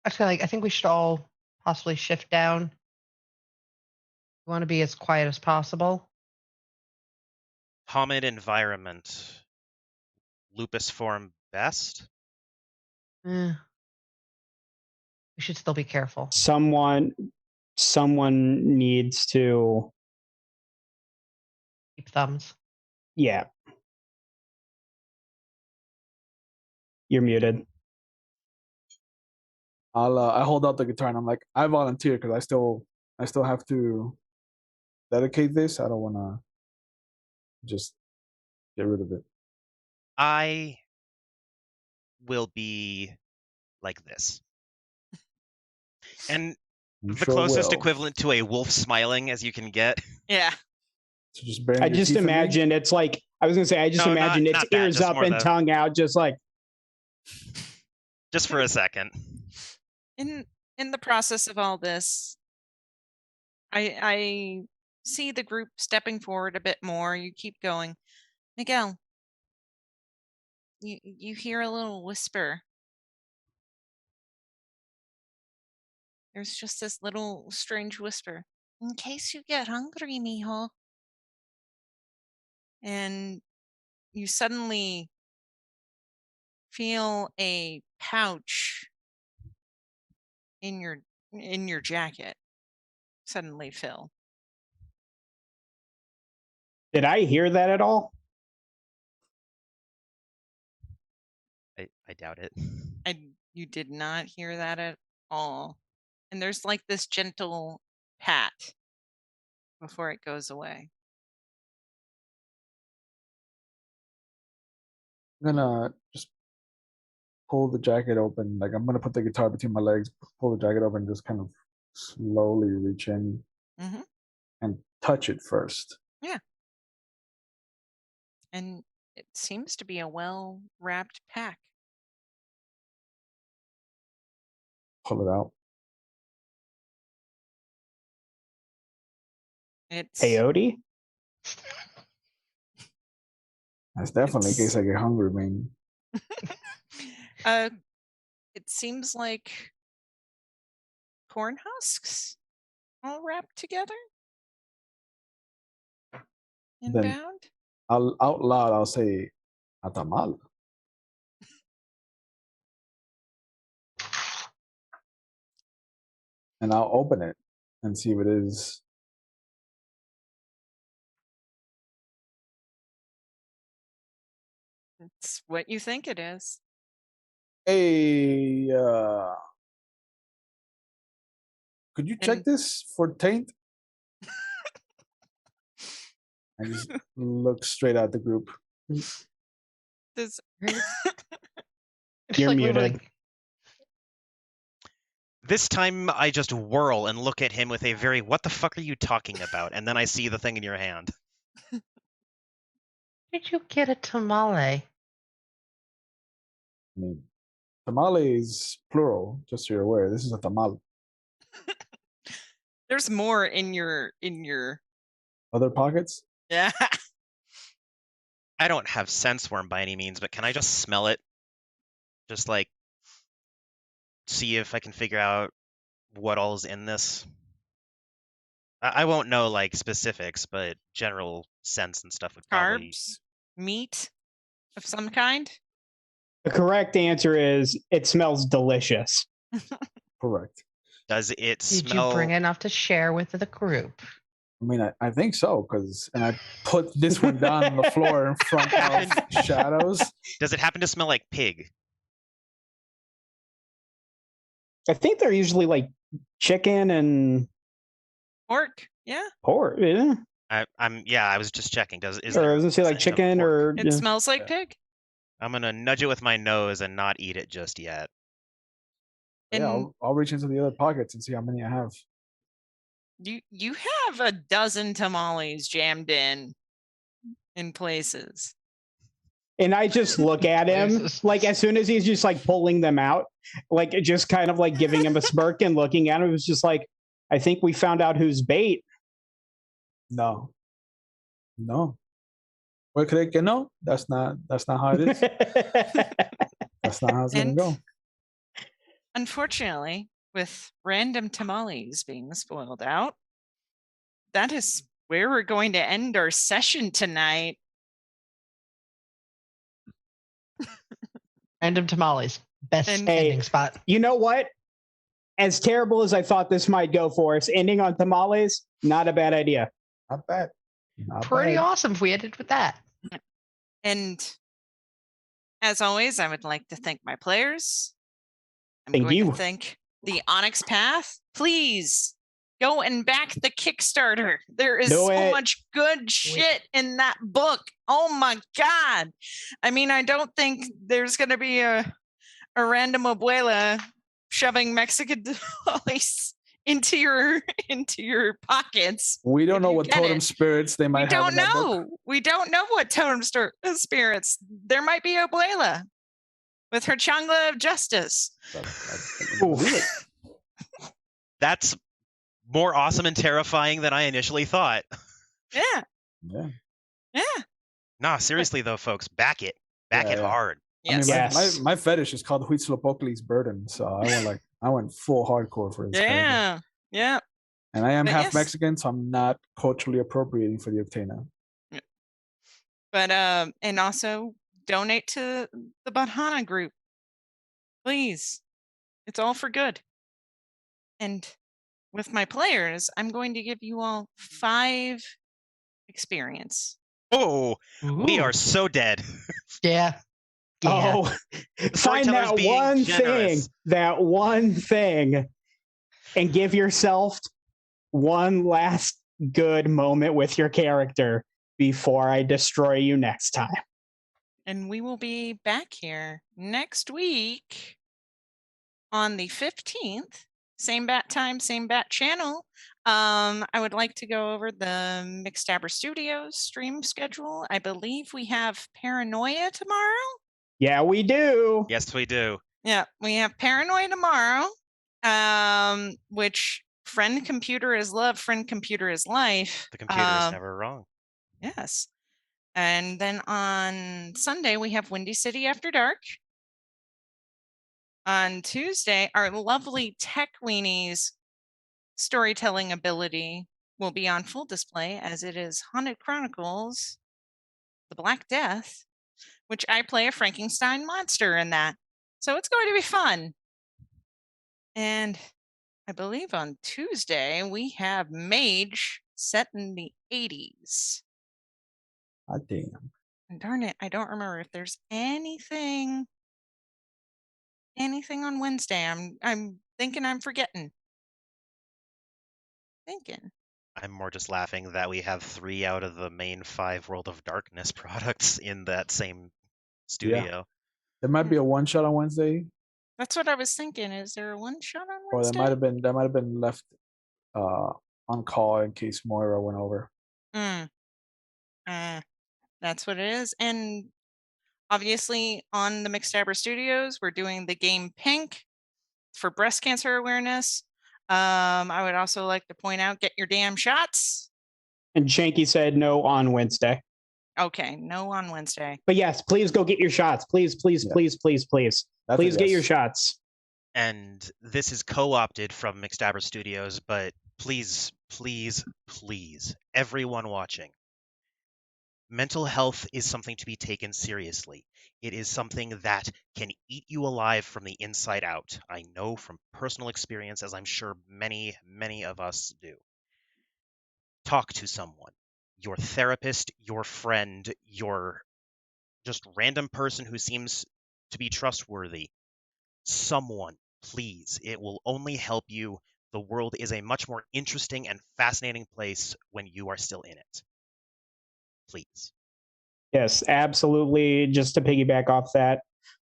I feel like I think we should all possibly shift down. We want to be as quiet as possible. Humid environment. Lupus form best. We should still be careful. Someone needs to keep thumbs. Yeah. You're muted. I hold out the guitar and I'm like, I volunteer because I still have to dedicate this. I don't want to just get rid of it. I will be like this. And The closest equivalent to a wolf smiling as you can get. Yeah. So just I just imagine it's like, I was going to say, I just imagine its ears up and tongue out, just like. Just for a second. In the process of all this, I see the group stepping forward a bit more. You keep going. Miguel, you hear a little whisper. There's just this little strange whisper. In case you get hungry, mijo. And you suddenly feel a pouch in your jacket suddenly fill. Did I hear that at all? I doubt it. You did not hear that at all. And there's like this gentle pat before it goes away. I'm gonna just pull the jacket open. Like, I'm gonna put the guitar between my legs, pull the jacket open, and just kind of slowly reach in and touch it first. Yeah. And it seems to be a well-wrapped pack. Pull it out. It's peyote. That's definitely in case I get hungry, man. It seems like corn husks all wrapped together and Then bound. Out loud, I'll say, "A tamal." And I'll open it and see what it is. It's what you think it is. Hey, could you check this for taint? I just look straight at the group. This You're like muted. literally- This time I just whirl and look at him with a very, what the fuck are you talking about? And then I see the thing in your hand. Did you get a tamale? I mean, tamale is plural, just so you're aware. This is a tamal. There's more in your Other pockets? yeah. I don't have sense worm by any means, but can I just smell it? Just like see if I can figure out what all's in this. I won't know like specifics, but general sense and stuff would probably. Carbs, meat of some kind. The correct answer is it smells delicious. Correct. Does it Did smell? you bring enough to share with the group? I mean, I think so, and I put this one down on the floor in front of Shadows. Does it happen to smell like pig? I think they're usually like chicken and Pork, yeah. pork. Yeah. I was just checking. Or I was gonna say like chicken or. It smells like pig. I'm gonna nudge it with my nose and not eat it just yet. And Yeah, I'll reach into the other pockets and see how many I have. you have a dozen tamales jammed in places. And I just look at him, like as soon as he's just like pulling them out, like just kind of like giving him a smirk and looking at him. It was just like, I think we found out who's bait. No. Well, crees que no? That's not how it is. That's not how it's gonna go. Unfortunately, with random tamales being spoiled out, that is where we're going to end our session tonight. Random tamales. Best And- ending spot. You know what? As terrible as I thought this might go for us, ending on tamales, not a bad idea. Not bad. Not Pretty bad. awesome if we ended with that. And as always, I would like to thank my players. I'm Thank going you. to thank the Onyx Path. Please go and back the Kickstarter. There is Do so it. much good shit in that book. Oh my God. I mean, I don't think there's going to be a random abuela shoving Mexican tamales into your pockets. We don't if know you what get totem it. spirits they We might have don't in that book. know. We don't know what totem spirits. There might be Abuela with her changla of justice. I believe it. That's more awesome and terrifying than I initially thought. Yeah. Yeah. Yeah. Nah, seriously though, folks, back it hard. Yes. I mean, Yes. my fetish is called Huitzilopochtli's burden, so I went full hardcore for this. character. Yeah. Yeah. And I am But half yes. Mexican, so I'm not culturally appropriating for the Octana. But and also donate to the Badhana group. Please. It's all for good. And with my players, I'm going to give you all 5 experience. Oh, we Ooh. are so dead. Yeah. Oh, find storyteller's that being one generous. thing, and give yourself one last good moment with your character before I destroy you next time. And we will be back here next week on the 15th. Same bat time, same bat channel. I would like to go over the Mixtabber Studios stream schedule. I believe we have Paranoia tomorrow. Yeah, we do. Yes, we do. Yeah, we have Paranoia tomorrow. Which friend computer is love, friend computer is life. The computer is never wrong. Yes. And then on Sunday, we have Windy City After Dark. On Tuesday, our lovely Tech Weenies storytelling ability will be on full display as it is Haunted Chronicles, The Black Death, which I play a Frankenstein monster in that. So it's going to be fun. And I believe on Tuesday, we have Mage set in the 80s. Ah, damn. And darn it, I don't remember if there's anything on Wednesday. I'm thinking I'm forgetting. I'm more just laughing that we have 3 out of the main 5 World of Darkness products in that same studio. There might be a one shot on Wednesday, That's what I was thinking. Is there a one shot on or Wednesday? that might have been left on call in case Moira went over. That's what it is. And obviously on the Mixtabber Studios, we're doing the game Pink for breast cancer awareness. I would also like to point out, get your damn shots. And Shanky said no on Wednesday. Okay, no on Wednesday. But yes, please go get your shots. Please, please, Yeah. please, please, please. That's a Please get your yes. shots. And this is co-opted from Mixtabber Studios, but please, please, please, everyone watching, mental health is something to be taken seriously. It is something that can eat you alive from the inside out. I know from personal experience, as I'm sure many, many of us do. Talk to someone, your therapist, your friend, your just random person who seems to be trustworthy. Someone, please. It will only help you. The world is a much more interesting and fascinating place when you are still in it. Please. Yes, absolutely. Just to piggyback off that,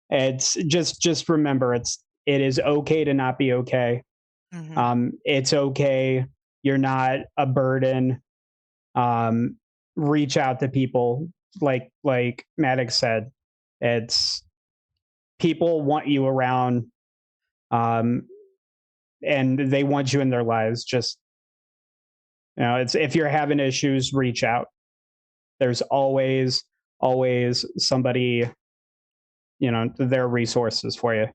it's just remember it is okay to not be okay. It's okay. You're not a burden. Reach out to people, like Maddox said. It's people want you around, and they want you in their lives. Just it's if you're having issues, reach out. There's always somebody, there are resources for you.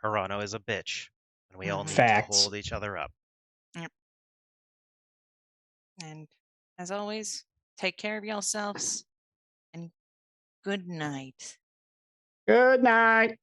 Hirano is a bitch, and we all need Facts. to hold each other up. Yep. And as always, take care of yourselves and good night. Good night.